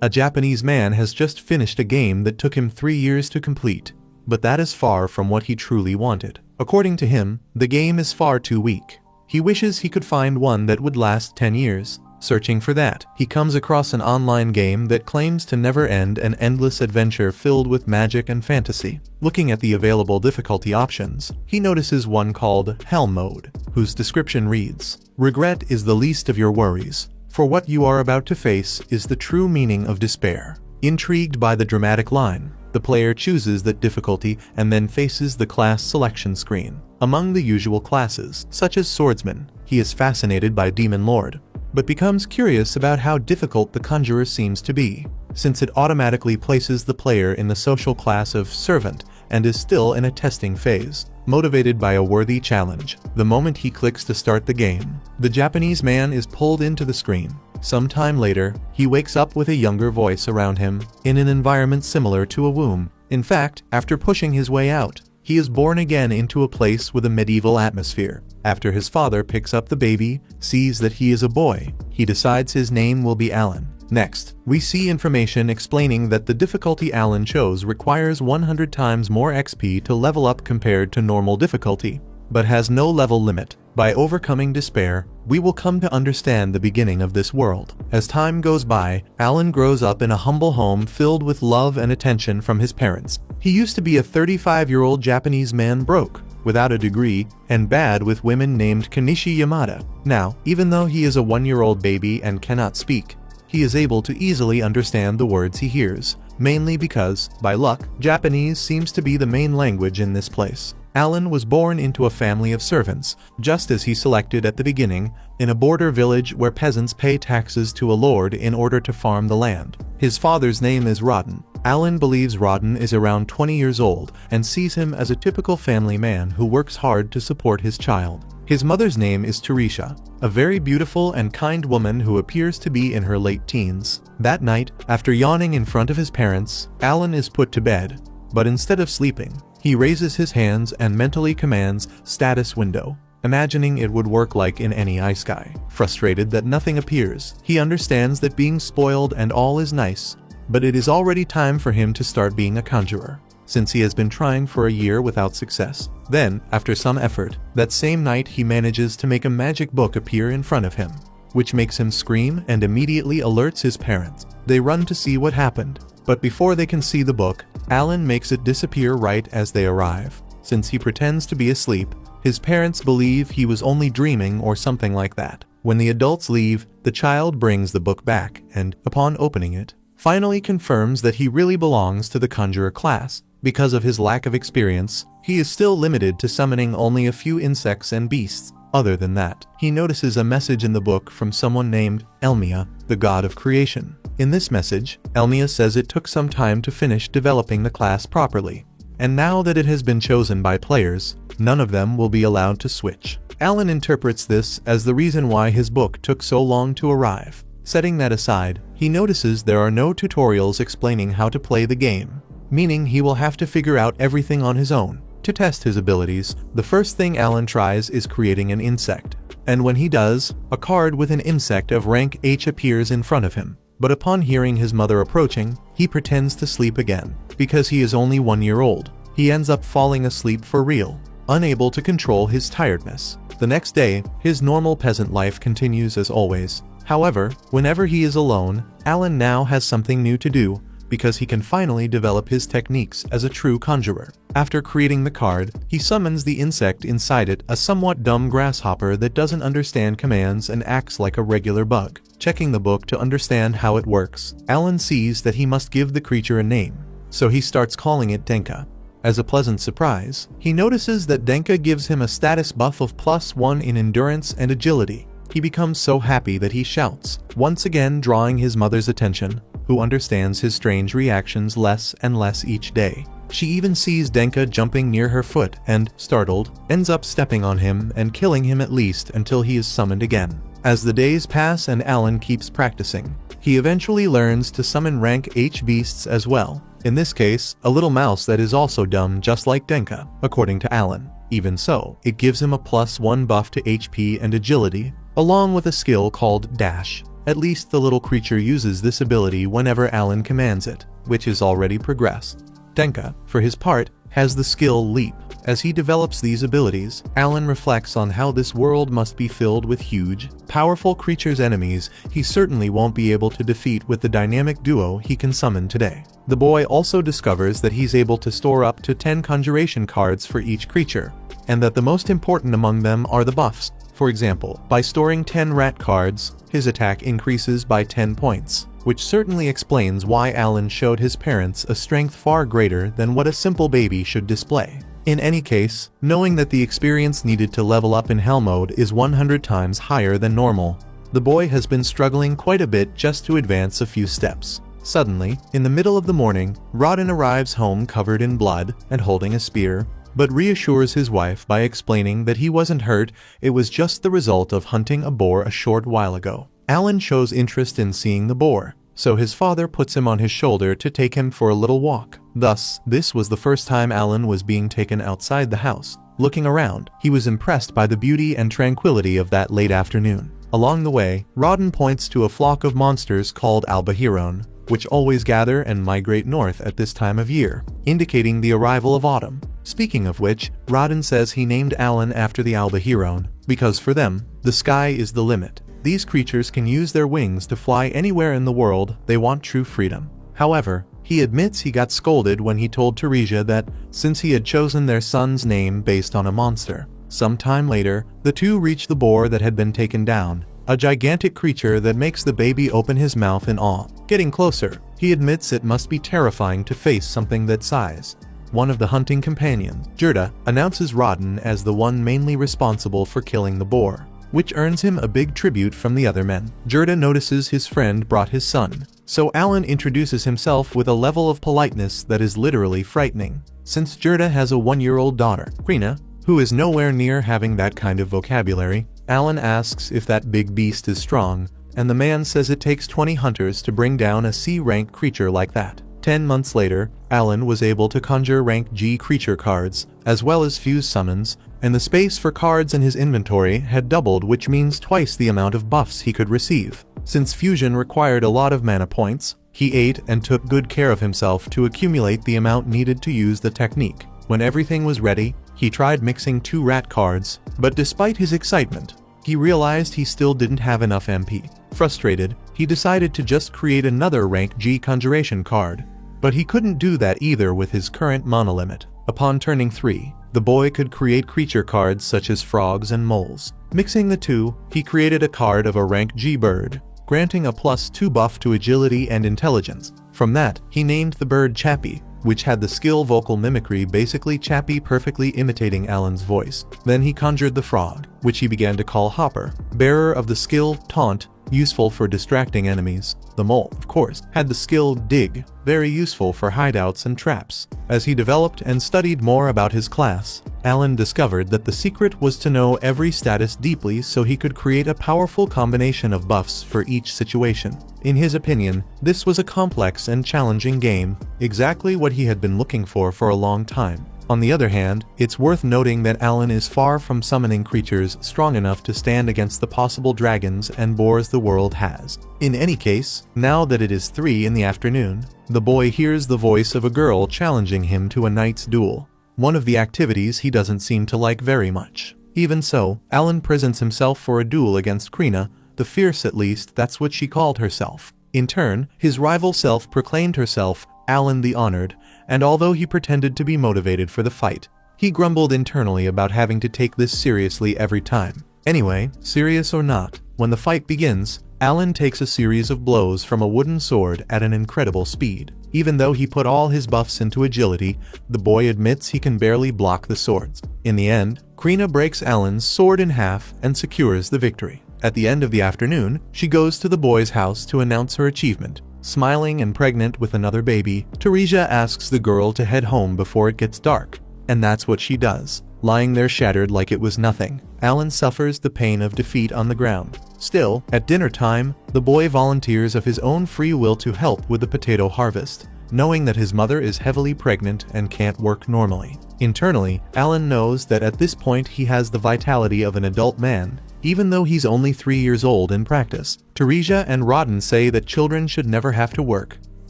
A Japanese man has just finished a game that took him 3 years to complete, but that is far from what he truly wanted. According to him, the game is far too weak. He wishes he could find one that would last 10 years. Searching for that, he comes across an online game that claims to never end, an endless adventure filled with magic and fantasy. Looking at the available difficulty options, he notices one called Hell Mode, whose description reads, "Regret is the least of your worries, for what you are about to face is the true meaning of despair." Intrigued by the dramatic line, the player chooses that difficulty and then faces the class selection screen. Among the usual classes, such as Swordsman, he is fascinated by Demon Lord, but becomes curious about how difficult the Conjurer seems to be, since it automatically places the player in the social class of Servant and is still in a testing phase. Motivated by a worthy challenge, the moment he clicks to start the game, the Japanese man is pulled into the screen. Sometime later, he wakes up with a younger voice around him, in an environment similar to a womb. In fact, after pushing his way out, he is born again into a place with a medieval atmosphere. After his father picks up the baby, sees that he is a boy, he decides his name will be Alan. Next, we see information explaining that the difficulty Alan chose requires 100 times more XP to level up compared to normal difficulty, but has no level limit. By overcoming despair, we will come to understand the beginning of this world. As time goes by, Alan grows up in a humble home filled with love and attention from his parents. He used to be a 35-year-old Japanese man broke, without a degree, and bad with women named Kenichi Yamada. Now, even though he is a 1-year-old baby and cannot speak, he is able to easily understand the words he hears, mainly because, by luck, Japanese seems to be the main language in this place. Alan was born into a family of servants, just as he selected at the beginning, in a border village where peasants pay taxes to a lord in order to farm the land. His father's name is Rodden. Alan believes Rodden is around 20 years old and sees him as a typical family man who works hard to support his child. His mother's name is Teresha, a very beautiful and kind woman who appears to be in her late teens. That night, after yawning in front of his parents, Alan is put to bed, but instead of sleeping, he raises his hands and mentally commands status window, imagining it would work like in any isekai. Frustrated that nothing appears, he understands that being spoiled and all is nice, but it is already time for him to start being a conjurer, since he has been trying for a year without success. Then, after some effort, that same night he manages to make a magic book appear in front of him, which makes him scream and immediately alerts his parents. They run to see what happened, but before they can see the book, Alan makes it disappear right as they arrive. Since he pretends to be asleep, his parents believe he was only dreaming or something like that. When the adults leave, the child brings the book back and, upon opening it, finally confirms that he really belongs to the conjurer class. Because of his lack of experience, he is still limited to summoning only a few insects and beasts. Other than that, he notices a message in the book from someone named Elmia, the god of creation. In this message, Elmia says it took some time to finish developing the class properly, and now that it has been chosen by players, none of them will be allowed to switch. Alan interprets this as the reason why his book took so long to arrive. Setting that aside, he notices there are no tutorials explaining how to play the game, meaning he will have to figure out everything on his own. To test his abilities, the first thing Alan tries is creating an insect, and when he does, a card with an insect of rank H appears in front of him. But upon hearing his mother approaching, he pretends to sleep again. Because he is only 1 year old, he ends up falling asleep for real, unable to control his tiredness. The next day, his normal peasant life continues as always. However, whenever he is alone, Alan now has something new to do, because he can finally develop his techniques as a true conjurer. After creating the card, he summons the insect inside it, a somewhat dumb grasshopper that doesn't understand commands and acts like a regular bug. Checking the book to understand how it works, Alan sees that he must give the creature a name, so he starts calling it Denka. As a pleasant surprise, he notices that Denka gives him a status buff of +1 in endurance and agility. He becomes so happy that he shouts, once again drawing his mother's attention, who understands his strange reactions less and less each day. She even sees Denka jumping near her foot and, startled, ends up stepping on him and killing him at least until he is summoned again. As the days pass and Alan keeps practicing, he eventually learns to summon rank H beasts as well. In this case, a little mouse that is also dumb just like Denka, according to Alan. Even so, it gives him a +1 buff to HP and agility, along with a skill called Dash. At least the little creature uses this ability whenever Alan commands it, which is already progressed. Tenka, for his part, has the skill Leap. As he develops these abilities, Alan reflects on how this world must be filled with huge, powerful creatures enemies he certainly won't be able to defeat with the dynamic duo he can summon today. The boy also discovers that he's able to store up to 10 conjuration cards for each creature, and that the most important among them are the buffs. For example, by storing 10 rat cards, his attack increases by 10 points, which certainly explains why Alan showed his parents a strength far greater than what a simple baby should display. In any case, knowing that the experience needed to level up in Hell mode is 100 times higher than normal, the boy has been struggling quite a bit just to advance a few steps. Suddenly, in the middle of the morning, Rodden arrives home covered in blood and holding a spear, but reassures his wife by explaining that he wasn't hurt, it was just the result of hunting a boar a short while ago. Alan shows interest in seeing the boar, so his father puts him on his shoulder to take him for a little walk. Thus, this was the first time Alan was being taken outside the house. Looking around, he was impressed by the beauty and tranquility of that late afternoon. Along the way, Rodden points to a flock of monsters called Albahiron, which always gather and migrate north at this time of year, indicating the arrival of autumn. Speaking of which, Rodden says he named Alan after the Albahiron, because for them, the sky is the limit. These creatures can use their wings to fly anywhere in the world they want true freedom. However, he admits he got scolded when he told Teresia that, since he had chosen their son's name based on a monster. Sometime later, the two reach the boar that had been taken down, a gigantic creature that makes the baby open his mouth in awe. Getting closer, he admits it must be terrifying to face something that size. One of the hunting companions, Gerda, announces Rodden as the one mainly responsible for killing the boar, which earns him a big tribute from the other men. Gerda notices his friend brought his son, so Alan introduces himself with a level of politeness that is literally frightening. Since Gerda has a 1-year-old daughter, Krina, who is nowhere near having that kind of vocabulary, Alan asks if that big beast is strong, and the man says it takes 20 hunters to bring down a C-rank creature like that. 10 months later, Alan was able to conjure rank G creature cards, as well as fuse summons, and the space for cards in his inventory had doubled, which means twice the amount of buffs he could receive. Since fusion required a lot of mana points, he ate and took good care of himself to accumulate the amount needed to use the technique. When everything was ready, he tried mixing 2 rat cards, but despite his excitement, he realized he still didn't have enough MP. Frustrated, he decided to just create another rank G conjuration card, but he couldn't do that either with his current mana limit. Upon turning 3, the boy could create creature cards such as frogs and moles. Mixing the two, he created a card of a rank G bird, granting a +2 buff to agility and intelligence. From that, he named the bird Chappie, which had the skill vocal mimicry, basically Chappie perfectly imitating Alan's voice. Then he conjured the frog, which he began to call Hopper, bearer of the skill Taunt, useful for distracting enemies. The mole, of course, had the skill Dig, very useful for hideouts and traps. As he developed and studied more about his class, Alan discovered that the secret was to know every status deeply so he could create a powerful combination of buffs for each situation. In his opinion, this was a complex and challenging game, exactly what he had been looking for a long time. On the other hand, it's worth noting that Alan is far from summoning creatures strong enough to stand against the possible dragons and boars the world has. In any case, now that it is 3 in the afternoon, the boy hears the voice of a girl challenging him to a knight's duel, one of the activities he doesn't seem to like very much. Even so, Alan presents himself for a duel against Krina, the fierce, at least that's what she called herself. In turn, his rival self proclaimed herself Alan the Honored, and although he pretended to be motivated for the fight, he grumbled internally about having to take this seriously every time. Anyway, serious or not, when the fight begins, Alan takes a series of blows from a wooden sword at an incredible speed. Even though he put all his buffs into agility, the boy admits he can barely block the swords. In the end, Krina breaks Alan's sword in half and secures the victory. At the end of the afternoon, she goes to the boy's house to announce her achievement. Smiling and pregnant with another baby, Teresia asks the girl to head home before it gets dark, and that's what she does. Lying there shattered like it was nothing, Alan suffers the pain of defeat on the ground. Still, at dinner time, the boy volunteers of his own free will to help with the potato harvest, knowing that his mother is heavily pregnant and can't work normally. Internally, Alan knows that at this point he has the vitality of an adult man, even though he's only 3 years old in practice. Teresia and Rodden say that children should never have to work,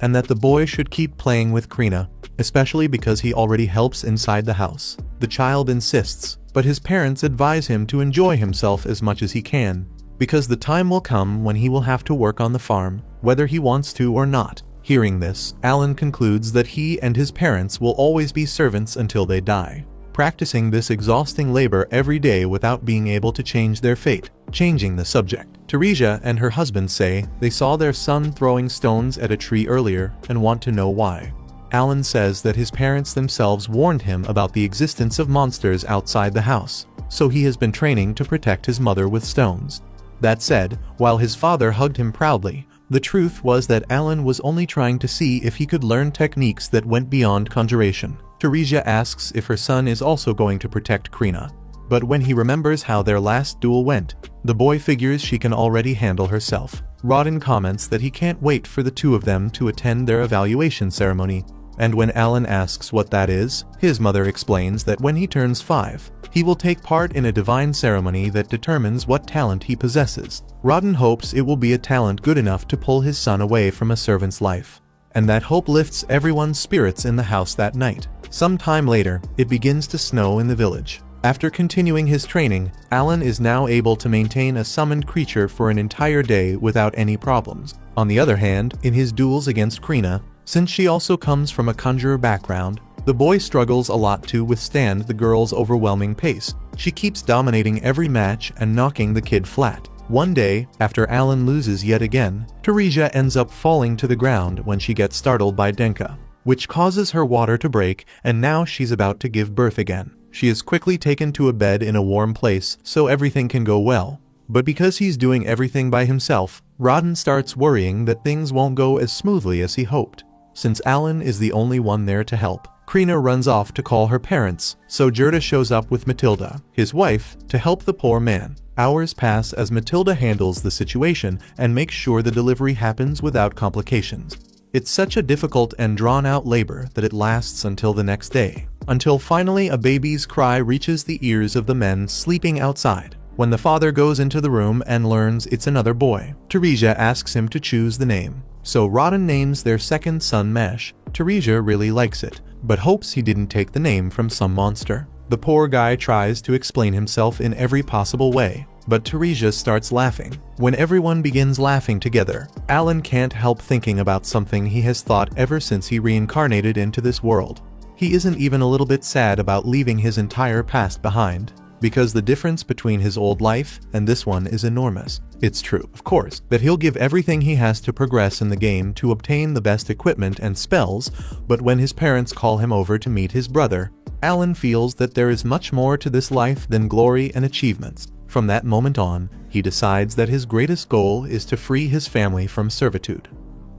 and that the boy should keep playing with Krina, especially because he already helps inside the house. The child insists, but his parents advise him to enjoy himself as much as he can, because the time will come when he will have to work on the farm, whether he wants to or not. Hearing this, Alan concludes that he and his parents will always be servants until they die, practicing this exhausting labor every day without being able to change their fate. Changing the subject, Teresia and her husband say they saw their son throwing stones at a tree earlier and want to know why. Alan says that his parents themselves warned him about the existence of monsters outside the house, so he has been training to protect his mother with stones. That said, while his father hugged him proudly, the truth was that Alan was only trying to see if he could learn techniques that went beyond conjuration. Teresia asks if her son is also going to protect Krina, but when he remembers how their last duel went, the boy figures she can already handle herself. Rodden comments that he can't wait for the two of them to attend their evaluation ceremony, and when Alan asks what that is, his mother explains that when he turns 5, he will take part in a divine ceremony that determines what talent he possesses. Rodden hopes it will be a talent good enough to pull his son away from a servant's life, and that hope lifts everyone's spirits in the house that night. Some time later, it begins to snow in the village. After continuing his training, Alan is now able to maintain a summoned creature for an entire day without any problems. On the other hand, in his duels against Krina, since she also comes from a conjurer background, the boy struggles a lot to withstand the girl's overwhelming pace. She keeps dominating every match and knocking the kid flat. One day, after Alan loses yet again, Teresia ends up falling to the ground when she gets startled by Denka, which causes her water to break, and now she's about to give birth again. She is quickly taken to a bed in a warm place so everything can go well. But because he's doing everything by himself, Rodden starts worrying that things won't go as smoothly as he hoped. Since Alan is the only one there to help, Krina runs off to call her parents, so Gerda shows up with Matilda, his wife, to help the poor man. Hours pass as Matilda handles the situation and makes sure the delivery happens without complications. It's such a difficult and drawn-out labor that it lasts until the next day, until finally a baby's cry reaches the ears of the men sleeping outside. When the father goes into the room and learns it's another boy, Teresia asks him to choose the name. So Rodden names their second son Mesh. Teresia really likes it, but hopes he didn't take the name from some monster. The poor guy tries to explain himself in every possible way, but Teresia starts laughing. When everyone begins laughing together, Alan can't help thinking about something he has thought ever since he reincarnated into this world. He isn't even a little bit sad about leaving his entire past behind, because the difference between his old life and this one is enormous. It's true, of course, that he'll give everything he has to progress in the game to obtain the best equipment and spells, but when his parents call him over to meet his brother, Alan feels that there is much more to this life than glory and achievements. From that moment on, he decides that his greatest goal is to free his family from servitude.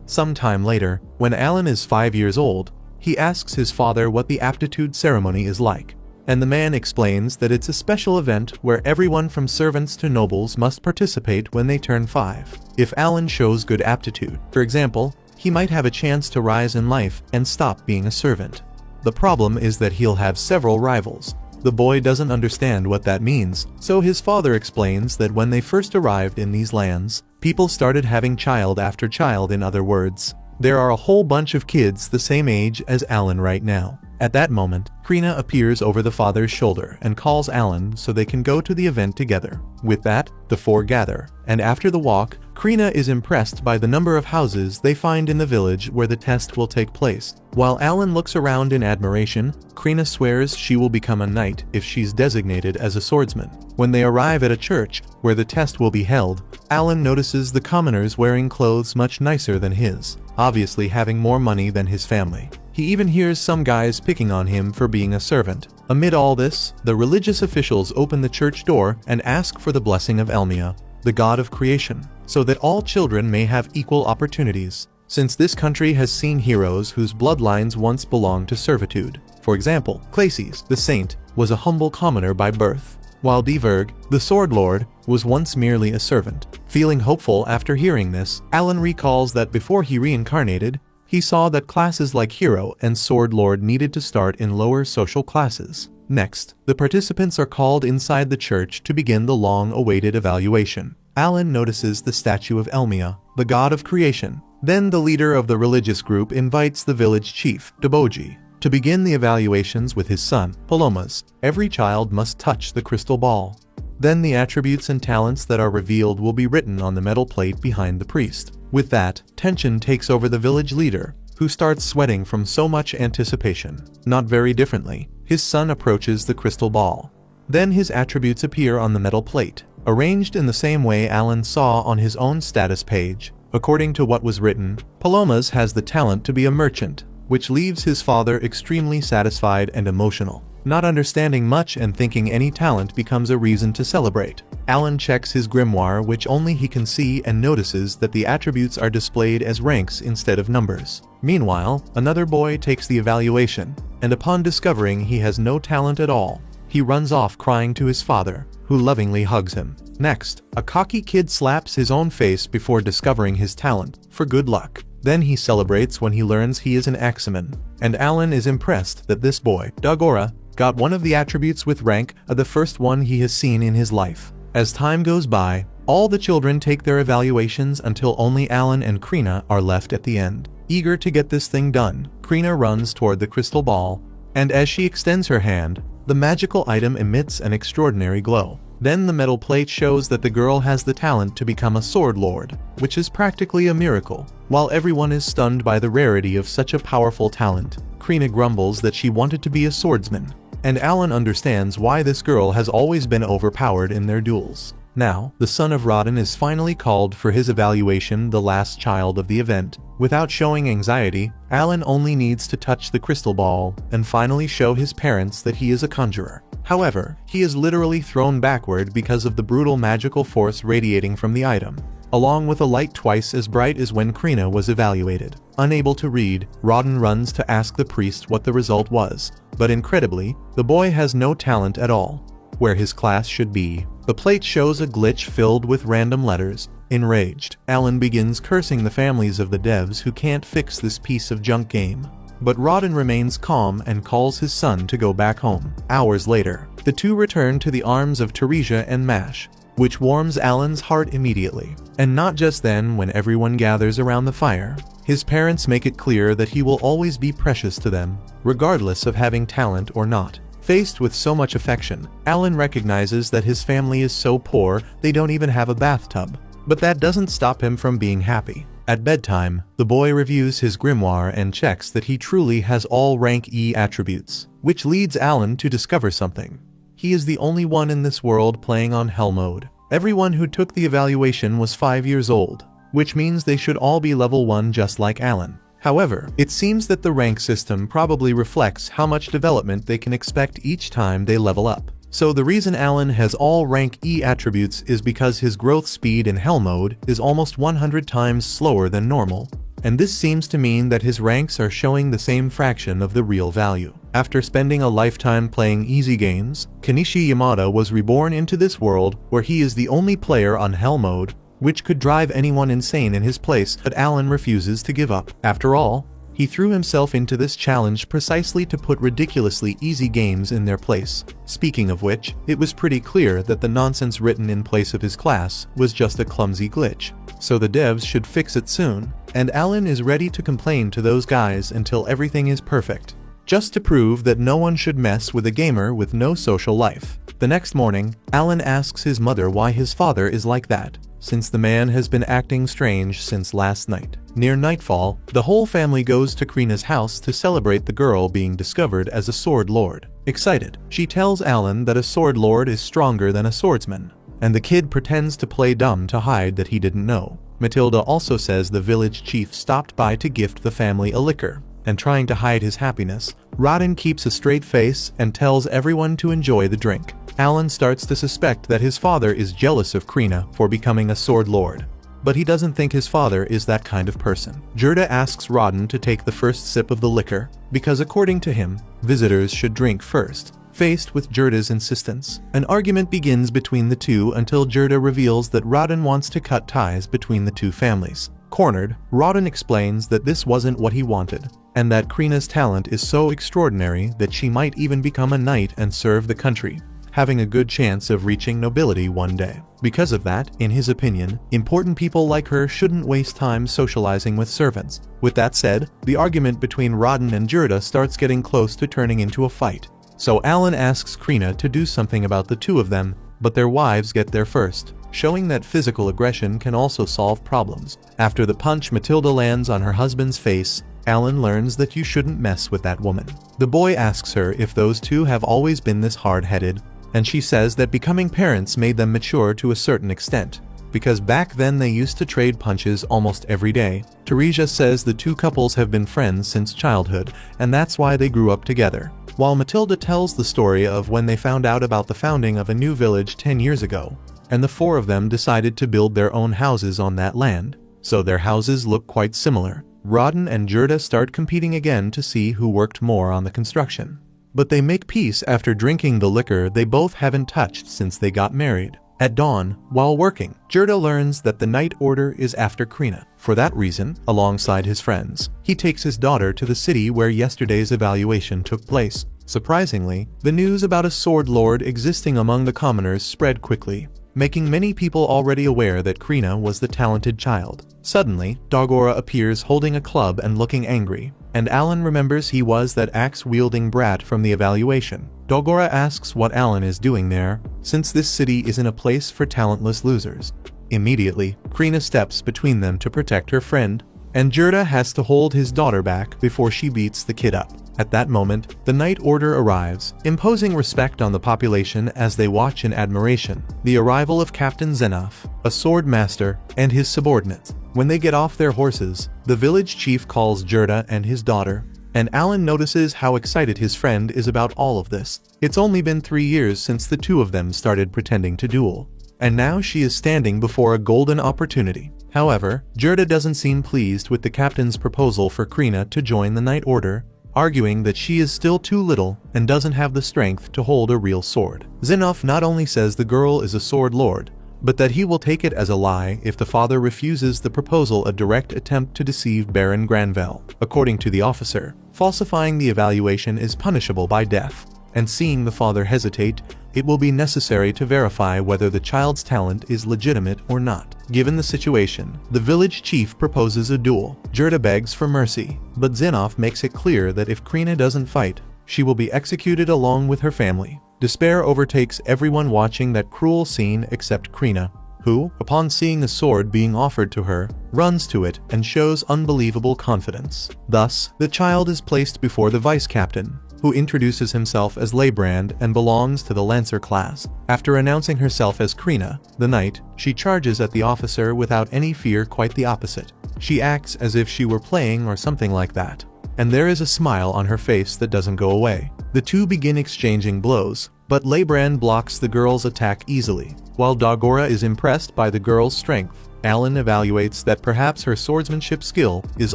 Sometime later, when Alan is 5 years old, he asks his father what the aptitude ceremony is like, and the man explains that it's a special event where everyone from servants to nobles must participate when they turn 5. If Alan shows good aptitude, for example, he might have a chance to rise in life and stop being a servant. The problem is that he'll have several rivals. The boy doesn't understand what that means, so his father explains that when they first arrived in these lands, people started having child after child. In other words, there are a whole bunch of kids the same age as Alan right now. At that moment, Krina appears over the father's shoulder and calls Alan so they can go to the event together. With that, the four gather, and after the walk, Krina is impressed by the number of houses they find in the village where the test will take place. While Alan looks around in admiration, Krina swears she will become a knight if she's designated as a swordsman. When they arrive at a church where the test will be held, Alan notices the commoners wearing clothes much nicer than his, obviously having more money than his family. He even hears some guys picking on him for being a servant. Amid all this, the religious officials open the church door and ask for the blessing of Elmia, the god of creation, so that all children may have equal opportunities. Since this country has seen heroes whose bloodlines once belonged to servitude. For example, Claces, the saint, was a humble commoner by birth, while Diverg, the sword lord, was once merely a servant. Feeling hopeful after hearing this, Alan recalls that before he reincarnated, He saw that classes like Hero and Sword Lord needed to start in lower social classes. Next, the participants are called inside the church to begin the long-awaited evaluation. Alan notices the statue of Elmia, the god of creation. Then the leader of the religious group invites the village chief, Deboji, to begin the evaluations with his son, Palomas. Every child must touch the crystal ball. Then the attributes and talents that are revealed will be written on the metal plate behind the priest. With that, tension takes over the village leader, who starts sweating from so much anticipation. Not very differently, his son approaches the crystal ball. Then his attributes appear on the metal plate, arranged in the same way Alan saw on his own status page. According to what was written, Palomas has the talent to be a merchant, which leaves his father extremely satisfied and emotional. Not understanding much and thinking any talent becomes a reason to celebrate. Alan checks his grimoire, which only he can see, and notices that the attributes are displayed as ranks instead of numbers. Meanwhile, another boy takes the evaluation, and upon discovering he has no talent at all, he runs off crying to his father, who lovingly hugs him. Next, a cocky kid slaps his own face before discovering his talent, for good luck. Then he celebrates when he learns he is an axeman, and Alan is impressed that this boy, Dagora, got one of the attributes with rank of the first one he has seen in his life. As time goes by, all the children take their evaluations until only Alan and Krina are left at the end. Eager to get this thing done, Krina runs toward the crystal ball, and as she extends her hand, the magical item emits an extraordinary glow. Then the metal plate shows that the girl has the talent to become a sword lord, which is practically a miracle. While everyone is stunned by the rarity of such a powerful talent, Krina grumbles that she wanted to be a swordsman, and Alan understands why this girl has always been overpowered in their duels. Now, the son of Rodin is finally called for his evaluation, the last child of the event. Without showing anxiety, Alan only needs to touch the crystal ball and finally show his parents that he is a conjurer. However, he is literally thrown backward because of the brutal magical force radiating from the item, along with a light twice as bright as when Krina was evaluated. Unable to read, Rodin runs to ask the priest what the result was, but incredibly, the boy has no talent at all, where his class should be. The plate shows a glitch filled with random letters. Enraged, Alan begins cursing the families of the devs who can't fix this piece of junk game. But Rodin remains calm and calls his son to go back home. Hours later, the two return to the arms of Teresia and Mash, which warms Alan's heart immediately. And not just then when everyone gathers around the fire. His parents make it clear that he will always be precious to them, regardless of having talent or not. Faced with so much affection, Alan recognizes that his family is so poor they don't even have a bathtub. But that doesn't stop him from being happy. At bedtime, the boy reviews his grimoire and checks that he truly has all rank E attributes, which leads Alan to discover something. He is the only one in this world playing on Hell mode. Everyone who took the evaluation was 5 years old, which means they should all be level 1 just like Alan. However, it seems that the rank system probably reflects how much development they can expect each time they level up. So the reason Alan has all rank E attributes is because his growth speed in Hell mode is almost 100 times slower than normal, and this seems to mean that his ranks are showing the same fraction of the real value. After spending a lifetime playing easy games, Kenichi Yamada was reborn into this world where he is the only player on Hell mode, which could drive anyone insane in his place, but Alan refuses to give up. After all, he threw himself into this challenge precisely to put ridiculously easy games in their place. Speaking of which, it was pretty clear that the nonsense written in place of his class was just a clumsy glitch. So the devs should fix it soon, and Alan is ready to complain to those guys until everything is perfect, just to prove that no one should mess with a gamer with no social life. The next morning, Alan asks his mother why his father is like that, since the man has been acting strange since last night. Near nightfall, the whole family goes to Krina's house to celebrate the girl being discovered as a sword lord. Excited, she tells Alan that a sword lord is stronger than a swordsman, and the kid pretends to play dumb to hide that he didn't know. Matilda also says the village chief stopped by to gift the family a liquor, and trying to hide his happiness, Rodin keeps a straight face and tells everyone to enjoy the drink. Alan starts to suspect that his father is jealous of Krina for becoming a sword lord, but he doesn't think his father is that kind of person. Gerda asks Rodin to take the first sip of the liquor, because according to him, visitors should drink first. Faced with Gerda's insistence, an argument begins between the two until Gerda reveals that Rodin wants to cut ties between the two families. Cornered, Rodden explains that this wasn't what he wanted, and that Krina's talent is so extraordinary that she might even become a knight and serve the country, having a good chance of reaching nobility one day. Because of that, in his opinion, important people like her shouldn't waste time socializing with servants. With that said, the argument between Rodden and Gerda starts getting close to turning into a fight. So Alan asks Krina to do something about the two of them, but their wives get there first, showing that physical aggression can also solve problems. After the punch Matilda lands on her husband's face, Alan learns that you shouldn't mess with that woman. The boy asks her if those two have always been this hard-headed, and she says that becoming parents made them mature to a certain extent, because back then they used to trade punches almost every day. Teresia says the two couples have been friends since childhood, and that's why they grew up together. While Matilda tells the story of when they found out about the founding of a new village 10 years ago, and the four of them decided to build their own houses on that land, so their houses look quite similar. Rodden and Gerda start competing again to see who worked more on the construction. But they make peace after drinking the liquor they both haven't touched since they got married. At dawn, while working, Gerda learns that the Knight Order is after Krina. For that reason, alongside his friends, he takes his daughter to the city where yesterday's evaluation took place. Surprisingly, the news about a sword lord existing among the commoners spread quickly, making many people already aware that Krina was the talented child. Suddenly, Dogora appears holding a club and looking angry, and Alan remembers he was that axe-wielding brat from the evaluation. Dogora asks what Alan is doing there, since this city isn't a place for talentless losers. Immediately, Krina steps between them to protect her friend, and Gerda has to hold his daughter back before she beats the kid up. At that moment, the Knight Order arrives, imposing respect on the population as they watch in admiration the arrival of Captain Zenoff, a sword master, and his subordinates. When they get off their horses, the village chief calls Gerda and his daughter, and Alan notices how excited his friend is about all of this. It's only been 3 years since the two of them started pretending to duel, and now she is standing before a golden opportunity. However, Gerda doesn't seem pleased with the captain's proposal for Krina to join the Knight Order, arguing that she is still too little and doesn't have the strength to hold a real sword. Zenoff not only says the girl is a sword lord, but that he will take it as a lie if the father refuses the proposal, a direct attempt to deceive Baron Granvelle. According to the officer, falsifying the evaluation is punishable by death, and seeing the father hesitate, it will be necessary to verify whether the child's talent is legitimate or not. Given the situation, the village chief proposes a duel. Gerda begs for mercy, but Zenoff makes it clear that if Krina doesn't fight, she will be executed along with her family. Despair overtakes everyone watching that cruel scene except Krina, who, upon seeing a sword being offered to her, runs to it and shows unbelievable confidence. Thus, the child is placed before the vice-captain, who introduces himself as Leibrand and belongs to the Lancer class. After announcing herself as Krina, the knight, she charges at the officer without any fear, quite the opposite. She acts as if she were playing or something like that, and there is a smile on her face that doesn't go away. The two begin exchanging blows, but Leibrand blocks the girl's attack easily. While Dogora is impressed by the girl's strength, Alan evaluates that perhaps her swordsmanship skill is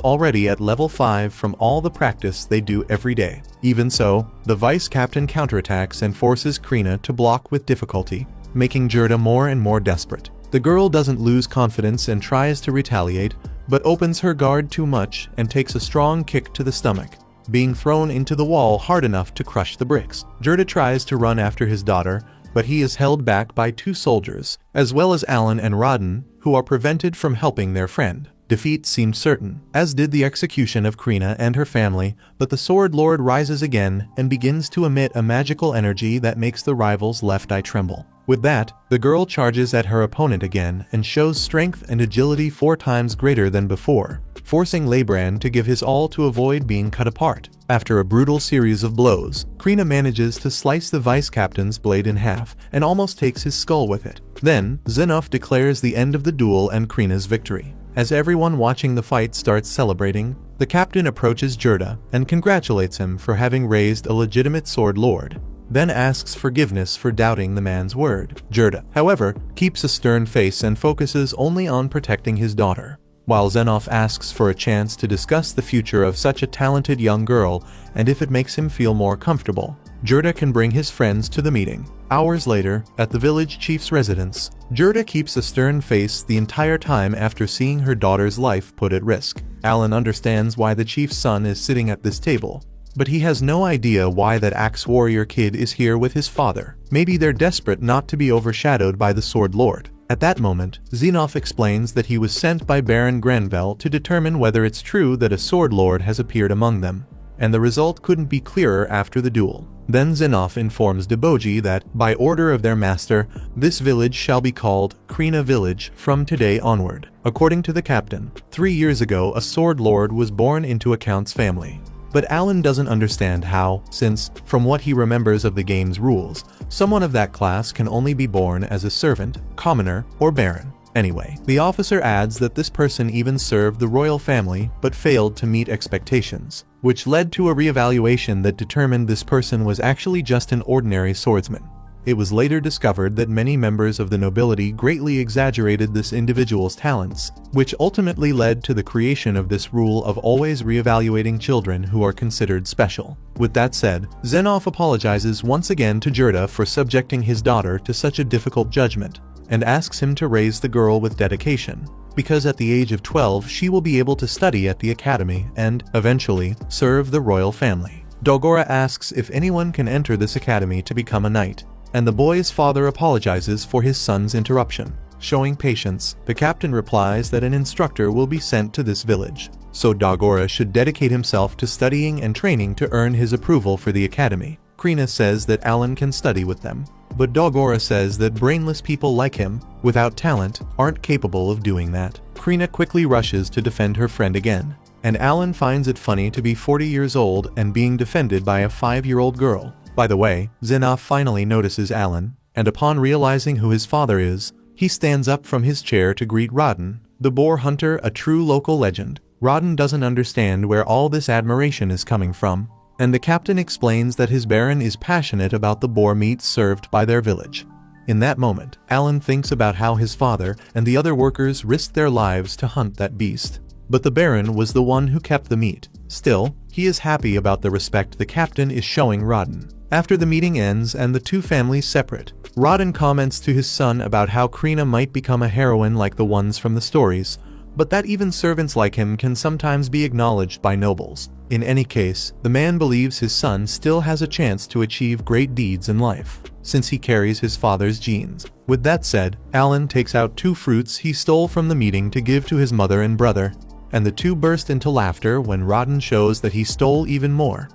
already at level 5 from all the practice they do every day. Even so, the vice-captain counterattacks and forces Krina to block with difficulty, making Gerda more and more desperate. The girl doesn't lose confidence and tries to retaliate, but opens her guard too much and takes a strong kick to the stomach, being thrown into the wall hard enough to crush the bricks. Gerda tries to run after his daughter, but he is held back by 2 soldiers, as well as Alan and Rodden, who are prevented from helping their friend. Defeat seemed certain, as did the execution of Krina and her family, but the Sword Lord rises again and begins to emit a magical energy that makes the rival's left eye tremble. With that, the girl charges at her opponent again and shows strength and agility 4 times greater than before, forcing Leibrand to give his all to avoid being cut apart. After a brutal series of blows, Krina manages to slice the vice-captain's blade in half and almost takes his skull with it. Then, Zenoff declares the end of the duel and Krina's victory. As everyone watching the fight starts celebrating, the captain approaches Gerda and congratulates him for having raised a legitimate sword lord, then asks forgiveness for doubting the man's word. Gerda, however, keeps a stern face and focuses only on protecting his daughter, while Zenoff asks for a chance to discuss the future of such a talented young girl and if it makes him feel more comfortable. Jurda can bring his friends to the meeting. Hours later, at the village chief's residence, Jurda keeps a stern face the entire time after seeing her daughter's life put at risk. Alan understands why the chief's son is sitting at this table, but he has no idea why that axe warrior kid is here with his father. Maybe they're desperate not to be overshadowed by the Sword Lord. At that moment, Xenoph explains that he was sent by Baron Granville to determine whether it's true that a Sword Lord has appeared among them, and the result couldn't be clearer after the duel. Then Xenoph informs Deboji that, by order of their master, this village shall be called Krina Village from today onward. According to the captain, 3 years ago a Sword Lord was born into a count's family. But Alan doesn't understand how, since, from what he remembers of the game's rules, someone of that class can only be born as a servant, commoner, or baron. Anyway, the officer adds that this person even served the royal family but failed to meet expectations, which led to a reevaluation that determined this person was actually just an ordinary swordsman. It was later discovered that many members of the nobility greatly exaggerated this individual's talents, which ultimately led to the creation of this rule of always reevaluating children who are considered special. With that said, Xenoph apologizes once again to Jurda for subjecting his daughter to such a difficult judgment, and asks him to raise the girl with dedication, because at the age of 12 she will be able to study at the academy and, eventually, serve the royal family. Dogora asks if anyone can enter this academy to become a knight, and the boy's father apologizes for his son's interruption. Showing patience, the captain replies that an instructor will be sent to this village, so Dogora should dedicate himself to studying and training to earn his approval for the academy. Krina says that Alan can study with them, but Dogora says that brainless people like him, without talent, aren't capable of doing that. Krina quickly rushes to defend her friend again, and Alan finds it funny to be 40 years old and being defended by a 5-year-old girl. By the way, Xenoph finally notices Alan, and upon realizing who his father is, he stands up from his chair to greet Rodden, the boar hunter, a true local legend. Rodden doesn't understand where all this admiration is coming from, and the captain explains that his baron is passionate about the boar meat served by their village. In that moment, Alan thinks about how his father and the other workers risked their lives to hunt that beast, but the baron was the one who kept the meat. Still, he is happy about the respect the captain is showing Rodden. After the meeting ends and the two families separate, Rodden comments to his son about how Krina might become a heroine like the ones from the stories, but that even servants like him can sometimes be acknowledged by nobles. In any case, the man believes his son still has a chance to achieve great deeds in life, since he carries his father's genes. With that said, Alan takes out 2 fruits he stole from the meeting to give to his mother and brother, and the two burst into laughter when Rodden shows that he stole even more.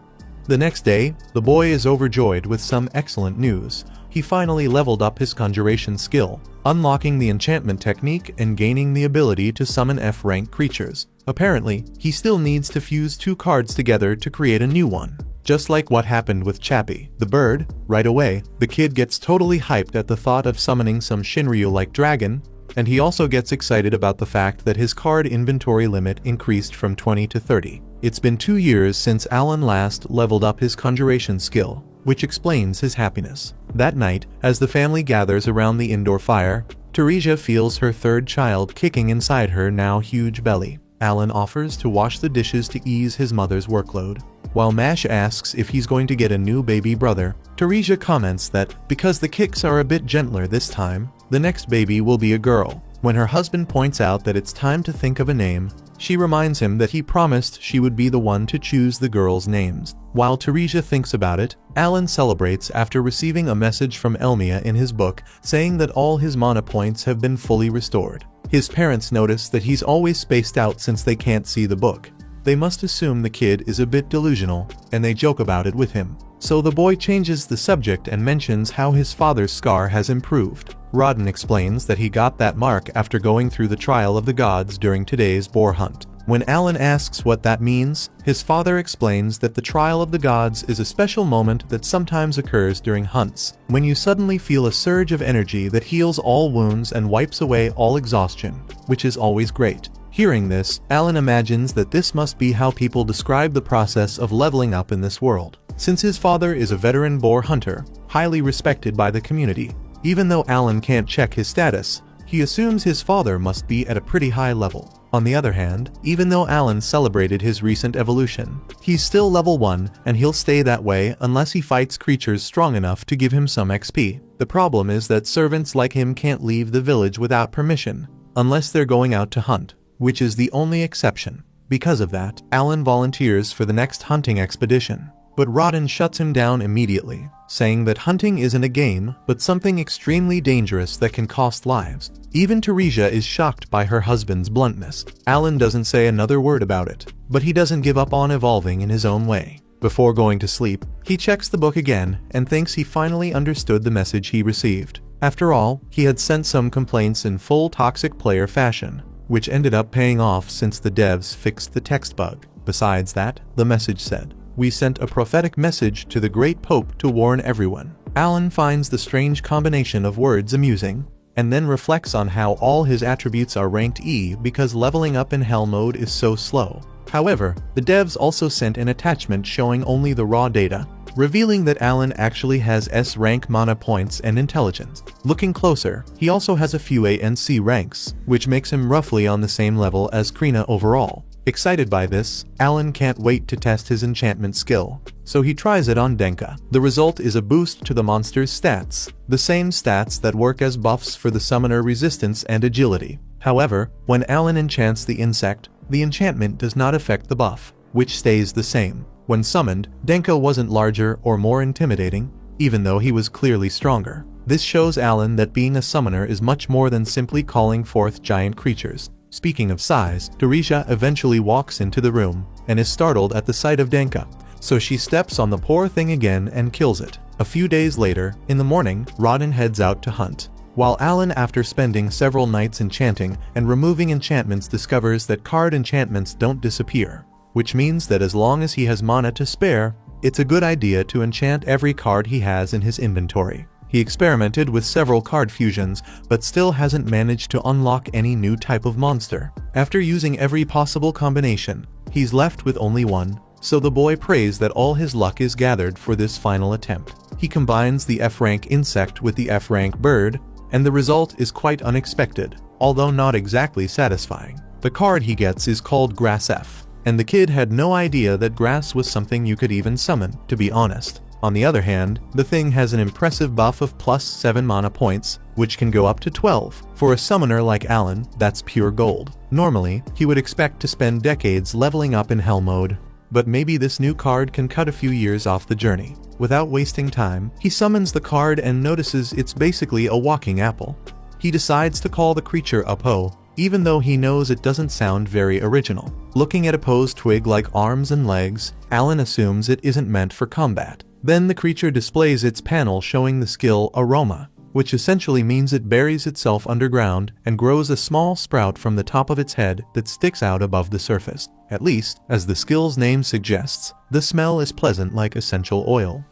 The next day, the boy is overjoyed with some excellent news. He finally leveled up his conjuration skill, unlocking the enchantment technique and gaining the ability to summon F-rank creatures. Apparently, he still needs to fuse 2 cards together to create a new one. Just like what happened with Chappie, the bird. Right away, the kid gets totally hyped at the thought of summoning some Shinryu-like dragon, and he also gets excited about the fact that his card inventory limit increased from 20 to 30. It's been 2 years since Alan last leveled up his conjuration skill, which explains his happiness. That night, as the family gathers around the indoor fire, Teresia feels her 3rd child kicking inside her now huge belly. Alan offers to wash the dishes to ease his mother's workload, while Mash asks if he's going to get a new baby brother. Teresia comments that, because the kicks are a bit gentler this time, the next baby will be a girl. When her husband points out that it's time to think of a name, she reminds him that he promised she would be the one to choose the girls' names. While Teresia thinks about it, Alan celebrates after receiving a message from Elmia in his book saying that all his mana points have been fully restored. His parents notice that he's always spaced out since they can't see the book. They must assume the kid is a bit delusional, and they joke about it with him. So the boy changes the subject and mentions how his father's scar has improved. Rodden explains that he got that mark after going through the trial of the gods during today's boar hunt. When Alan asks what that means, his father explains that the trial of the gods is a special moment that sometimes occurs during hunts, when you suddenly feel a surge of energy that heals all wounds and wipes away all exhaustion, which is always great. Hearing this, Alan imagines that this must be how people describe the process of leveling up in this world. Since his father is a veteran boar hunter, highly respected by the community, even though Alan can't check his status, he assumes his father must be at a pretty high level. On the other hand, even though Alan celebrated his recent evolution, he's still level 1 and he'll stay that way unless he fights creatures strong enough to give him some XP. The problem is that servants like him can't leave the village without permission, unless they're going out to hunt, which is the only exception. Because of that, Alan volunteers for the next hunting expedition. But Rodden shuts him down immediately, saying that hunting isn't a game, but something extremely dangerous that can cost lives. Even Teresia is shocked by her husband's bluntness. Alan doesn't say another word about it, but he doesn't give up on evolving in his own way. Before going to sleep, he checks the book again and thinks he finally understood the message he received. After all, he had sent some complaints in full toxic player fashion, which ended up paying off since the devs fixed the text bug. Besides that, the message said, "We sent a prophetic message to the great pope to warn everyone." Alan finds the strange combination of words amusing, and then reflects on how all his attributes are ranked E because leveling up in hell mode is so slow. However, the devs also sent an attachment showing only the raw data, revealing that Alan actually has S rank mana points and intelligence. Looking closer, he also has a few A and C ranks, which makes him roughly on the same level as Krina overall. Excited by this, Alan can't wait to test his enchantment skill, so he tries it on Denka. The result is a boost to the monster's stats, the same stats that work as buffs for the summoner resistance and agility. However, when Alan enchants the insect, the enchantment does not affect the buff, which stays the same. When summoned, Denka wasn't larger or more intimidating, even though he was clearly stronger. This shows Alan that being a summoner is much more than simply calling forth giant creatures. Speaking of size, Teresia eventually walks into the room and is startled at the sight of Denka, so she steps on the poor thing again and kills it. A few days later, in the morning, Rodden heads out to hunt, while Alan, after spending several nights enchanting and removing enchantments, discovers that card enchantments don't disappear, which means that as long as he has mana to spare, it's a good idea to enchant every card he has in his inventory. He experimented with several card fusions, but still hasn't managed to unlock any new type of monster. After using every possible combination, he's left with only one, so the boy prays that all his luck is gathered for this final attempt. He combines the F-rank insect with the F-rank bird, and the result is quite unexpected, although not exactly satisfying. The card he gets is called Grass F, and the kid had no idea that grass was something you could even summon, to be honest. On the other hand, the thing has an impressive buff of plus 7 mana points, which can go up to 12. For a summoner like Alan, that's pure gold. Normally, he would expect to spend decades leveling up in hell mode, but maybe this new card can cut a few years off the journey. Without wasting time, he summons the card and notices it's basically a walking apple. He decides to call the creature Apo, even though he knows it doesn't sound very original. Looking at Apo's twig like arms and legs, Alan assumes it isn't meant for combat. Then the creature displays its panel showing the skill Aroma, which essentially means it buries itself underground and grows a small sprout from the top of its head that sticks out above the surface. At least, as the skill's name suggests, the smell is pleasant like essential oil.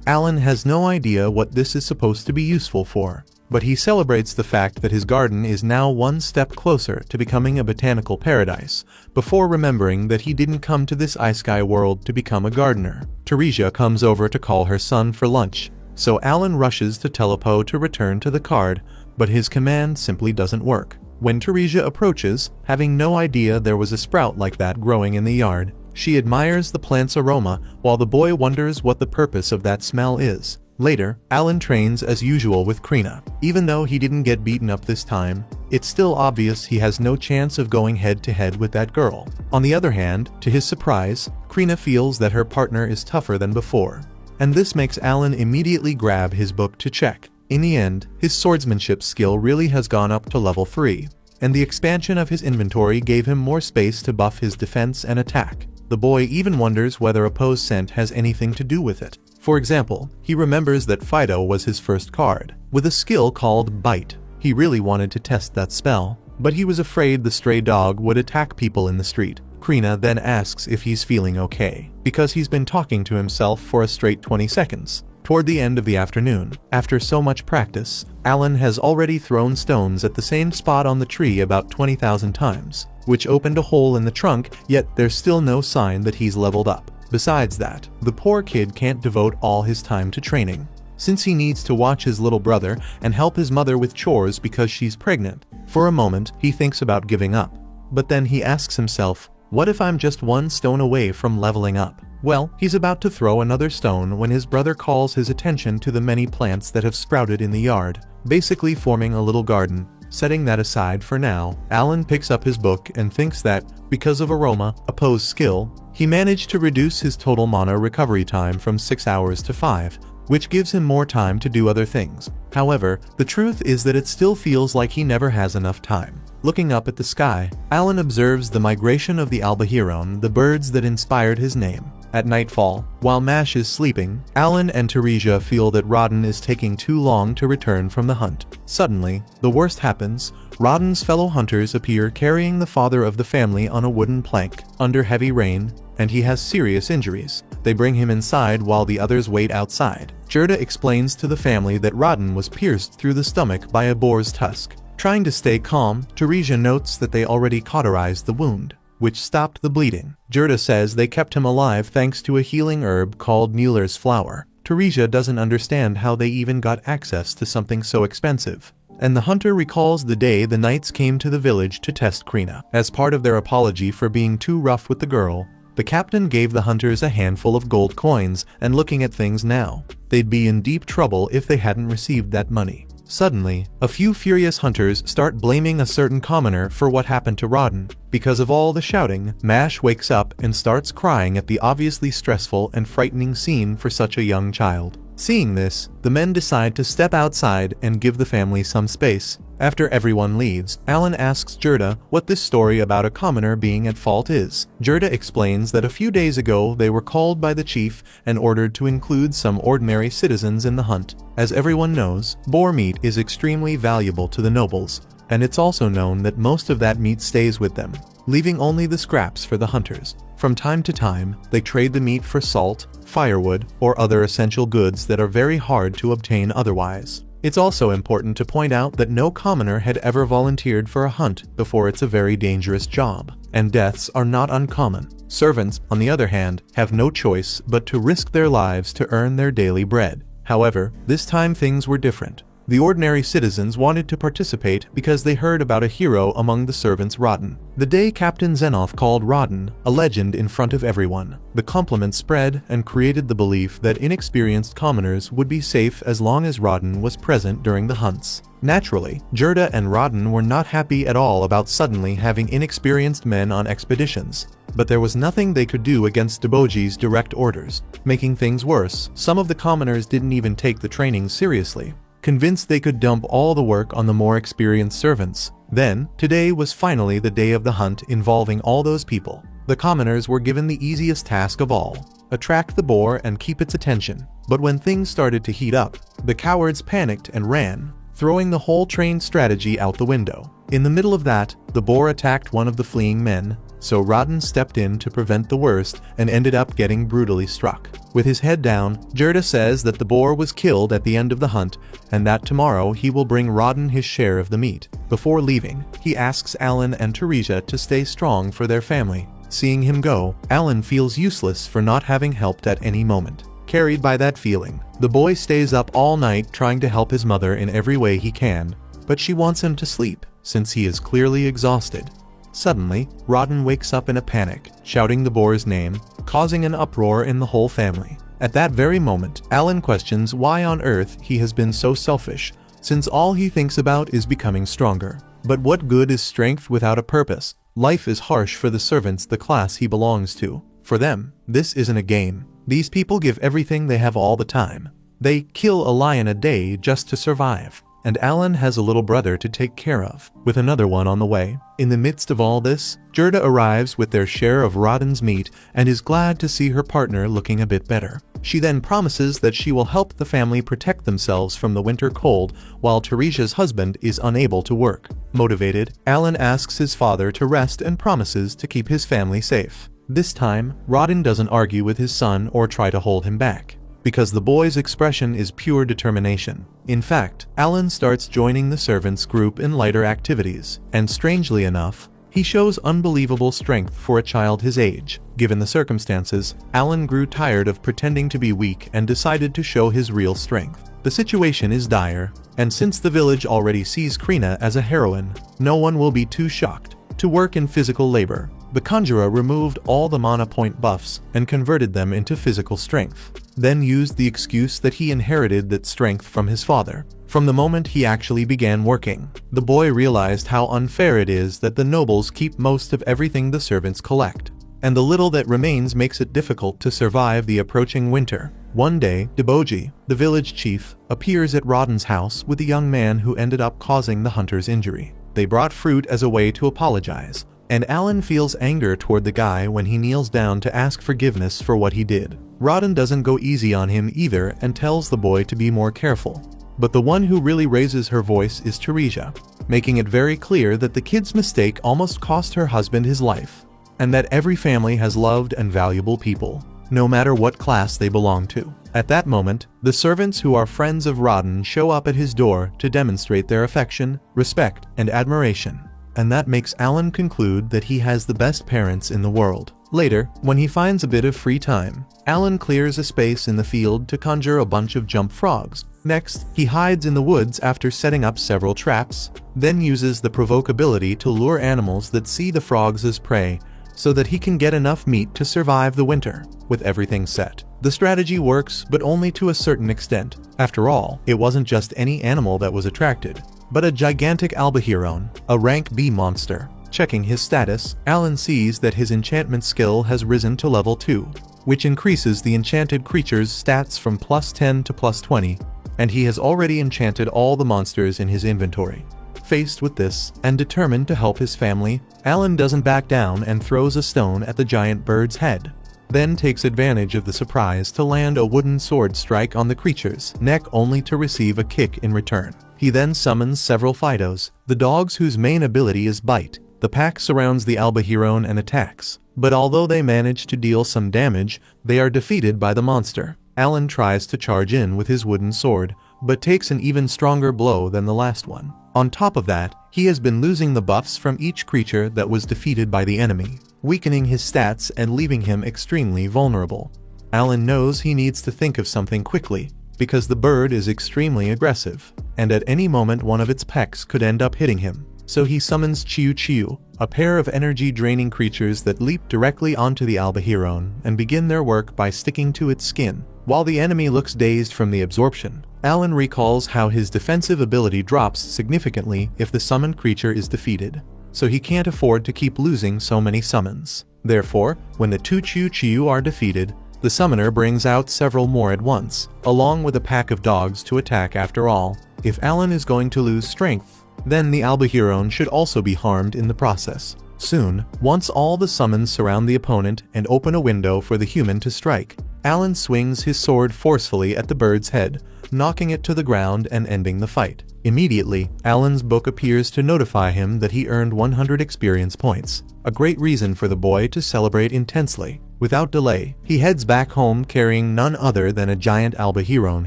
Alan has no idea what this is supposed to be useful for, but he celebrates the fact that his garden is now one step closer to becoming a botanical paradise, before remembering that he didn't come to this ice-sky world to become a gardener. Teresia comes over to call her son for lunch, so Alan rushes to tell Apo to return to the card, but his command simply doesn't work. When Teresia approaches, having no idea there was a sprout like that growing in the yard, she admires the plant's aroma while the boy wonders what the purpose of that smell is. Later, Alan trains as usual with Krina. Even though he didn't get beaten up this time, it's still obvious he has no chance of going head-to-head with that girl. On the other hand, to his surprise, Krina feels that her partner is tougher than before, and this makes Alan immediately grab his book to check. In the end, his swordsmanship skill really has gone up to level 3, and the expansion of his inventory gave him more space to buff his defense and attack. The boy even wonders whether Apo's scent has anything to do with it. For example, he remembers that Fido was his first card, with a skill called Bite. He really wanted to test that spell, but he was afraid the stray dog would attack people in the street. Krina then asks if he's feeling okay, because he's been talking to himself for a straight 20 seconds. Toward the end of the afternoon, after so much practice, Alan has already thrown stones at the same spot on the tree about 20,000 times, which opened a hole in the trunk, yet there's still no sign that he's leveled up. Besides that, the poor kid can't devote all his time to training, since he needs to watch his little brother and help his mother with chores because she's pregnant. For a moment, he thinks about giving up, But then he asks himself, what if I'm just one stone away from leveling up? Well, he's about to throw another stone when his brother calls his attention to the many plants that have sprouted in the yard, basically forming a little garden. Setting that aside for now, Alan picks up his book and thinks that, because of aroma, a pose skill, he managed to reduce his total mana recovery time from 6 hours to 5, which gives him more time to do other things. However, the truth is that it still feels like he never has enough time. Looking up at the sky, Alan observes the migration of the Albahiron, the birds that inspired his name. At nightfall, while Mash is sleeping, Alan and Teresia feel that Rodden is taking too long to return from the hunt. Suddenly, the worst happens. Rodden's fellow hunters appear carrying the father of the family on a wooden plank, under heavy rain, and he has serious injuries. They bring him inside while the others wait outside. Gerda explains to the family that Rodden was pierced through the stomach by a boar's tusk. Trying to stay calm, Teresia notes that they already cauterized the wound, which stopped the bleeding. Gerda says they kept him alive thanks to a healing herb called Mueller's flower. Teresia doesn't understand how they even got access to something so expensive. And the hunter recalls the day the knights came to the village to test Krina. As part of their apology for being too rough with the girl, the captain gave the hunters a handful of gold coins, and looking at things now, they'd be in deep trouble if they hadn't received that money. Suddenly, a few furious hunters start blaming a certain commoner for what happened to Rodden. Because of all the shouting, Mash wakes up and starts crying at the obviously stressful and frightening scene for such a young child. Seeing this, the men decide to step outside and give the family some space. After everyone leaves, Alan asks Gerda what this story about a commoner being at fault is. Gerda explains that a few days ago they were called by the chief and ordered to include some ordinary citizens in the hunt. As everyone knows, boar meat is extremely valuable to the nobles, and it's also known that most of that meat stays with them, leaving only the scraps for the hunters. From time to time, they trade the meat for salt, firewood, or other essential goods that are very hard to obtain otherwise. It's also important to point out that no commoner had ever volunteered for a hunt before. It's a very dangerous job, and deaths are not uncommon. Servants, on the other hand, have no choice but to risk their lives to earn their daily bread. However, this time things were different. The ordinary citizens wanted to participate because they heard about a hero among the servants, Rodden. The day Captain Zenoth called Rodden a legend in front of everyone, the compliments spread and created the belief that inexperienced commoners would be safe as long as Rodden was present during the hunts. Naturally, Gerda and Rodden were not happy at all about suddenly having inexperienced men on expeditions, but there was nothing they could do against Deboji's direct orders. Making things worse, some of the commoners didn't even take the training seriously, convinced they could dump all the work on the more experienced servants. Then, today was finally the day of the hunt involving all those people. The commoners were given the easiest task of all: attract the boar and keep its attention. But when things started to heat up, the cowards panicked and ran, throwing the whole trained strategy out the window. In the middle of that, the boar attacked one of the fleeing men, so Rodden stepped in to prevent the worst and ended up getting brutally struck. With his head down, Gerda says that the boar was killed at the end of the hunt, and that tomorrow he will bring Rodden his share of the meat. Before leaving, he asks Alan and Teresia to stay strong for their family. Seeing him go, Alan feels useless for not having helped at any moment. Carried by that feeling, the boy stays up all night trying to help his mother in every way he can, but she wants him to sleep, since he is clearly exhausted. Suddenly, Rodden wakes up in a panic, shouting the boar's name, causing an uproar in the whole family. At that very moment, Alan questions why on earth he has been so selfish, since all he thinks about is becoming stronger. But what good is strength without a purpose? Life is harsh for the servants, the class he belongs to. For them, this isn't a game. These people give everything they have all the time. They kill a lion a day just to survive. And Alan has a little brother to take care of, with another one on the way. In the midst of all this, Gerda arrives with their share of Rodden's meat and is glad to see her partner looking a bit better. She then promises that she will help the family protect themselves from the winter cold while Teresia's husband is unable to work. Motivated, Alan asks his father to rest and promises to keep his family safe. This time, Rodden doesn't argue with his son or try to hold him back, because the boy's expression is pure determination. In fact, Alan starts joining the servants group in lighter activities, and strangely enough, he shows unbelievable strength for a child his age. Given the circumstances, Alan grew tired of pretending to be weak and decided to show his real strength. The situation is dire, and since the village already sees Krina as a heroine, no one will be too shocked. to work in physical labor. The conjurer removed all the mana point buffs and converted them into physical strength, then used the excuse that he inherited that strength from his father. From the moment he actually began working, the boy realized how unfair it is that the nobles keep most of everything the servants collect, and the little that remains makes it difficult to survive the approaching winter. One day, Deboji, the village chief, appears at Rodden's house with a young man who ended up causing the hunter's injury. They brought fruit as a way to apologize, and Alan feels anger toward the guy when he kneels down to ask forgiveness for what he did. Rodden doesn't go easy on him either and tells the boy to be more careful. But the one who really raises her voice is Teresia, making it very clear that the kid's mistake almost cost her husband his life, and that every family has loved and valuable people, no matter what class they belong to. At that moment, the servants who are friends of Rodden show up at his door to demonstrate their affection, respect, and admiration, and that makes Alan conclude that he has the best parents in the world. Later, when he finds a bit of free time, Alan clears a space in the field to conjure a bunch of jump frogs. Next, he hides in the woods after setting up several traps, then uses the provoke ability to lure animals that see the frogs as prey, so that he can get enough meat to survive the winter. With everything set, the strategy works, but only to a certain extent. After all, it wasn't just any animal that was attracted, but a gigantic albahiron, a rank B monster. Checking his status, Alan sees that his enchantment skill has risen to level 2, which increases the enchanted creature's stats from +10 to +20, and he has already enchanted all the monsters in his inventory. Faced with this, and determined to help his family, Alan doesn't back down and throws a stone at the giant bird's head, then takes advantage of the surprise to land a wooden sword strike on the creature's neck only to receive a kick in return. He then summons several Fidos, the dogs whose main ability is bite. The pack surrounds the albahiron and attacks, but although they manage to deal some damage, they are defeated by the monster. Alan tries to charge in with his wooden sword, but takes an even stronger blow than the last one. On top of that, he has been losing the buffs from each creature that was defeated by the enemy, weakening his stats and leaving him extremely vulnerable. Alan knows he needs to think of something quickly, because the bird is extremely aggressive, and at any moment one of its pecks could end up hitting him. So he summons Chiu Chiu, a pair of energy-draining creatures that leap directly onto the albahiron and begin their work by sticking to its skin. While the enemy looks dazed from the absorption, Alan recalls how his defensive ability drops significantly if the summoned creature is defeated, so he can't afford to keep losing so many summons. Therefore, when the two Chiu Chiu are defeated, the summoner brings out several more at once, along with a pack of dogs to attack. After all, if Alan is going to lose strength, then the albahiron should also be harmed in the process. Soon, once all the summons surround the opponent and open a window for the human to strike, Alan swings his sword forcefully at the bird's head, knocking it to the ground and ending the fight. Immediately, Alan's book appears to notify him that he earned 100 experience points, a great reason for the boy to celebrate intensely. Without delay, he heads back home carrying none other than a giant albahiron.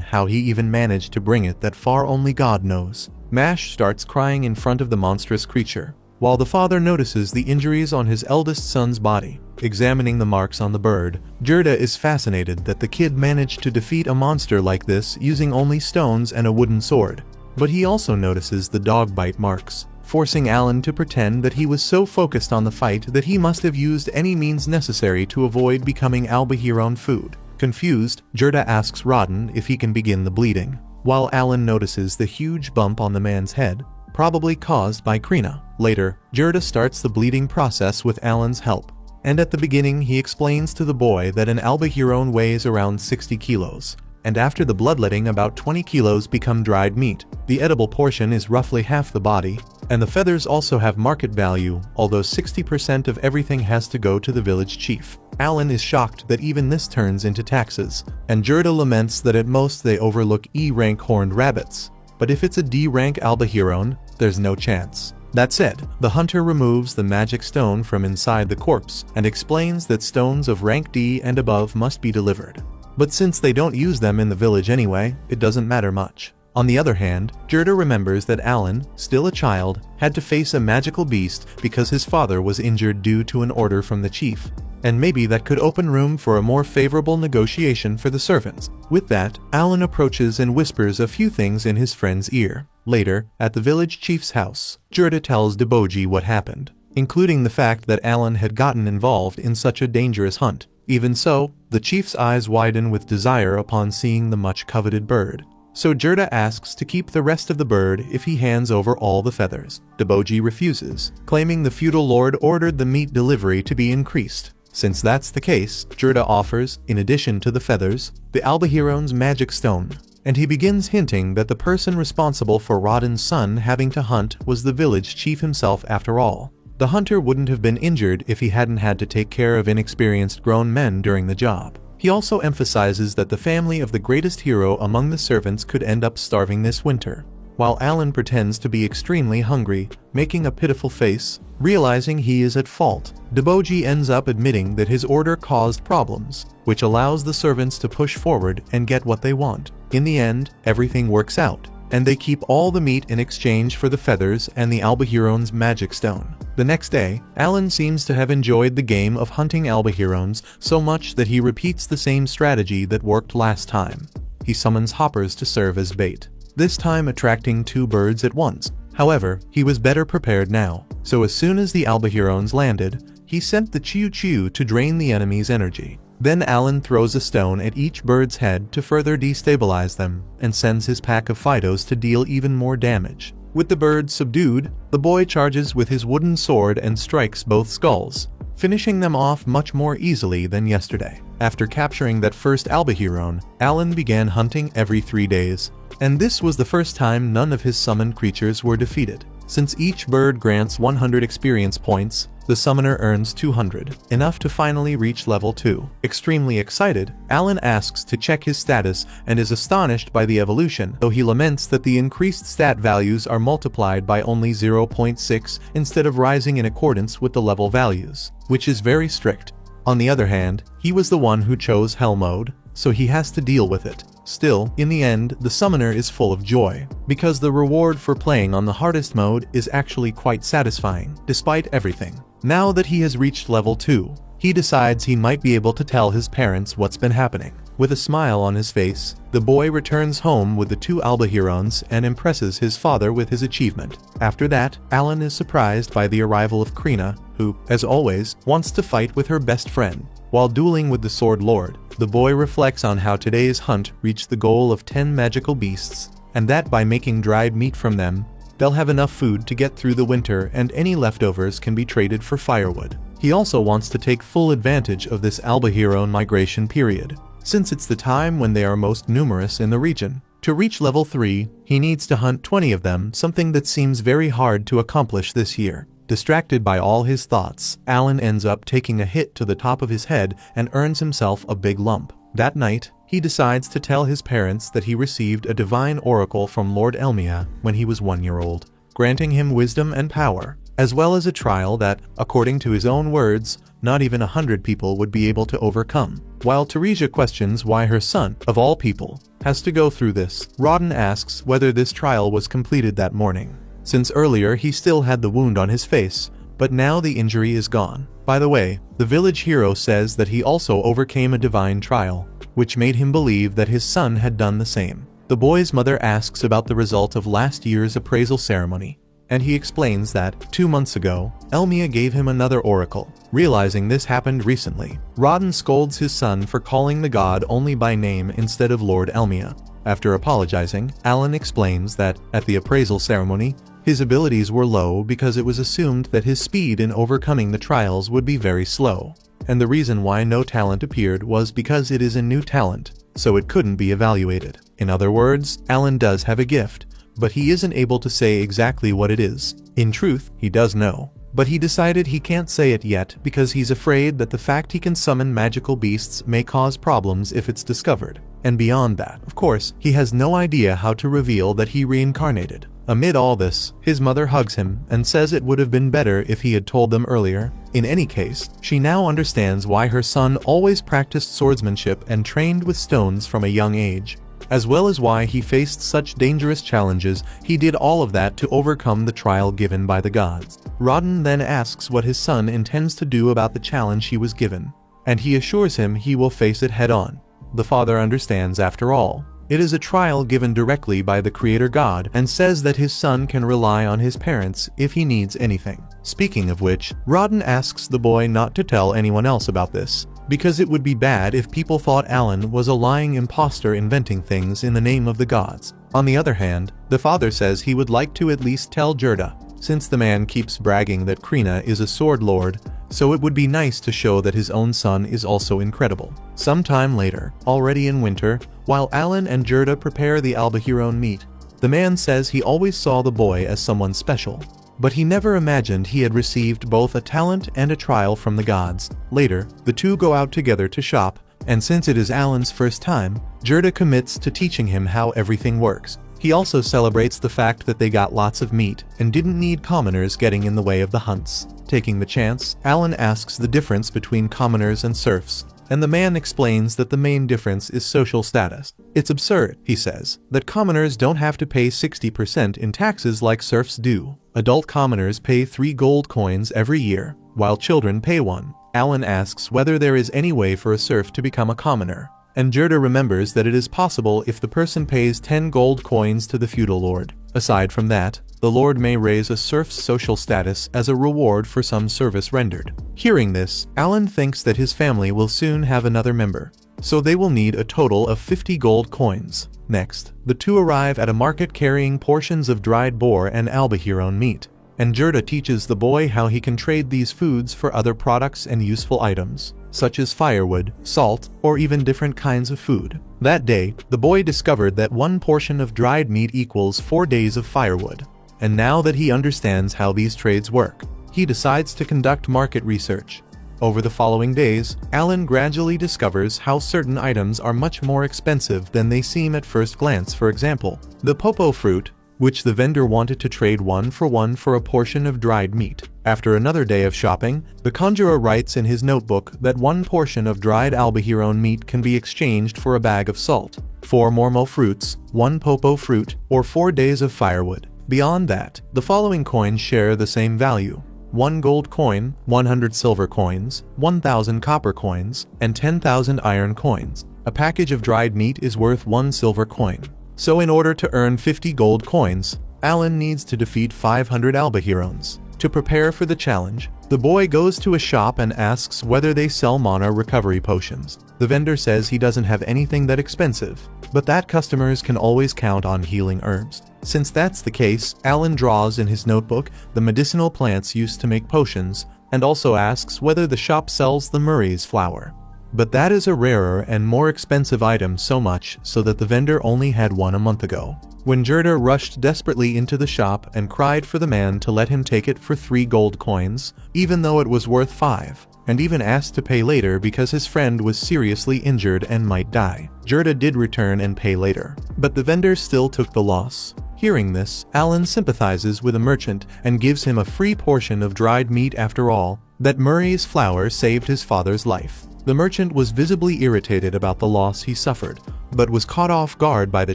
How he even managed to bring it that far only God knows. Mash starts crying in front of the monstrous creature, while the father notices the injuries on his eldest son's body. Examining the marks on the bird, Gerda is fascinated that the kid managed to defeat a monster like this using only stones and a wooden sword. But he also notices the dog bite marks, forcing Alan to pretend that he was so focused on the fight that he must have used any means necessary to avoid becoming albahiron food. Confused, Gerda asks Rodden if he can begin the bleeding, while Alan notices the huge bump on the man's head, probably caused by Krina. Later, Gerda starts the bleeding process with Alan's help, and at the beginning he explains to the boy that an albahiron weighs around 60 kilos, and after the bloodletting about 20 kilos become dried meat. The edible portion is roughly half the body, and the feathers also have market value, although 60% of everything has to go to the village chief. Alan is shocked that even this turns into taxes, and Gerda laments that at most they overlook E-rank horned rabbits, but if it's a D-rank albahiron, there's no chance. That said, the hunter removes the magic stone from inside the corpse and explains that stones of rank D and above must be delivered. But since they don't use them in the village anyway, it doesn't matter much. On the other hand, Gerda remembers that Alan, still a child, had to face a magical beast because his father was injured due to an order from the chief, and maybe that could open room for a more favorable negotiation for the servants. With that, Alan approaches and whispers a few things in his friend's ear. Later, at the village chief's house, Gerda tells Deboji what happened. including the fact that Alan had gotten involved in such a dangerous hunt. Even so, the chief's eyes widen with desire upon seeing the much-coveted bird. So Gerda asks to keep the rest of the bird if he hands over all the feathers. Deboji refuses, claiming the feudal lord ordered the meat delivery to be increased. Since that's the case, Gerda offers, in addition to the feathers, the Albahiron's magic stone. And he begins hinting that the person responsible for Rodden's son having to hunt was the village chief himself after all. The hunter wouldn't have been injured if he hadn't had to take care of inexperienced grown men during the job. He also emphasizes that the family of the greatest hero among the servants could end up starving this winter. While Alan pretends to be extremely hungry, making a pitiful face, realizing he is at fault, Deboji ends up admitting that his order caused problems, which allows the servants to push forward and get what they want. In the end, everything works out, and they keep all the meat in exchange for the feathers and the Albahiron's magic stone. The next day, Alan seems to have enjoyed the game of hunting Albahirons so much that he repeats the same strategy that worked last time. He summons hoppers to serve as bait, this time attracting 2 birds at once. However, he was better prepared now, so as soon as the Albahirons landed, he sent the Chiu-Chiu to drain the enemy's energy. Then Alan throws a stone at each bird's head to further destabilize them, and sends his pack of Fidos to deal even more damage. With the birds subdued, the boy charges with his wooden sword and strikes both skulls, finishing them off much more easily than yesterday. After capturing that first Albahiron, Alan began hunting every 3 days, and this was the first time none of his summoned creatures were defeated. Since each bird grants 100 experience points, the summoner earns 200, enough to finally reach level 2. Extremely excited, Alan asks to check his status and is astonished by the evolution, though he laments that the increased stat values are multiplied by only 0.6 instead of rising in accordance with the level values, which is very strict. On the other hand, he was the one who chose Hell mode, so he has to deal with it. Still, in the end, the summoner is full of joy, because the reward for playing on the hardest mode is actually quite satisfying, despite everything. Now that he has reached level 2, he decides he might be able to tell his parents what's been happening. With a smile on his face, the boy returns home with the 2 Albahirons and impresses his father with his achievement. After that, Alan is surprised by the arrival of Krina, who, as always, wants to fight with her best friend. While dueling with the Sword Lord, the boy reflects on how today's hunt reached the goal of 10 magical beasts, and that by making dried meat from them, they'll have enough food to get through the winter and any leftovers can be traded for firewood. He also wants to take full advantage of this Albahiron migration period, since it's the time when they are most numerous in the region. To reach level 3, he needs to hunt 20 of them, something that seems very hard to accomplish this year. Distracted by all his thoughts, Alan ends up taking a hit to the top of his head and earns himself a big lump. That night, he decides to tell his parents that he received a divine oracle from Lord Elmia when he was 1 year old, granting him wisdom and power, as well as a trial that, according to his own words, not even 100 people would be able to overcome. While Teresia questions why her son, of all people, has to go through this, Rodden asks whether this trial was completed that morning, since earlier he still had the wound on his face, but now the injury is gone. By the way, the village hero says that he also overcame a divine trial, which made him believe that his son had done the same. The boy's mother asks about the result of last year's appraisal ceremony, and he explains that, 2 months ago, Elmia gave him another oracle. Realizing this happened recently, Rodden scolds his son for calling the god only by name instead of Lord Elmia. After apologizing, Alan explains that, at the appraisal ceremony, his abilities were low because it was assumed that his speed in overcoming the trials would be very slow, and the reason why no talent appeared was because it is a new talent, so it couldn't be evaluated. In other words, Alan does have a gift, but he isn't able to say exactly what it is. In truth, he does know, but he decided he can't say it yet because he's afraid that the fact he can summon magical beasts may cause problems if it's discovered. And beyond that, of course, he has no idea how to reveal that he reincarnated. Amid all this, his mother hugs him and says it would have been better if he had told them earlier. In any case, she now understands why her son always practiced swordsmanship and trained with stones from a young age, as well as why he faced such dangerous challenges. He did all of that to overcome the trial given by the gods. Rodden then asks what his son intends to do about the challenge he was given, and he assures him he will face it head on. The father understands after all, It is a trial given directly by the Creator God and says that his son can rely on his parents if he needs anything. Speaking of which, Rodden asks the boy not to tell anyone else about this, because it would be bad if people thought Alan was a lying imposter inventing things in the name of the gods. On the other hand, the father says he would like to at least tell Gerda, since the man keeps bragging that Krina is a sword lord, so it would be nice to show that his own son is also incredible. Sometime later, already in winter, while Alan and Gerda prepare the Albahirone meat, the man says he always saw the boy as someone special, but he never imagined he had received both a talent and a trial from the gods. Later, the two go out together to shop, and since it is Alan's first time, Gerda commits to teaching him how everything works. He also celebrates the fact that they got lots of meat and didn't need commoners getting in the way of the hunts. Taking the chance, Alan asks the difference between commoners and serfs, and the man explains that the main difference is social status. It's absurd, he says, that commoners don't have to pay 60% in taxes like serfs do. Adult commoners pay 3 gold coins every year, while children pay 1. Alan asks whether there is any way for a serf to become a commoner, and Gerda remembers that it is possible if the person pays 10 gold coins to the feudal lord. Aside from that, the lord may raise a serf's social status as a reward for some service rendered. Hearing this, Alan thinks that his family will soon have another member, so they will need a total of 50 gold coins. Next, the two arrive at a market carrying portions of dried boar and Albahirone meat, and Gerda teaches the boy how he can trade these foods for other products and useful items, such as firewood, salt, or even different kinds of food. That day, the boy discovered that 1 portion of dried meat equals 4 days of firewood, and now that he understands how these trades work, he decides to conduct market research. Over the following days, Alan gradually discovers how certain items are much more expensive than they seem at first glance. For example, the popo fruit, which the vendor wanted to trade 1 for a portion of dried meat. After another day of shopping, the conjurer writes in his notebook that 1 portion of dried Albahirone meat can be exchanged for a bag of salt, 4 mormo fruits, 1 popo fruit, or 4 days of firewood. Beyond that, the following coins share the same value: 1 gold coin, 100 silver coins, 1,000 copper coins, and 10,000 iron coins. A package of dried meat is worth 1 silver coin. So in order to earn 50 gold coins, Alan needs to defeat 500 Albahirones. To prepare for the challenge, the boy goes to a shop and asks whether they sell mana recovery potions. The vendor says he doesn't have anything that expensive, but that customers can always count on healing herbs. Since that's the case, Alan draws in his notebook the medicinal plants used to make potions, and also asks whether the shop sells the Murray's flower. But that is a rarer and more expensive item, so much so that the vendor only had 1 a month ago. When Gerda rushed desperately into the shop and cried for the man to let him take it for 3 gold coins, even though it was worth 5, and even asked to pay later because his friend was seriously injured and might die. Gerda did return and pay later, but the vendor still took the loss. Hearing this, Alan sympathizes with a merchant and gives him a free portion of dried meat. After all, that Murray's flower saved his father's life. The merchant was visibly irritated about the loss he suffered, but was caught off guard by the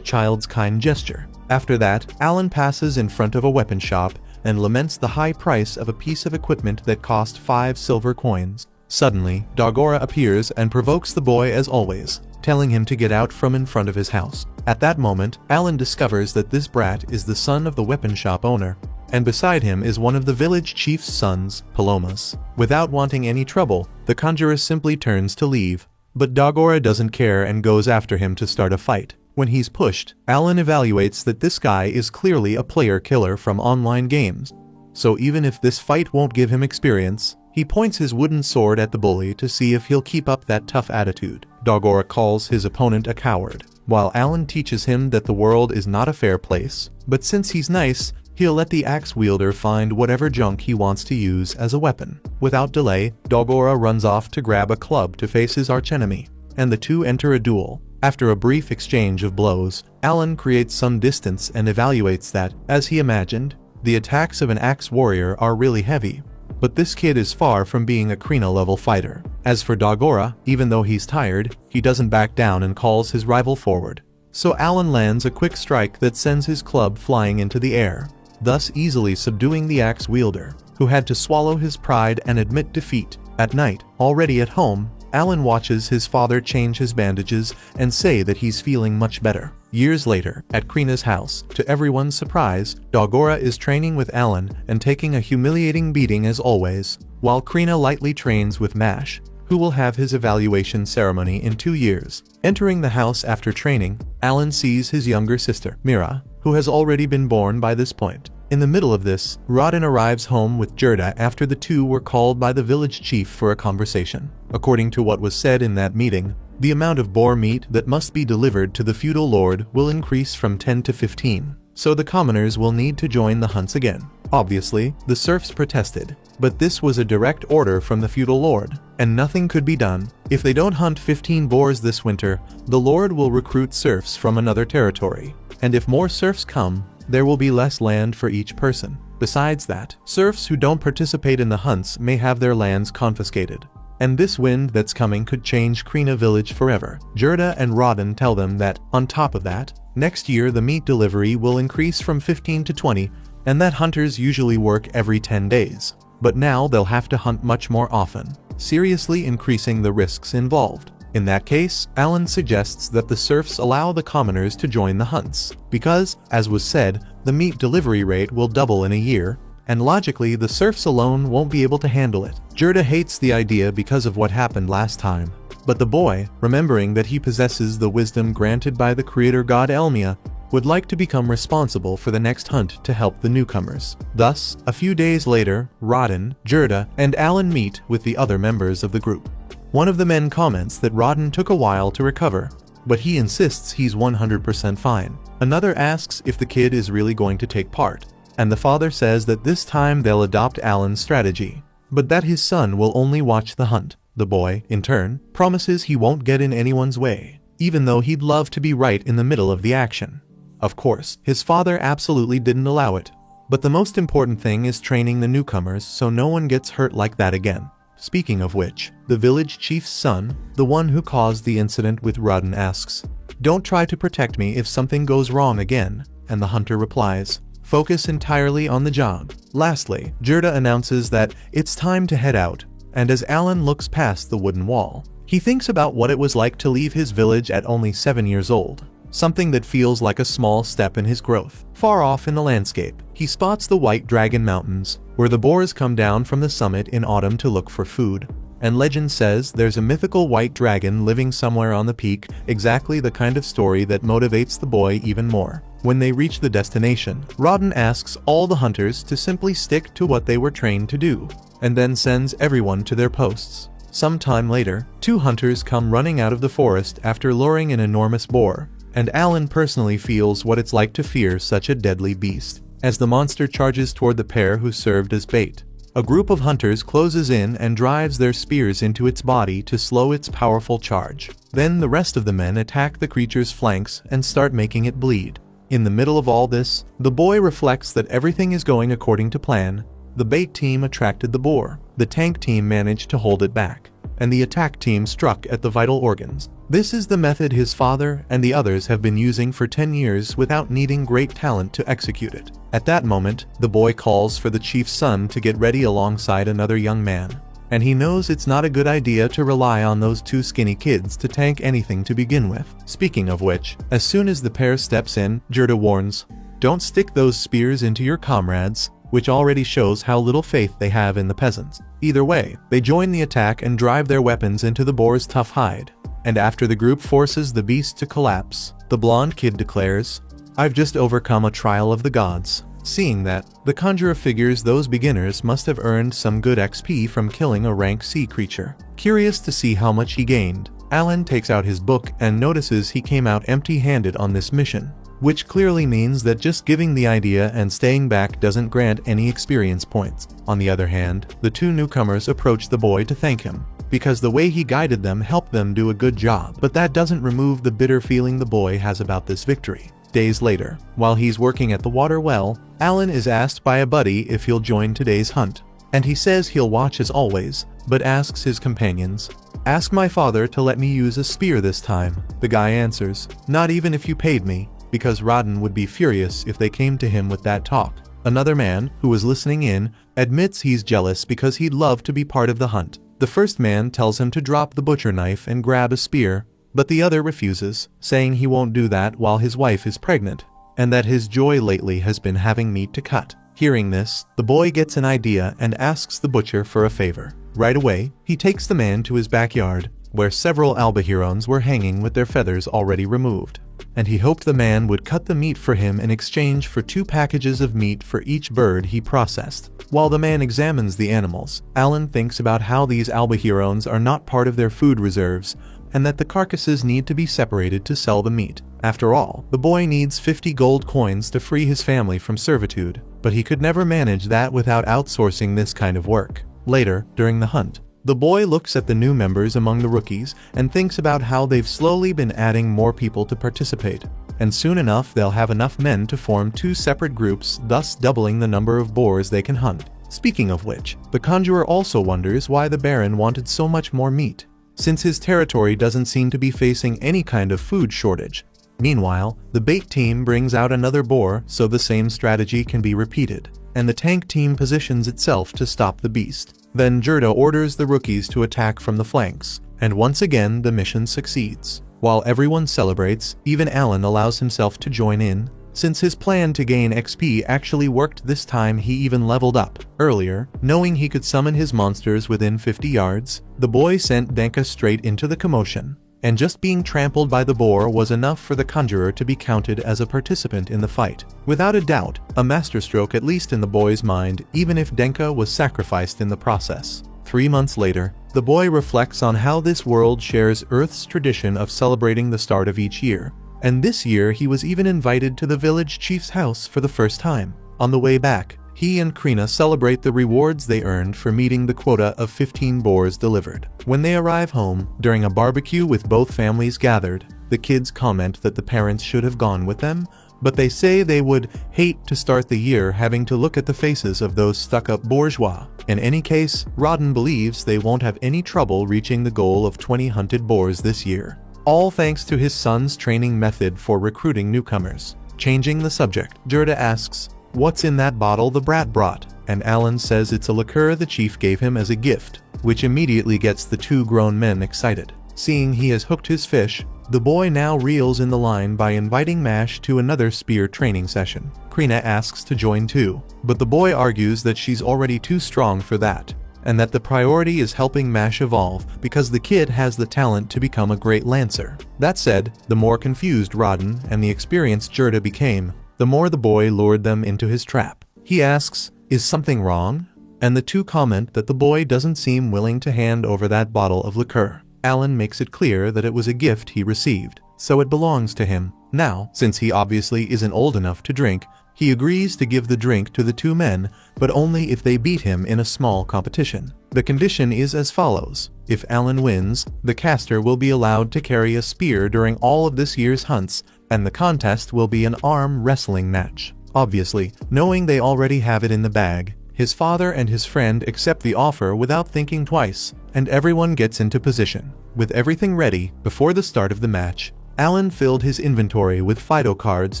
child's kind gesture. After that, Alan passes in front of a weapon shop and laments the high price of a piece of equipment that cost 5 silver coins. Suddenly, Dagora appears and provokes the boy as always, telling him to get out from in front of his house. At that moment, Alan discovers that this brat is the son of the weapon shop owner, and beside him is one of the village chief's sons, Palomas. Without wanting any trouble, the conjurer simply turns to leave, but Dagora doesn't care and goes after him to start a fight. When he's pushed, Alan evaluates that this guy is clearly a player killer from online games, so even if this fight won't give him experience, he points his wooden sword at the bully to see if he'll keep up that tough attitude. Dagora calls his opponent a coward, while Alan teaches him that the world is not a fair place, but since he's nice, he'll let the axe wielder find whatever junk he wants to use as a weapon. Without delay, Dagora runs off to grab a club to face his archenemy, and the two enter a duel. After a brief exchange of blows, Alan creates some distance and evaluates that, as he imagined, the attacks of an axe warrior are really heavy. But this kid is far from being a Krina-level fighter. As for Dagora, even though he's tired, he doesn't back down and calls his rival forward. So Alan lands a quick strike that sends his club flying into the air, thus easily subduing the axe wielder, who had to swallow his pride and admit defeat. At night, already at home, Alan watches his father change his bandages and say that he's feeling much better. Years later, at Krina's house, to everyone's surprise, Dogora is training with Alan and taking a humiliating beating as always, while Krina lightly trains with Mash, who will have his evaluation ceremony in 2 years. Entering the house after training, Alan sees his younger sister, Mira, who has already been born by this point. In the middle of this, Rodin arrives home with Gerda after the two were called by the village chief for a conversation. According to what was said in that meeting, the amount of boar meat that must be delivered to the feudal lord will increase from 10 to 15, so the commoners will need to join the hunts again. Obviously, the serfs protested, but this was a direct order from the feudal lord, and nothing could be done. If they don't hunt 15 boars this winter, the lord will recruit serfs from another territory, and if more serfs come, there will be less land for each person. Besides that, serfs who don't participate in the hunts may have their lands confiscated. And this wind that's coming could change Krina village forever. Gerda and Rodin tell them that, on top of that, next year the meat delivery will increase from 15 to 20, and that hunters usually work every 10 days. But now they'll have to hunt much more often, seriously increasing the risks involved. In that case, Alan suggests that the serfs allow the commoners to join the hunts, because, as was said, the meat delivery rate will double in a year, and logically the serfs alone won't be able to handle it. Gerda hates the idea because of what happened last time, but the boy, remembering that he possesses the wisdom granted by the creator god Elmia, would like to become responsible for the next hunt to help the newcomers. Thus, a few days later, Rodin, Gerda, and Alan meet with the other members of the group. One of the men comments that Rodin took a while to recover, but he insists he's 100% fine. Another asks if the kid is really going to take part, and the father says that this time they'll adopt Alan's strategy, but that his son will only watch the hunt. The boy, in turn, promises he won't get in anyone's way, even though he'd love to be right in the middle of the action. Of course, his father absolutely didn't allow it, but the most important thing is training the newcomers so no one gets hurt like that again. Speaking of which, the village chief's son, the one who caused the incident with Rodin, asks, "Don't try to protect me if something goes wrong again," and the hunter replies, "Focus entirely on the job." Lastly, Gerda announces that it's time to head out, and as Alan looks past the wooden wall, he thinks about what it was like to leave his village at only 7 years old, something that feels like a small step in his growth. Far off in the landscape, he spots the White Dragon Mountains, where the boars come down from the summit in autumn to look for food, and legend says there's a mythical white dragon living somewhere on the peak, exactly the kind of story that motivates the boy even more. When they reach the destination, Rodin asks all the hunters to simply stick to what they were trained to do, and then sends everyone to their posts. Some time later, 2 hunters come running out of the forest after luring an enormous boar, and Alan personally feels what it's like to fear such a deadly beast. As the monster charges toward the pair who served as bait, a group of hunters closes in and drives their spears into its body to slow its powerful charge. Then the rest of the men attack the creature's flanks and start making it bleed. In the middle of all this, the boy reflects that everything is going according to plan. The bait team attracted the boar, the tank team managed to hold it back, and the attack team struck at the vital organs. This is the method his father and the others have been using for 10 years without needing great talent to execute it. At that moment, the boy calls for the chief's son to get ready alongside another young man, and he knows it's not a good idea to rely on those 2 skinny kids to tank anything to begin with. Speaking of which, as soon as the pair steps in, Gerda warns, "Don't stick those spears into your comrades," which already shows how little faith they have in the peasants. Either way, they join the attack and drive their weapons into the boar's tough hide, and after the group forces the beast to collapse, the blonde kid declares, "I've just overcome a trial of the gods." Seeing that, the conjurer figures those beginners must have earned some good XP from killing a rank C creature. Curious to see how much he gained, Alan takes out his book and notices he came out empty-handed on this mission, which clearly means that just giving the idea and staying back doesn't grant any experience points. On the other hand, the 2 newcomers approach the boy to thank him, because the way he guided them helped them do a good job, but that doesn't remove the bitter feeling the boy has about this victory. Days later, while he's working at the water well, Alan is asked by a buddy if he'll join today's hunt, and he says he'll watch as always, but asks his companions, "Ask my father to let me use a spear this time." The guy answers, "Not even if you paid me," because Rodin would be furious if they came to him with that talk. Another man, who was listening in, admits he's jealous because he'd love to be part of the hunt. The first man tells him to drop the butcher knife and grab a spear, but the other refuses, saying he won't do that while his wife is pregnant, and that his joy lately has been having meat to cut. Hearing this, the boy gets an idea and asks the butcher for a favor. Right away, he takes the man to his backyard, where several albahirons were hanging with their feathers already removed, and he hoped the man would cut the meat for him in exchange for 2 packages of meat for each bird he processed. While the man examines the animals, Alan thinks about how these albahirons are not part of their food reserves, and that the carcasses need to be separated to sell the meat. After all, the boy needs 50 gold coins to free his family from servitude, but he could never manage that without outsourcing this kind of work. Later, during the hunt, the boy looks at the new members among the rookies and thinks about how they've slowly been adding more people to participate, and soon enough they'll have enough men to form 2 separate groups, thus doubling the number of boars they can hunt. Speaking of which, the conjurer also wonders why the Baron wanted so much more meat, since his territory doesn't seem to be facing any kind of food shortage. Meanwhile, the bait team brings out another boar so the same strategy can be repeated, and the tank team positions itself to stop the beast. Then Gerda orders the rookies to attack from the flanks, and once again the mission succeeds. While everyone celebrates, even Alan allows himself to join in. Since his plan to gain XP actually worked this time, he even leveled up. Earlier, knowing he could summon his monsters within 50 yards, the boy sent Denka straight into the commotion, and just being trampled by the boar was enough for the conjurer to be counted as a participant in the fight. Without a doubt, a masterstroke at least in the boy's mind, even if Denka was sacrificed in the process. 3 months later, the boy reflects on how this world shares Earth's tradition of celebrating the start of each year. And this year he was even invited to the village chief's house for the first time. On the way back, he and Krina celebrate the rewards they earned for meeting the quota of 15 boars delivered. When they arrive home, during a barbecue with both families gathered, the kids comment that the parents should have gone with them, but they say they would hate to start the year having to look at the faces of those stuck-up bourgeois. In any case, Rodden believes they won't have any trouble reaching the goal of 20 hunted boars this year, all thanks to his son's training method for recruiting newcomers. Changing the subject, Gerda asks, "What's in that bottle the brat brought?" And Alan says it's a liqueur the chief gave him as a gift, which immediately gets the 2 grown men excited. Seeing he has hooked his fish, the boy now reels in the line by inviting Mash to another spear training session. Krina asks to join too, but the boy argues that she's already too strong for that, and that the priority is helping Mash evolve because the kid has the talent to become a great lancer. That said, the more confused Rodden and the experienced Gerda became, the more the boy lured them into his trap. He asks, "Is something wrong?" And the 2 comment that the boy doesn't seem willing to hand over that bottle of liqueur. Alan makes it clear that it was a gift he received, so it belongs to him. Now, since he obviously isn't old enough to drink, he agrees to give the drink to the 2 men, but only if they beat him in a small competition. The condition is as follows: if Alan wins, the caster will be allowed to carry a spear during all of this year's hunts, and the contest will be an arm wrestling match. Obviously, knowing they already have it in the bag, his father and his friend accept the offer without thinking twice, and everyone gets into position. With everything ready, before the start of the match, Alan filled his inventory with Fido cards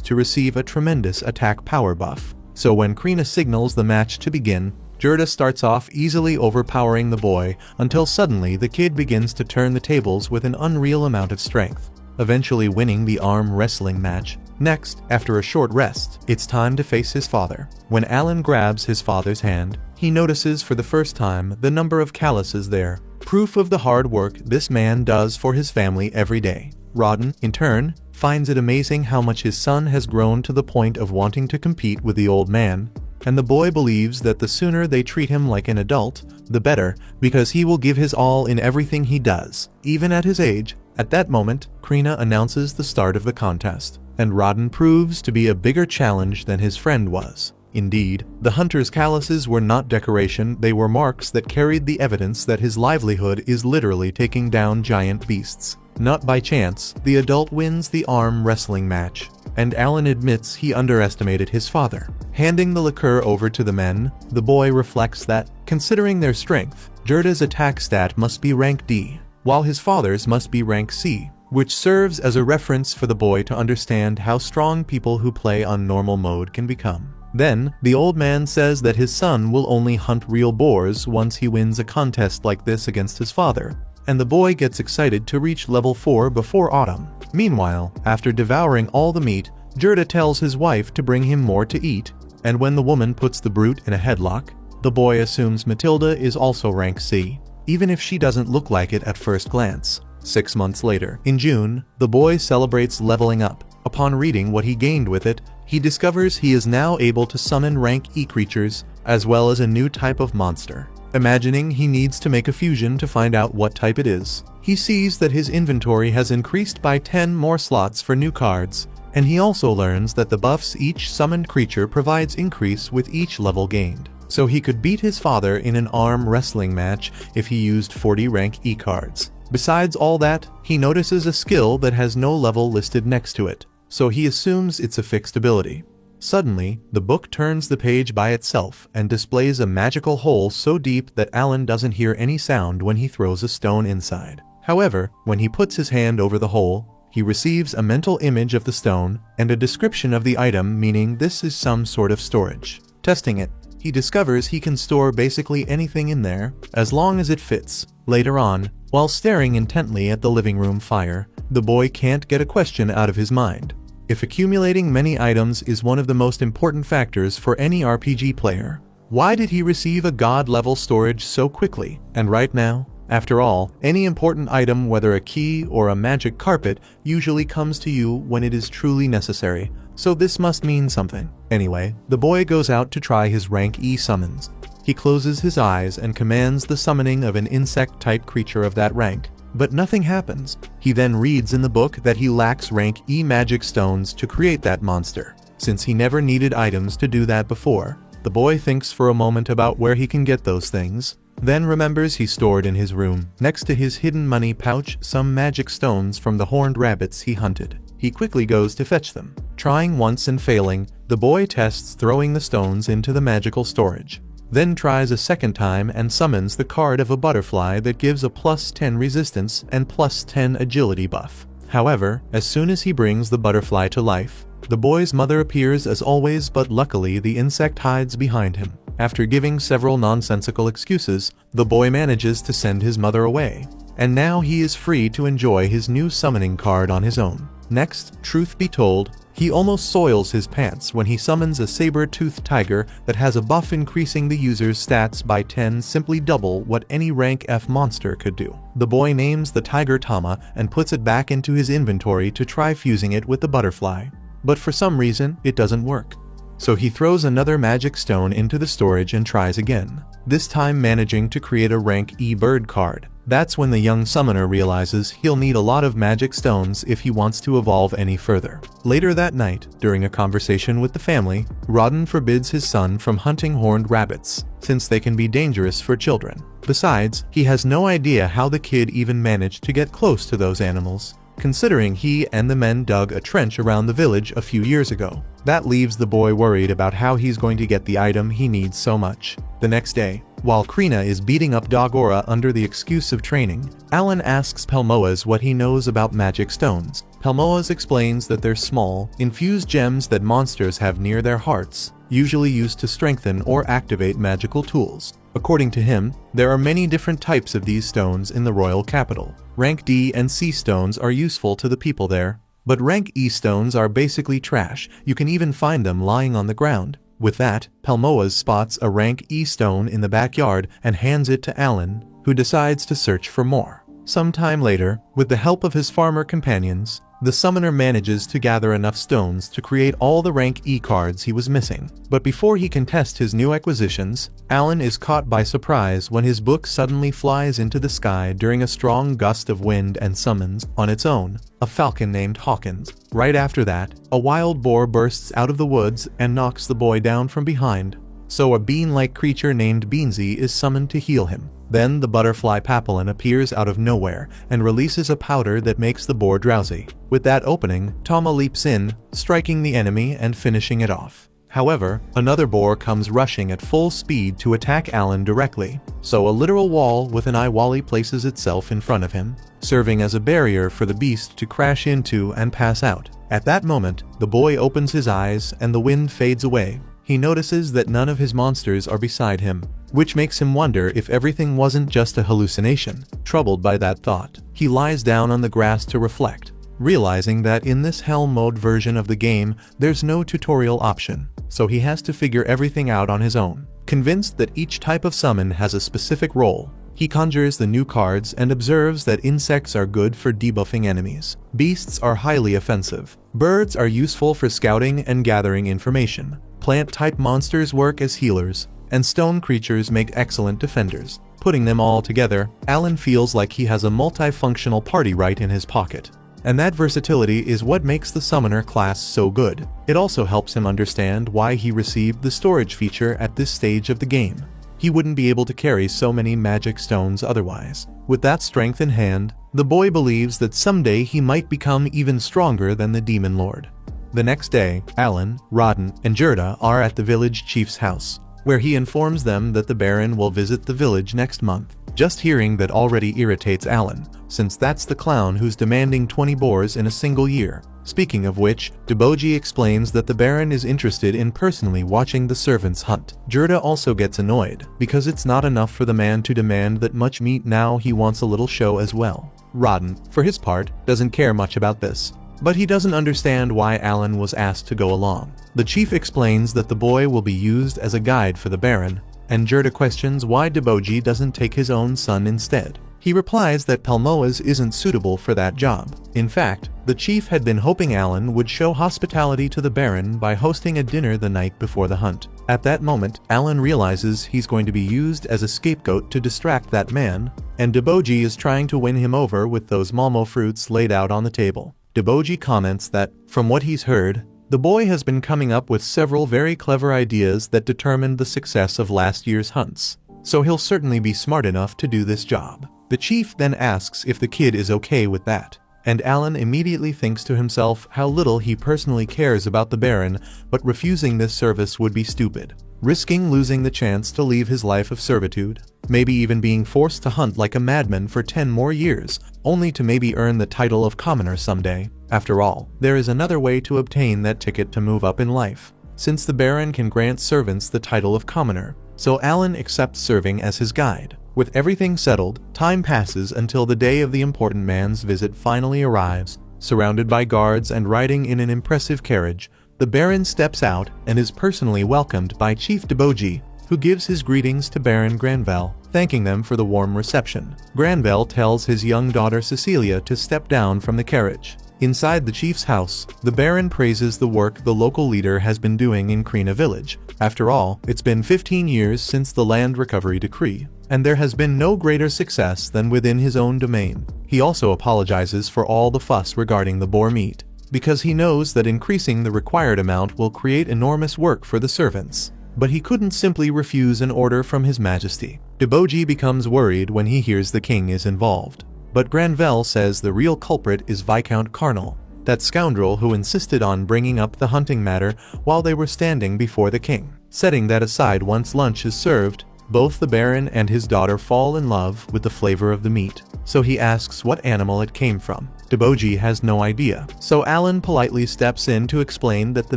to receive a tremendous attack power buff. So when Krina signals the match to begin, Gerda starts off easily overpowering the boy until suddenly the kid begins to turn the tables with an unreal amount of strength, eventually winning the arm wrestling match. Next, after a short rest, it's time to face his father. When Alan grabs his father's hand, he notices for the first time the number of calluses there, proof of the hard work this man does for his family every day. Rodden, in turn, finds it amazing how much his son has grown to the point of wanting to compete with the old man, and the boy believes that the sooner they treat him like an adult, the better, because he will give his all in everything he does, even at his age. At that moment, Krina announces the start of the contest, and Rodden proves to be a bigger challenge than his friend was. Indeed, the hunter's calluses were not decoration, they were marks that carried the evidence that his livelihood is literally taking down giant beasts. Not by chance, the adult wins the arm wrestling match, and Alan admits he underestimated his father. Handing the liqueur over to the men, the boy reflects that, considering their strength, Gerda's attack stat must be rank D, while his father's must be rank C, which serves as a reference for the boy to understand how strong people who play on normal mode can become. Then, the old man says that his son will only hunt real boars once he wins a contest like this against his father, and the boy gets excited to reach level 4 before autumn. Meanwhile, after devouring all the meat, Gerda tells his wife to bring him more to eat, and when the woman puts the brute in a headlock, the boy assumes Matilda is also rank C, even if she doesn't look like it at first glance. 6 months later, in June, the boy celebrates leveling up. Upon reading what he gained with it, he discovers he is now able to summon rank E creatures, as well as a new type of monster. Imagining he needs to make a fusion to find out what type it is, he sees that his inventory has increased by 10 more slots for new cards, and he also learns that the buffs each summoned creature provides increase with each level gained. So he could beat his father in an arm wrestling match if he used 40 rank E cards. Besides all that, he notices a skill that has no level listed next to it, so he assumes it's a fixed ability. Suddenly, the book turns the page by itself and displays a magical hole so deep that Alan doesn't hear any sound when he throws a stone inside. However, when he puts his hand over the hole, he receives a mental image of the stone and a description of the item, meaning this is some sort of storage. Testing it, he discovers he can store basically anything in there, as long as it fits. Later on, while staring intently at the living room fire, the boy can't get a question out of his mind. If accumulating many items is one of the most important factors for any RPG player, why did he receive a god-level storage so quickly, and right now? After all, any important item, whether a key or a magic carpet, usually comes to you when it is truly necessary, so this must mean something. Anyway, the boy goes out to try his rank E summons. He closes his eyes and commands the summoning of an insect-type creature of that rank, but nothing happens. He then reads in the book that he lacks rank E magic stones to create that monster. Since he never needed items to do that before, the boy thinks for a moment about where he can get those things, then remembers he stored in his room, next to his hidden money pouch, some magic stones from the horned rabbits he hunted. He quickly goes to fetch them. Trying once and failing, the boy tests throwing the stones into the magical storage. Then tries a second time and summons the card of a butterfly that gives a +10 resistance and +10 agility buff. However, as soon as he brings the butterfly to life, the boy's mother appears as always, but luckily the insect hides behind him. After giving several nonsensical excuses, the boy manages to send his mother away, and now he is free to enjoy his new summoning card on his own. Next, truth be told, he almost soils his pants when he summons a saber-toothed tiger that has a buff increasing the user's stats by 10, simply double what any rank F monster could do. The boy names the tiger Tama and puts it back into his inventory to try fusing it with the butterfly, but for some reason, it doesn't work. So he throws another magic stone into the storage and tries again, this time managing to create a rank E bird card. That's when the young summoner realizes he'll need a lot of magic stones if he wants to evolve any further. Later that night, during a conversation with the family, Rodden forbids his son from hunting horned rabbits, since they can be dangerous for children. Besides, he has no idea how the kid even managed to get close to those animals, considering he and the men dug a trench around the village a few years ago. That leaves the boy worried about how he's going to get the item he needs so much. The next day, while Krina is beating up Dagora under the excuse of training, Alan asks Pelmoas what he knows about magic stones. Pelmoas explains that they're small, infused gems that monsters have near their hearts, usually used to strengthen or activate magical tools. According to him, there are many different types of these stones in the royal capital. Rank D and C stones are useful to the people there, but rank E stones are basically trash. You can even find them lying on the ground. With that, Pelmoas spots a rank E stone in the backyard and hands it to Alan, who decides to search for more. Sometime later, with the help of his farmer companions, the summoner manages to gather enough stones to create all the rank E cards he was missing. But before he can test his new acquisitions, Alan is caught by surprise when his book suddenly flies into the sky during a strong gust of wind and summons, on its own, a falcon named Hawkins. Right after that, a wild boar bursts out of the woods and knocks the boy down from behind, so a bean-like creature named Beansy is summoned to heal him. Then the butterfly Papillon appears out of nowhere and releases a powder that makes the boar drowsy. With that opening, Tama leaps in, striking the enemy and finishing it off. However, another boar comes rushing at full speed to attack Alan directly, so a literal wall with an eye wally places itself in front of him, serving as a barrier for the beast to crash into and pass out. At that moment, the boy opens his eyes and the wind fades away. He notices that none of his monsters are beside him, which makes him wonder if everything wasn't just a hallucination. Troubled by that thought, he lies down on the grass to reflect, realizing that in this hell mode version of the game, there's no tutorial option, so he has to figure everything out on his own. Convinced that each type of summon has a specific role, he conjures the new cards and observes that insects are good for debuffing enemies. Beasts are highly offensive. Birds are useful for scouting and gathering information. Plant-type monsters work as healers, and stone creatures make excellent defenders. Putting them all together, Alan feels like he has a multifunctional party right in his pocket. And that versatility is what makes the summoner class so good. It also helps him understand why he received the storage feature at this stage of the game. He wouldn't be able to carry so many magic stones otherwise. With that strength in hand, the boy believes that someday he might become even stronger than the Demon Lord. The next day, Alan, Rodden, and Gerda are at the village chief's house, where he informs them that the Baron will visit the village next month. Just hearing that already irritates Alan, since that's the clown who's demanding 20 boars in a single year. Speaking of which, Deboji explains that the Baron is interested in personally watching the servants hunt. Gerda also gets annoyed, because it's not enough for the man to demand that much meat, now he wants a little show as well. Rodden, for his part, doesn't care much about this, but he doesn't understand why Alan was asked to go along. The chief explains that the boy will be used as a guide for the Baron, and Gerda questions why Deboji doesn't take his own son instead. He replies that Palmoas isn't suitable for that job. In fact, the chief had been hoping Alan would show hospitality to the Baron by hosting a dinner the night before the hunt. At that moment, Alan realizes he's going to be used as a scapegoat to distract that man, and Deboji is trying to win him over with those malmo fruits laid out on the table. Deboji comments that, from what he's heard, the boy has been coming up with several very clever ideas that determined the success of last year's hunts, so he'll certainly be smart enough to do this job. The chief then asks if the kid is okay with that, and Alan immediately thinks to himself how little he personally cares about the Baron, but refusing this service would be stupid. Risking losing the chance to leave his life of servitude, maybe even being forced to hunt like a madman for 10 more years, only to maybe earn the title of commoner someday. After all, there is another way to obtain that ticket to move up in life, since the Baron can grant servants the title of commoner, so Alan accepts serving as his guide. With everything settled, time passes until the day of the important man's visit finally arrives. Surrounded by guards and riding in an impressive carriage, the Baron steps out and is personally welcomed by Chief Deboji, who gives his greetings to Baron Granvelle, thanking them for the warm reception. Granvelle tells his young daughter Cecilia to step down from the carriage. Inside the chief's house, the Baron praises the work the local leader has been doing in Krina village. After all, it's been 15 years since the land recovery decree, and there has been no greater success than within his own domain. He also apologizes for all the fuss regarding the boar meat, because he knows that increasing the required amount will create enormous work for the servants. But he couldn't simply refuse an order from His Majesty. Deboji becomes worried when he hears the king is involved. But Granvelle says the real culprit is Viscount Carnal, that scoundrel who insisted on bringing up the hunting matter while they were standing before the king. Setting that aside, once lunch is served, both the Baron and his daughter fall in love with the flavor of the meat, so he asks what animal it came from. Deboji has no idea, so Alan politely steps in to explain that the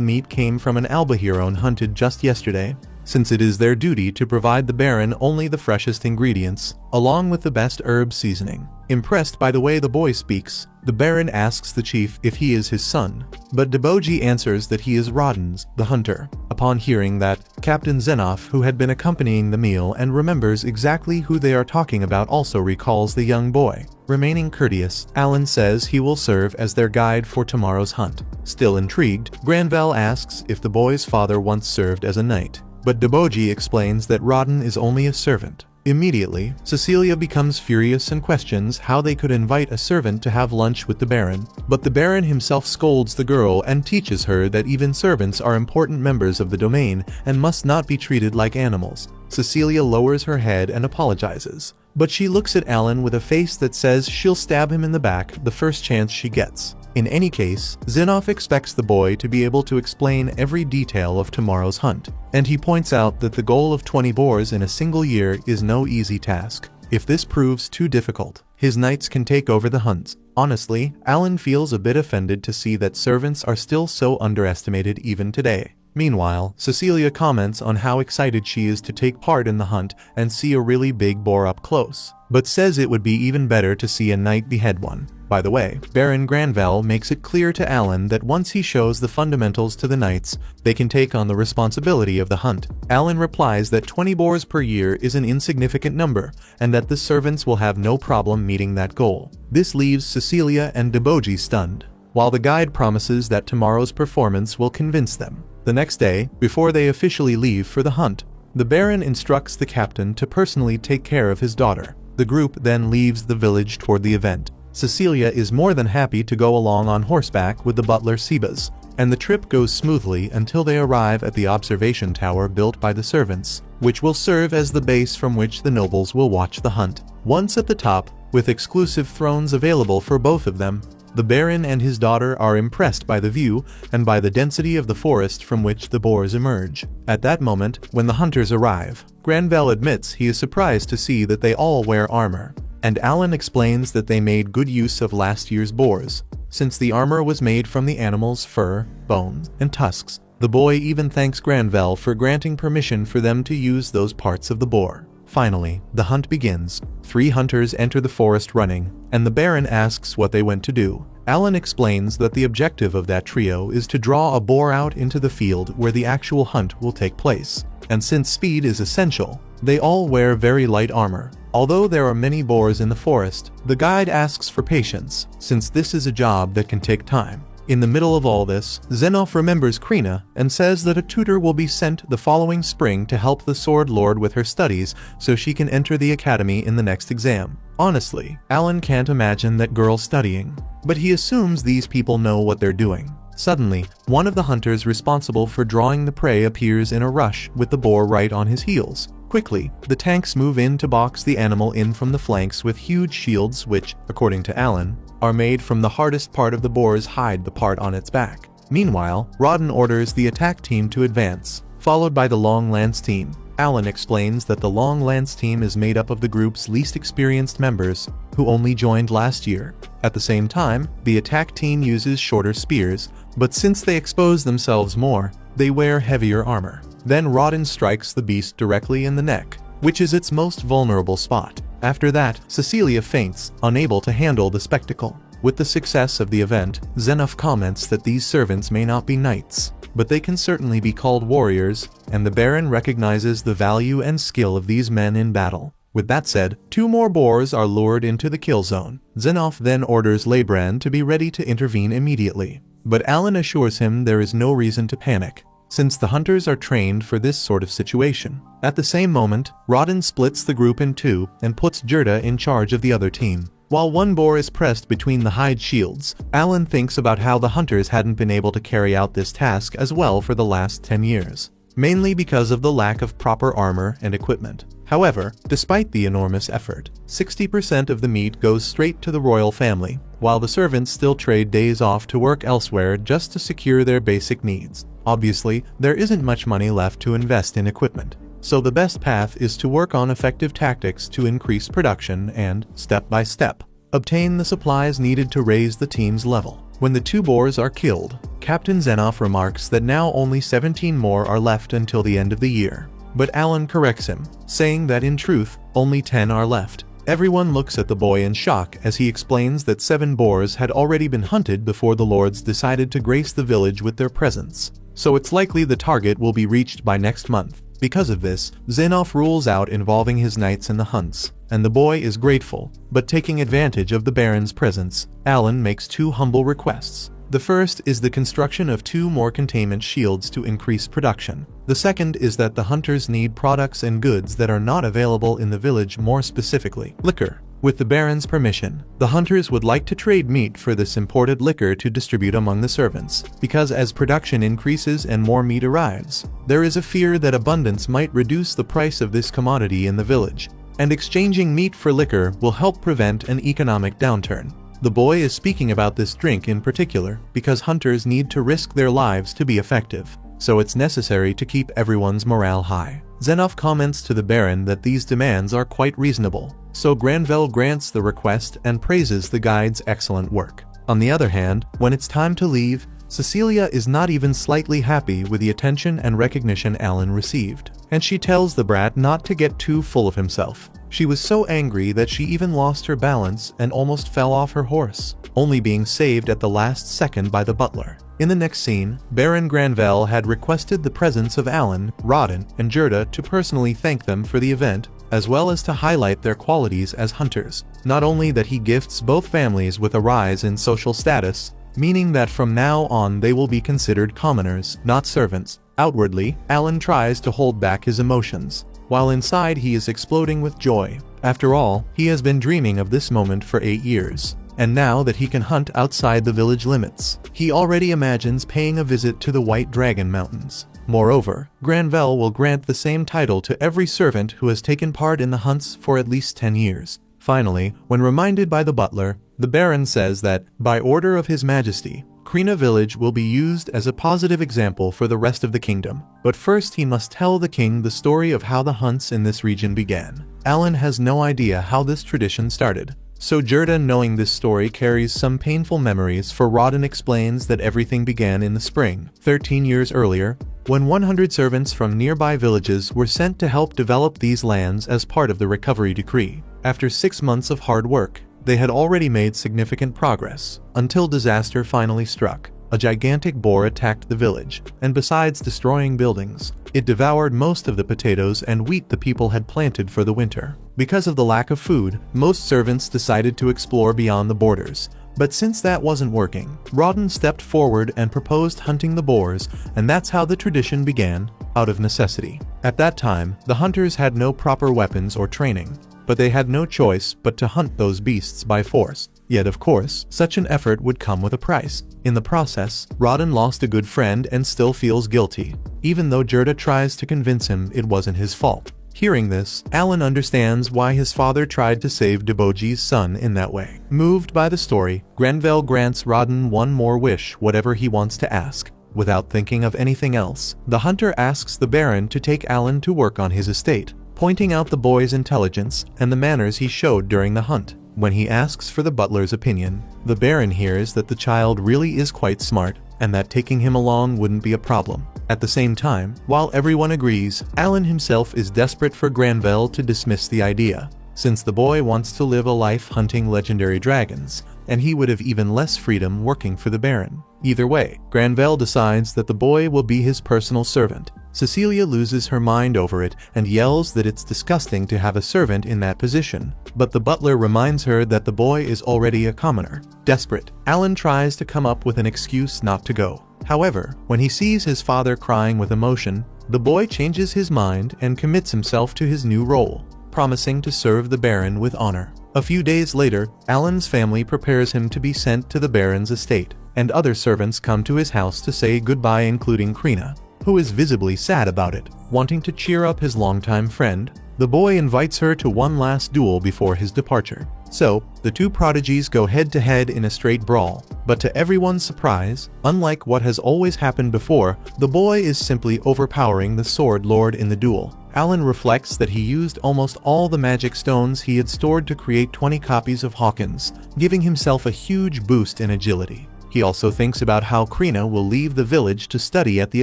meat came from an albahiron hunted just yesterday, since it is their duty to provide the Baron only the freshest ingredients, along with the best herb seasoning. Impressed by the way the boy speaks, the Baron asks the chief if he is his son, but Deboji answers that he is Rodden's, the hunter. Upon hearing that, Captain Zenoff, who had been accompanying the meal and remembers exactly who they are talking about, also recalls the young boy. Remaining courteous, Alan says he will serve as their guide for tomorrow's hunt. Still intrigued, Granvelle asks if the boy's father once served as a knight, but Deboji explains that Rodden is only a servant. Immediately, Cecilia becomes furious and questions how they could invite a servant to have lunch with the Baron, but the Baron himself scolds the girl and teaches her that even servants are important members of the domain and must not be treated like animals. Cecilia lowers her head and apologizes, but she looks at Alan with a face that says she'll stab him in the back the first chance she gets. In any case, Zenoff expects the boy to be able to explain every detail of tomorrow's hunt, and he points out that the goal of 20 boars in a single year is no easy task. If this proves too difficult, his knights can take over the hunts. Honestly, Alan feels a bit offended to see that servants are still so underestimated even today. Meanwhile, Cecilia comments on how excited she is to take part in the hunt and see a really big boar up close, but says it would be even better to see a knight behead one. By the way, Baron Granvelle makes it clear to Alan that once he shows the fundamentals to the knights, they can take on the responsibility of the hunt. Alan replies that 20 boars per year is an insignificant number, and that the servants will have no problem meeting that goal. This leaves Cecilia and Deboji stunned, while the guide promises that tomorrow's performance will convince them. The next day, before they officially leave for the hunt, the Baron instructs the captain to personally take care of his daughter. The group then leaves the village toward the event. Cecilia is more than happy to go along on horseback with the butler Sebas, and the trip goes smoothly until they arrive at the observation tower built by the servants, which will serve as the base from which the nobles will watch the hunt. Once at the top, with exclusive thrones available for both of them, the Baron and his daughter are impressed by the view and by the density of the forest from which the boars emerge. At that moment, when the hunters arrive, Granvelle admits he is surprised to see that they all wear armor, and Alan explains that they made good use of last year's boars, since the armor was made from the animal's fur, bones, and tusks. The boy even thanks Granvelle for granting permission for them to use those parts of the boar. Finally, the hunt begins. 3 hunters enter the forest running, and the Baron asks what they went to do. Alan explains that the objective of that trio is to draw a boar out into the field where the actual hunt will take place. And since speed is essential, they all wear very light armor. Although there are many boars in the forest, the guide asks for patience, since this is a job that can take time. In the middle of all this, Zenoff remembers Krina and says that a tutor will be sent the following spring to help the Sword Lord with her studies so she can enter the academy in the next exam. Honestly, Alan can't imagine that girl studying, but he assumes these people know what they're doing. Suddenly, one of the hunters responsible for drawing the prey appears in a rush with the boar right on his heels. Quickly, the tanks move in to box the animal in from the flanks with huge shields which, according to Alan, are made from the hardest part of the boar's hide, the part on its back. Meanwhile, Rodden orders the attack team to advance, followed by the Long Lance team. Alan explains that the Long Lance team is made up of the group's least experienced members, who only joined last year. At the same time, the attack team uses shorter spears, but since they expose themselves more, they wear heavier armor. Then Rodden strikes the beast directly in the neck, which is its most vulnerable spot. After that, Cecilia faints, unable to handle the spectacle. With the success of the event, Zenoff comments that these servants may not be knights, but they can certainly be called warriors, and the Baron recognizes the value and skill of these men in battle. With that said, 2 more boars are lured into the kill zone. Zenoff then orders Lebrand to be ready to intervene immediately, but Alan assures him there is no reason to panic, since the hunters are trained for this sort of situation. At the same moment, Rodden splits the group in 2 and puts Gerda in charge of the other team. While one boar is pressed between the hide shields, Alan thinks about how the hunters hadn't been able to carry out this task as well for the last 10 years, mainly because of the lack of proper armor and equipment. However, despite the enormous effort, 60% of the meat goes straight to the royal family, while the servants still trade days off to work elsewhere just to secure their basic needs. Obviously, there isn't much money left to invest in equipment, so the best path is to work on effective tactics to increase production and, step by step, obtain the supplies needed to raise the team's level. When the 2 boars are killed, Captain Zenoff remarks that now only 17 more are left until the end of the year. But Alan corrects him, saying that in truth, only 10 are left. Everyone looks at the boy in shock as he explains that 7 boars had already been hunted before the lords decided to grace the village with their presence, so it's likely the target will be reached by next month. Because of this, Zenoff rules out involving his knights in the hunts, and the boy is grateful, but taking advantage of the Baron's presence, Alan makes 2 humble requests. The first is the construction of 2 more containment shields to increase production. The second is that the hunters need products and goods that are not available in the village, more specifically, liquor. With the Baron's permission, the hunters would like to trade meat for this imported liquor to distribute among the servants, because as production increases and more meat arrives, there is a fear that abundance might reduce the price of this commodity in the village, and exchanging meat for liquor will help prevent an economic downturn. The boy is speaking about this drink in particular because hunters need to risk their lives to be effective, so it's necessary to keep everyone's morale high. Zenoff comments to the Baron that these demands are quite reasonable, so Granvelle grants the request and praises the guide's excellent work. On the other hand, when it's time to leave, Cecilia is not even slightly happy with the attention and recognition Alan received, and she tells the brat not to get too full of himself. She was so angry that she even lost her balance and almost fell off her horse, only being saved at the last second by the butler. In the next scene, Baron Granvelle had requested the presence of Alan, Rodden, and Gerda to personally thank them for the event, as well as to highlight their qualities as hunters. Not only that, he gifts both families with a rise in social status, meaning that from now on they will be considered commoners, not servants. Outwardly, Alan tries to hold back his emotions, while inside he is exploding with joy. After all, he has been dreaming of this moment for 8 years. And now that he can hunt outside the village limits, he already imagines paying a visit to the White Dragon Mountains. Moreover, Granvelle will grant the same title to every servant who has taken part in the hunts for at least 10 years. Finally, when reminded by the butler, the Baron says that, by order of His Majesty, Krina village will be used as a positive example for the rest of the kingdom. But first he must tell the king the story of how the hunts in this region began. Alan has no idea how this tradition started. So Gerda, knowing this story, carries some painful memories, for Rodden explains that everything began in the spring, 13 years earlier, when 100 servants from nearby villages were sent to help develop these lands as part of the recovery decree. After 6 months of hard work, they had already made significant progress, until disaster finally struck. A gigantic boar attacked the village, and besides destroying buildings, it devoured most of the potatoes and wheat the people had planted for the winter. Because of the lack of food, most servants decided to explore beyond the borders. But since that wasn't working, Rodden stepped forward and proposed hunting the boars, and that's how the tradition began, out of necessity. At that time, the hunters had no proper weapons or training, but they had no choice but to hunt those beasts by force. Yet of course, such an effort would come with a price. In the process, Rodden lost a good friend and still feels guilty, even though Gerda tries to convince him it wasn't his fault. Hearing this, Alan understands why his father tried to save Deboji's son in that way. Moved by the story, Granvelle grants Rodden one more wish, whatever he wants to ask. Without thinking of anything else, the hunter asks the Baron to take Alan to work on his estate, pointing out the boy's intelligence and the manners he showed during the hunt. When he asks for the butler's opinion, the Baron hears that the child really is quite smart, and that taking him along wouldn't be a problem. At the same time, while everyone agrees, Alan himself is desperate for Granvelle to dismiss the idea, since the boy wants to live a life hunting legendary dragons, and he would have even less freedom working for the Baron. Either way, Granvelle decides that the boy will be his personal servant. Cecilia loses her mind over it and yells that it's disgusting to have a servant in that position, but the butler reminds her that the boy is already a commoner. Desperate, Alan tries to come up with an excuse not to go. However, when he sees his father crying with emotion, the boy changes his mind and commits himself to his new role, promising to serve the Baron with honor. A few days later, Alan's family prepares him to be sent to the Baron's estate, and other servants come to his house to say goodbye, including Krina, who is visibly sad about it. Wanting to cheer up his longtime friend, the boy invites her to one last duel before his departure. So, the two prodigies go head-to-head in a straight brawl, but to everyone's surprise, unlike what has always happened before, the boy is simply overpowering the Sword Lord in the duel. Alan reflects that he used almost all the magic stones he had stored to create 20 copies of Hawkins, giving himself a huge boost in agility. He also thinks about how Krina will leave the village to study at the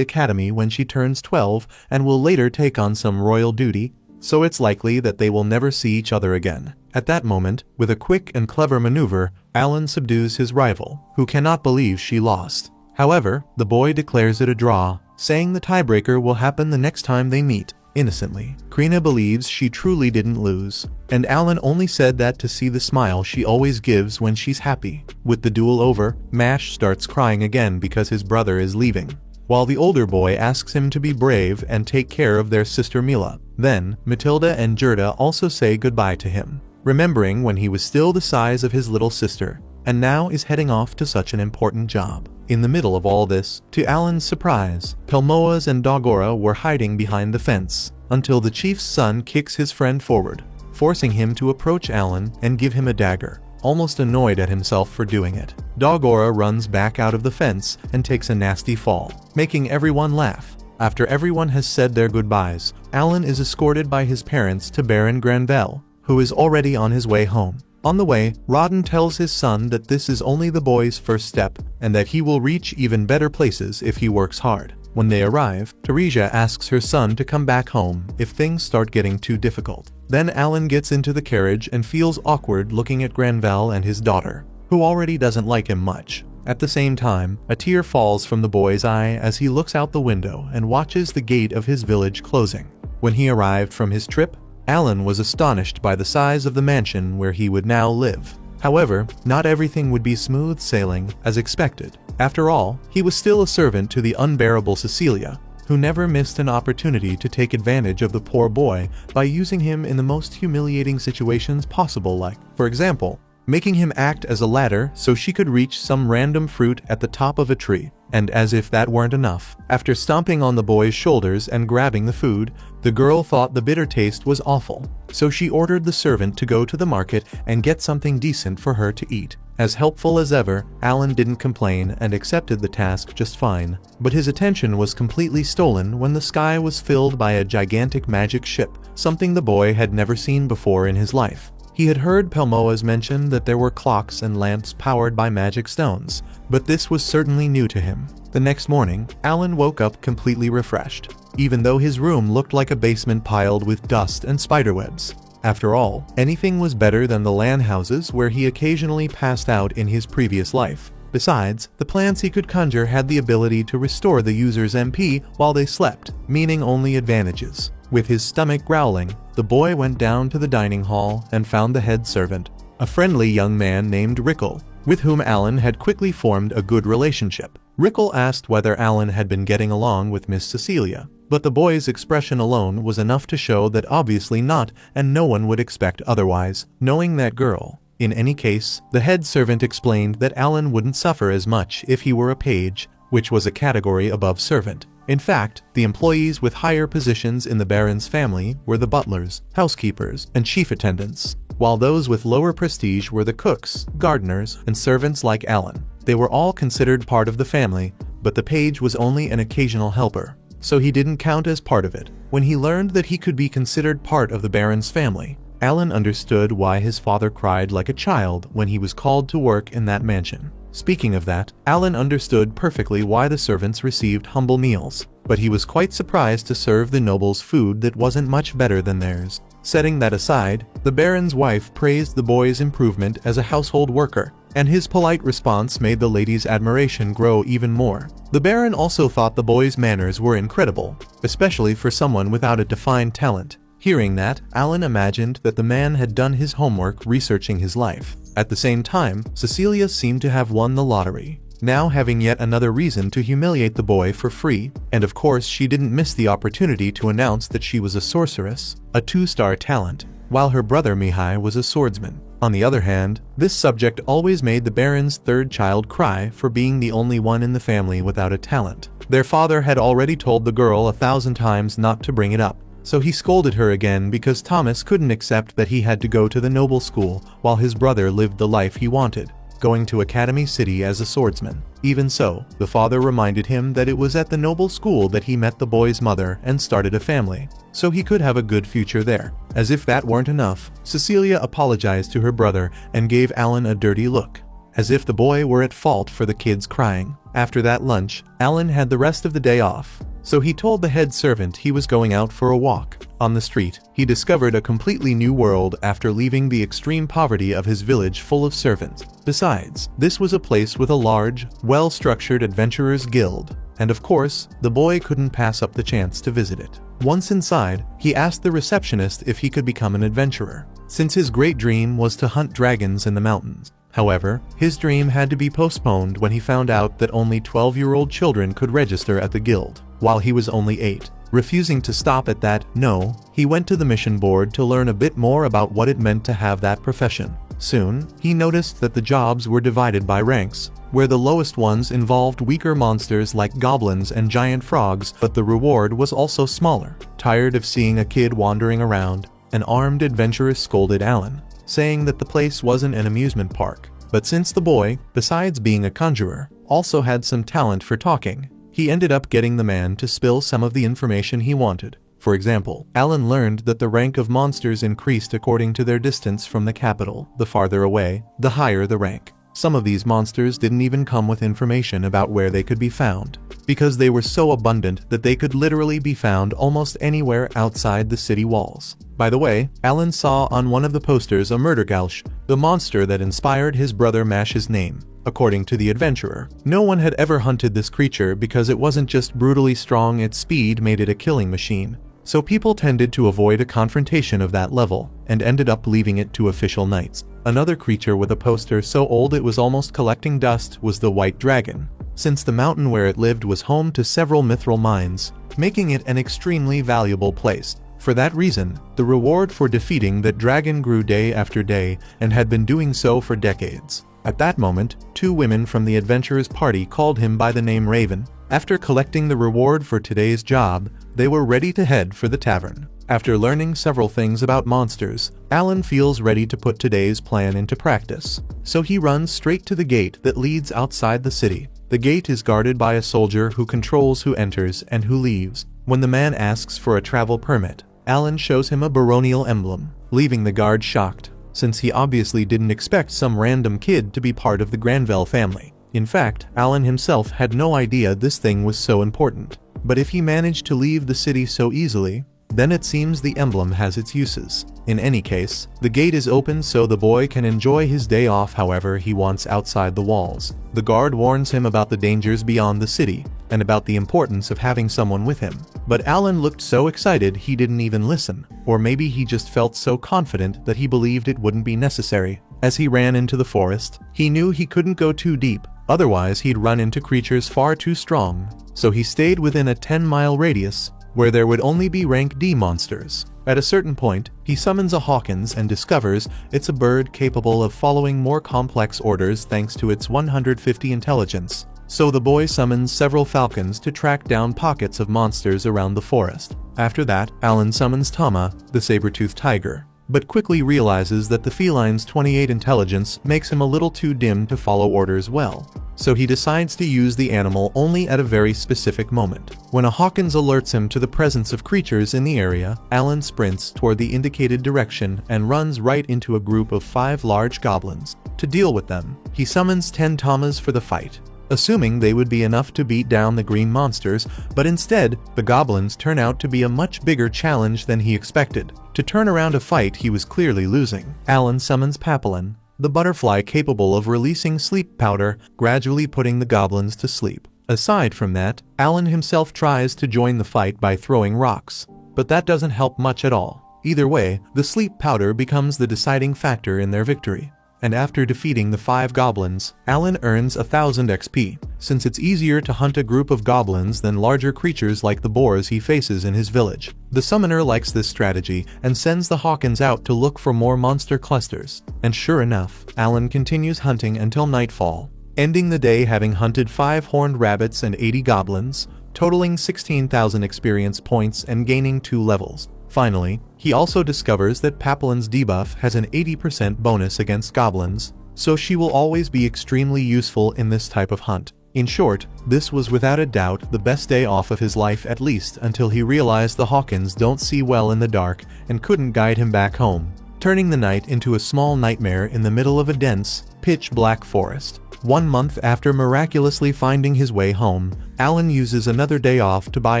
academy when she turns 12 and will later take on some royal duty, so it's likely that they will never see each other again. At that moment, with a quick and clever maneuver, Alan subdues his rival, who cannot believe she lost. However, the boy declares it a draw, saying the tiebreaker will happen the next time they meet. Innocently, Krina believes she truly didn't lose, and Alan only said that to see the smile she always gives when she's happy. With the duel over, Mash starts crying again because his brother is leaving, while the older boy asks him to be brave and take care of their sister Mila. Then, Matilda and Gerda also say goodbye to him, remembering when he was still the size of his little sister, and now is heading off to such an important job. In the middle of all this, to Alan's surprise, Pelmoas and Dogora were hiding behind the fence, until the chief's son kicks his friend forward, forcing him to approach Alan and give him a dagger, almost annoyed at himself for doing it. Dogora runs back out of the fence and takes a nasty fall, making everyone laugh. After everyone has said their goodbyes, Alan is escorted by his parents to Baron Granvelle, who is already on his way home. On the way, Rodden tells his son that this is only the boy's first step, and that he will reach even better places if he works hard. When they arrive, Teresia asks her son to come back home if things start getting too difficult. Then Alan gets into the carriage and feels awkward looking at Granville and his daughter, who already doesn't like him much. At the same time, a tear falls from the boy's eye as he looks out the window and watches the gate of his village closing. When he arrived from his trip, Alan was astonished by the size of the mansion where he would now live. However, not everything would be smooth sailing as expected. After all, he was still a servant to the unbearable Cecilia, who never missed an opportunity to take advantage of the poor boy by using him in the most humiliating situations possible, like, for example, making him act as a ladder so she could reach some random fruit at the top of a tree. And as if that weren't enough, after stomping on the boy's shoulders and grabbing the food, the girl thought the bitter taste was awful. So she ordered the servant to go to the market and get something decent for her to eat. As helpful as ever, Alan didn't complain and accepted the task just fine. But his attention was completely stolen when the sky was filled by a gigantic magic ship, something the boy had never seen before in his life. He had heard Pelmoas mention that there were clocks and lamps powered by magic stones, but this was certainly new to him. The next morning, Alan woke up completely refreshed, even though his room looked like a basement piled with dust and spiderwebs. After all, anything was better than the LAN houses where he occasionally passed out in his previous life. Besides, the plants he could conjure had the ability to restore the user's MP while they slept, meaning only advantages. With his stomach growling, the boy went down to the dining hall and found the head servant, a friendly young man named Rickle, with whom Alan had quickly formed a good relationship. Rickle asked whether Alan had been getting along with Miss Cecilia, but the boy's expression alone was enough to show that obviously not, and no one would expect otherwise, knowing that girl. In any case, the head servant explained that Alan wouldn't suffer as much if he were a page, which was a category above servant. In fact, the employees with higher positions in the Baron's family were the butlers, housekeepers, and chief attendants, while those with lower prestige were the cooks, gardeners, and servants like Alan. They were all considered part of the family, but the page was only an occasional helper, so he didn't count as part of it. When he learned that he could be considered part of the Baron's family, Alan understood why his father cried like a child when he was called to work in that mansion. Speaking of that, Alan understood perfectly why the servants received humble meals, but he was quite surprised to serve the nobles food that wasn't much better than theirs. Setting that aside, the Baron's wife praised the boy's improvement as a household worker, and his polite response made the lady's admiration grow even more. The Baron also thought the boy's manners were incredible, especially for someone without a defined talent. Hearing that, Alan imagined that the man had done his homework researching his life. At the same time, Cecilia seemed to have won the lottery, now having yet another reason to humiliate the boy for free, and of course she didn't miss the opportunity to announce that she was a sorceress, a 2-star talent, while her brother Mihai was a swordsman. On the other hand, this subject always made the Baron's third child cry for being the only one in the family without a talent. Their father had already told the girl 1,000 times not to bring it up, so he scolded her again because Thomas couldn't accept that he had to go to the noble school while his brother lived the life he wanted, going to Academy City as a swordsman. Even so, the father reminded him that it was at the noble school that he met the boy's mother and started a family, so he could have a good future there. As if that weren't enough, Cecilia apologized to her brother and gave Alan a dirty look, as if the boy were at fault for the kids crying. After that lunch, Alan had the rest of the day off, so he told the head servant he was going out for a walk. On the street, he discovered a completely new world after leaving the extreme poverty of his village full of servants. Besides, this was a place with a large, well-structured adventurers guild, and of course, the boy couldn't pass up the chance to visit it. Once inside, he asked the receptionist if he could become an adventurer, since his great dream was to hunt dragons in the mountains. However, his dream had to be postponed when he found out that only 12-year-old children could register at the guild, while he was only 8. Refusing to stop at that, no, he went to the mission board to learn a bit more about what it meant to have that profession. Soon, he noticed that the jobs were divided by ranks, where the lowest ones involved weaker monsters like goblins and giant frogs, but the reward was also smaller. Tired of seeing a kid wandering around, an armed adventurer scolded Alan, saying that the place wasn't an amusement park. But since the boy, besides being a conjurer, also had some talent for talking, he ended up getting the man to spill some of the information he wanted. For example, Alan learned that the rank of monsters increased according to their distance from the capital. The farther away, the higher the rank. Some of these monsters didn't even come with information about where they could be found, because they were so abundant that they could literally be found almost anywhere outside the city walls. By the way, Alan saw on one of the posters a murdergalsh, the monster that inspired his brother Mash's name. According to the adventurer, no one had ever hunted this creature because it wasn't just brutally strong, its speed made it a killing machine. So people tended to avoid a confrontation of that level, and ended up leaving it to official knights. Another creature with a poster so old it was almost collecting dust was the white dragon, since the mountain where it lived was home to several mithril mines, making it an extremely valuable place. For that reason, the reward for defeating that dragon grew day after day and had been doing so for decades. At that moment, 2 women from the adventurer's party called him by the name Raven. After collecting the reward for today's job, they were ready to head for the tavern. After learning several things about monsters, Alan feels ready to put today's plan into practice. So he runs straight to the gate that leads outside the city. The gate is guarded by a soldier who controls who enters and who leaves. When the man asks for a travel permit, Alan shows him a baronial emblem, leaving the guard shocked, since he obviously didn't expect some random kid to be part of the Granville family. In fact, Alan himself had no idea this thing was so important. But if he managed to leave the city so easily, then it seems the emblem has its uses. In any case, the gate is open so the boy can enjoy his day off however he wants outside the walls. The guard warns him about the dangers beyond the city, and about the importance of having someone with him. But Alan looked so excited he didn't even listen, or maybe he just felt so confident that he believed it wouldn't be necessary. As he ran into the forest, he knew he couldn't go too deep, otherwise he'd run into creatures far too strong. So he stayed within a 10-mile radius, where there would only be rank D monsters. At a certain point, he summons a Hawkins and discovers it's a bird capable of following more complex orders thanks to its 150 intelligence. So the boy summons several falcons to track down pockets of monsters around the forest. After that, Alan summons Tama, the saber-toothed tiger, but quickly realizes that the feline's 28 intelligence makes him a little too dim to follow orders well. So he decides to use the animal only at a very specific moment. When a Hawkins alerts him to the presence of creatures in the area, Alan sprints toward the indicated direction and runs right into a group of 5 large goblins. To deal with them, he summons 10 Tamas for the fight, assuming they would be enough to beat down the green monsters, but instead, the goblins turn out to be a much bigger challenge than he expected. To turn around a fight he was clearly losing, Alan summons Papillon, the butterfly capable of releasing sleep powder, gradually putting the goblins to sleep. Aside from that, Alan himself tries to join the fight by throwing rocks, but that doesn't help much at all. Either way, the sleep powder becomes the deciding factor in their victory. And after defeating the 5 goblins, Alan earns 1000 XP, since it's easier to hunt a group of goblins than larger creatures like the boars he faces in his village. The summoner likes this strategy and sends the Hawkins out to look for more monster clusters. And sure enough, Alan continues hunting until nightfall, ending the day having hunted 5 horned rabbits and 80 goblins, totaling 16,000 experience points and gaining 2 levels. Finally, he also discovers that Papillon's debuff has an 80% bonus against goblins, so she will always be extremely useful in this type of hunt. In short, this was without a doubt the best day off of his life, at least until he realized the Hawkins don't see well in the dark and couldn't guide him back home, turning the night into a small nightmare in the middle of a dense, pitch-black forest. 1 month after miraculously finding his way home, Alan uses another day off to buy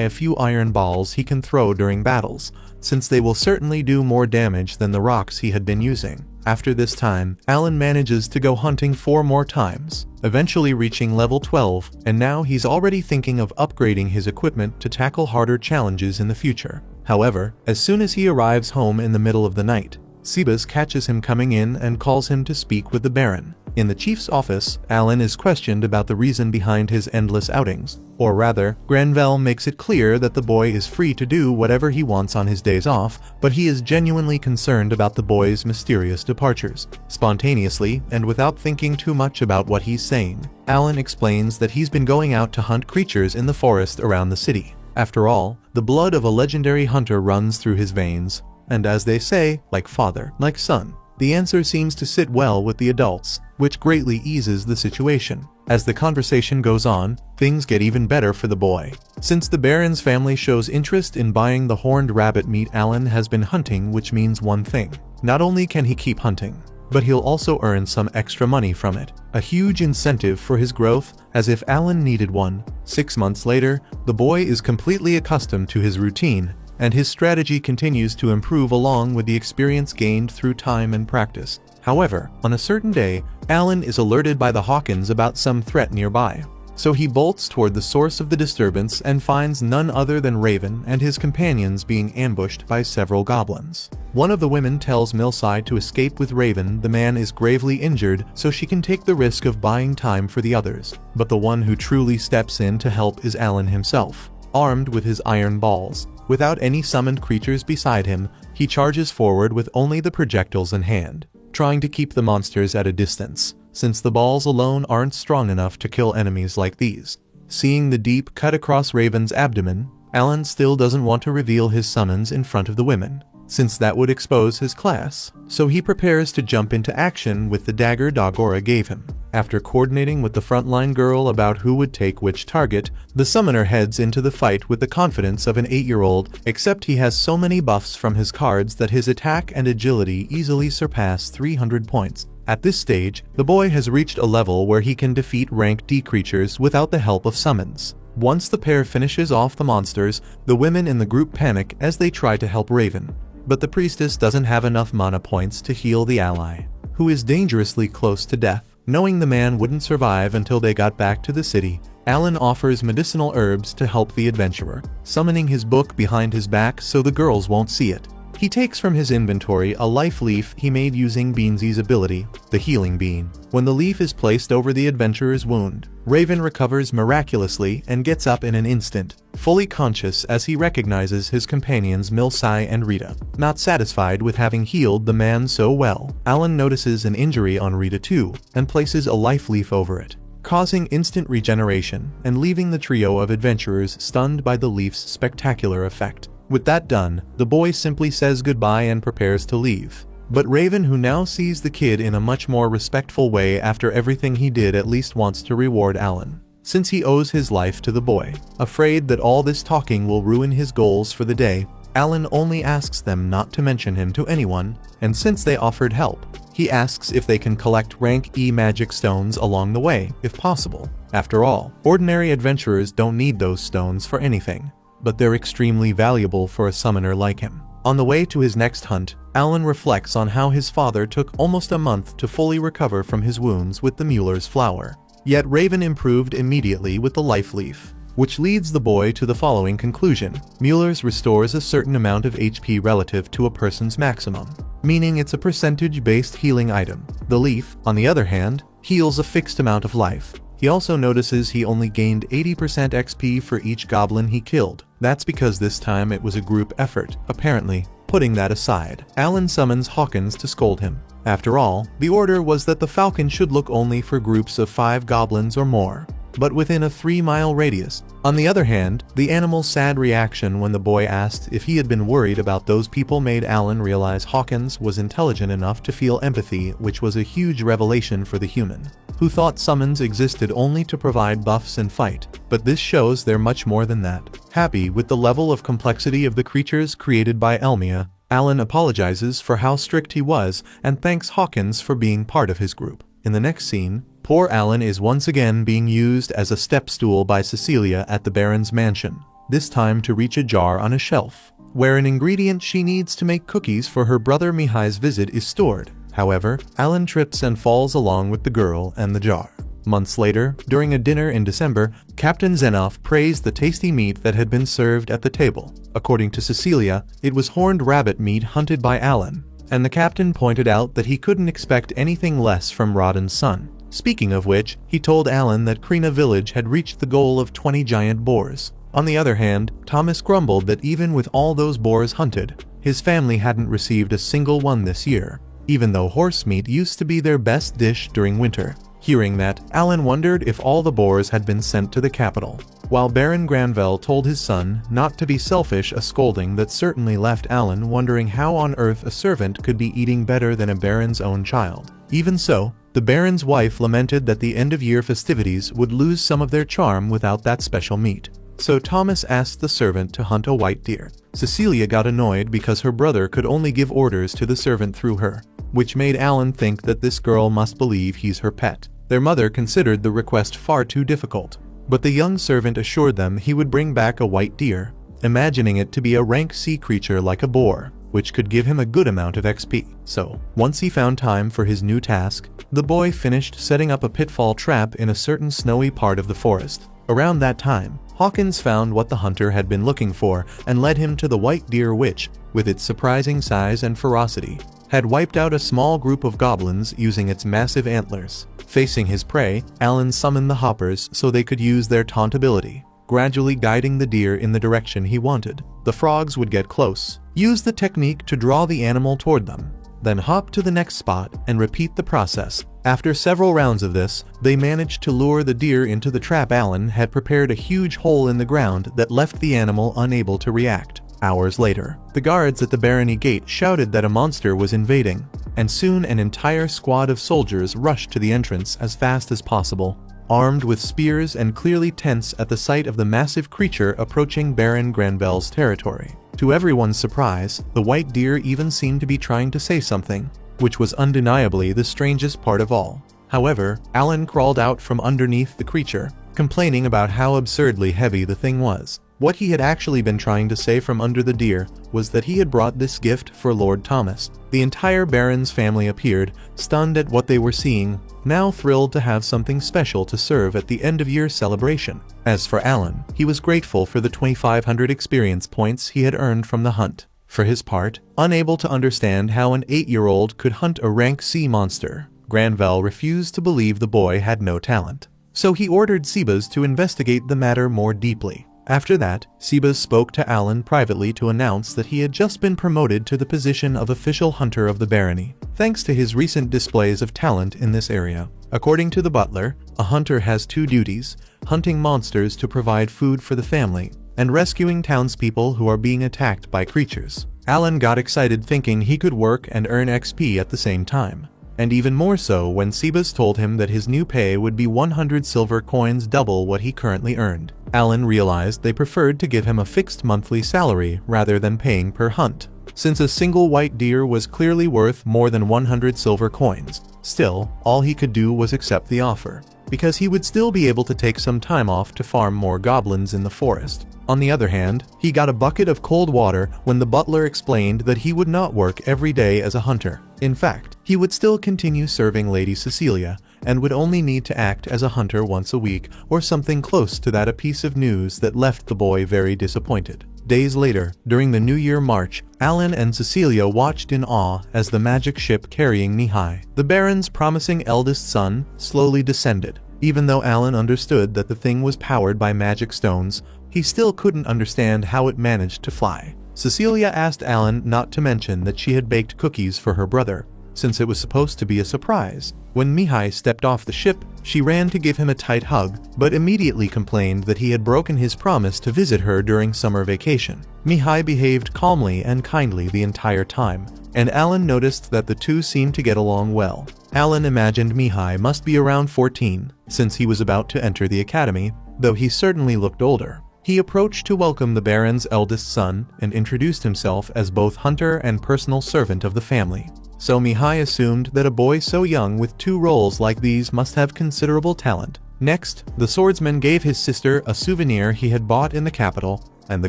a few iron balls he can throw during battles, since they will certainly do more damage than the rocks he had been using. After this time, Alan manages to go hunting 4 more times, eventually reaching level 12, and now he's already thinking of upgrading his equipment to tackle harder challenges in the future. However, as soon as he arrives home in the middle of the night, Sebas catches him coming in and calls him to speak with the Baron. In the chief's office, Alan is questioned about the reason behind his endless outings. Or rather, Granville makes it clear that the boy is free to do whatever he wants on his days off, but he is genuinely concerned about the boy's mysterious departures. Spontaneously, and without thinking too much about what he's saying, Alan explains that he's been going out to hunt creatures in the forest around the city. After all, the blood of a legendary hunter runs through his veins, and as they say, like father, like son. The answer seems to sit well with the adults, which greatly eases the situation. As the conversation goes on, things get even better for the boy. Since the Baron's family shows interest in buying the horned rabbit meat, Alan has been hunting, which means one thing. Not only can he keep hunting, but he'll also earn some extra money from it. A huge incentive for his growth, as if Alan needed one. 6 months later, the boy is completely accustomed to his routine, and his strategy continues to improve along with the experience gained through time and practice. However, on a certain day, Alan is alerted by the Hawkins about some threat nearby. So he bolts toward the source of the disturbance and finds none other than Raven and his companions being ambushed by several goblins. One of the women tells Milsai to escape with Raven. The man is gravely injured, so she can take the risk of buying time for the others. But the one who truly steps in to help is Alan himself. Armed with his iron balls, without any summoned creatures beside him, he charges forward with only the projectiles in hand, trying to keep the monsters at a distance, since the balls alone aren't strong enough to kill enemies like these. Seeing the deep cut across Raven's abdomen, Alan still doesn't want to reveal his summons in front of the women, since that would expose his class, so he prepares to jump into action with the dagger Dagora gave him. After coordinating with the frontline girl about who would take which target, the summoner heads into the fight with the confidence of an 8-year-old, except he has so many buffs from his cards that his attack and agility easily surpass 300 points. At this stage, the boy has reached a level where he can defeat rank D creatures without the help of summons. Once the pair finishes off the monsters, the women in the group panic as they try to help Raven. But the priestess doesn't have enough mana points to heal the ally, who is dangerously close to death. Knowing the man wouldn't survive until they got back to the city, Alan offers medicinal herbs to help the adventurer, summoning his book behind his back so the girls won't see it. He takes from his inventory a life leaf he made using Beansy's ability, the healing bean. When the leaf is placed over the adventurer's wound, Raven recovers miraculously and gets up in an instant, fully conscious as he recognizes his companions Milsai and Rita. Not satisfied with having healed the man so well, Alan notices an injury on Rita too, and places a life leaf over it, causing instant regeneration and leaving the trio of adventurers stunned by the leaf's spectacular effect. With that done, the boy simply says goodbye and prepares to leave. But Raven, who now sees the kid in a much more respectful way after everything he did, at least wants to reward Alan, since he owes his life to the boy. Afraid that all this talking will ruin his goals for the day, Alan only asks them not to mention him to anyone, and since they offered help, he asks if they can collect rank E magic stones along the way, if possible. After all, ordinary adventurers don't need those stones for anything, but they're extremely valuable for a summoner like him. On the way to his next hunt, Alan reflects on how his father took almost a month to fully recover from his wounds with the Mueller's flower. Yet Raven improved immediately with the life leaf, which leads the boy to the following conclusion. Mueller's restores a certain amount of HP relative to a person's maximum, meaning it's a percentage-based healing item. The leaf, on the other hand, heals a fixed amount of life. He also notices he only gained 80% XP for each goblin he killed. That's because this time it was a group effort, apparently. Putting that aside, Alan summons Hawkins to scold him. After all, the order was that the Falcon should look only for groups of 5 goblins or more, but within a 3-mile radius. On the other hand, the animal's sad reaction when the boy asked if he had been worried about those people made Alan realize Hawkins was intelligent enough to feel empathy, which was a huge revelation for the human, who thought summons existed only to provide buffs and fight. But this shows they're much more than that. Happy with the level of complexity of the creatures created by Elmia, Alan apologizes for how strict he was and thanks Hawkins for being part of his group. In the next scene, poor Alan is once again being used as a step stool by Cecilia at the Baron's mansion, this time to reach a jar on a shelf, where an ingredient she needs to make cookies for her brother Mihai's visit is stored. However, Alan trips and falls along with the girl and the jar. Months later, during a dinner in December, Captain Zenoff praised the tasty meat that had been served at the table. According to Cecilia, it was horned rabbit meat hunted by Alan, and the captain pointed out that he couldn't expect anything less from Rodden's son. Speaking of which, he told Alan that Krina village had reached the goal of 20 giant boars. On the other hand, Thomas grumbled that even with all those boars hunted, his family hadn't received a single one this year, even though horse meat used to be their best dish during winter. Hearing that, Alan wondered if all the boars had been sent to the capital. While Baron Granville told his son not to be selfish, a scolding that certainly left Alan wondering how on earth a servant could be eating better than a baron's own child. Even so, the baron's wife lamented that the end-of-year festivities would lose some of their charm without that special meat. So Thomas asked the servant to hunt a white deer. Cecilia got annoyed because her brother could only give orders to the servant through her, which made Alan think that this girl must believe he's her pet. Their mother considered the request far too difficult, but the young servant assured them he would bring back a white deer, imagining it to be a rank sea creature like a boar, which could give him a good amount of XP. So, once he found time for his new task, the boy finished setting up a pitfall trap in a certain snowy part of the forest. Around that time, Hawkins found what the hunter had been looking for and led him to the white deer which, with its surprising size and ferocity, had wiped out a small group of goblins using its massive antlers. Facing his prey, Alan summoned the hoppers so they could use their taunt ability, gradually guiding the deer in the direction he wanted. The frogs would get close, use the technique to draw the animal toward them, then hop to the next spot and repeat the process. After several rounds of this, they managed to lure the deer into the trap. Alan had prepared a huge hole in the ground that left the animal unable to react. Hours later, the guards at the barony gate shouted that a monster was invading, and soon an entire squad of soldiers rushed to the entrance as fast as possible, armed with spears and clearly tense at the sight of the massive creature approaching Baron Granville's territory. To everyone's surprise, the white deer even seemed to be trying to say something, which was undeniably the strangest part of all. However, Alan crawled out from underneath the creature, complaining about how absurdly heavy the thing was. What he had actually been trying to say from under the deer was that he had brought this gift for Lord Thomas. The entire Baron's family appeared, stunned at what they were seeing, now thrilled to have something special to serve at the end-of-year celebration. As for Alan, he was grateful for the 2,500 experience points he had earned from the hunt. For his part, unable to understand how an 8-year-old could hunt a rank sea monster, Granville refused to believe the boy had no talent. So he ordered Sebas to investigate the matter more deeply. After that, Sebas spoke to Alan privately to announce that he had just been promoted to the position of official hunter of the barony, thanks to his recent displays of talent in this area. According to the butler, a hunter has two duties: hunting monsters to provide food for the family, and rescuing townspeople who are being attacked by creatures. Alan got excited thinking he could work and earn XP at the same time, and even more so when Sebas told him that his new pay would be 100 silver coins, double what he currently earned. Alan realized they preferred to give him a fixed monthly salary rather than paying per hunt, since a single white deer was clearly worth more than 100 silver coins. Still, all he could do was accept the offer, because he would still be able to take some time off to farm more goblins in the forest. On the other hand, he got a bucket of cold water when the butler explained that he would not work every day as a hunter. In fact, he would still continue serving Lady Cecilia, and would only need to act as a hunter once a week or something close to that. A piece of news that left the boy very disappointed. Days later, during the New Year march, Alan and Cecilia watched in awe as the magic ship carrying Nehal, the Baron's promising eldest son, slowly descended. Even though Alan understood that the thing was powered by magic stones, he still couldn't understand how it managed to fly. Cecilia asked Alan not to mention that she had baked cookies for her brother, since it was supposed to be a surprise. When Nehal stepped off the ship, she ran to give him a tight hug, but immediately complained that he had broken his promise to visit her during summer vacation. Nehal behaved calmly and kindly the entire time, and Alan noticed that the two seemed to get along well. Alan imagined Nehal must be around 14, since he was about to enter the academy, though he certainly looked older. He approached to welcome the Baron's eldest son and introduced himself as both hunter and personal servant of the family. So Nehal assumed that a boy so young with two roles like these must have considerable talent. Next, the swordsman gave his sister a souvenir he had bought in the capital, and the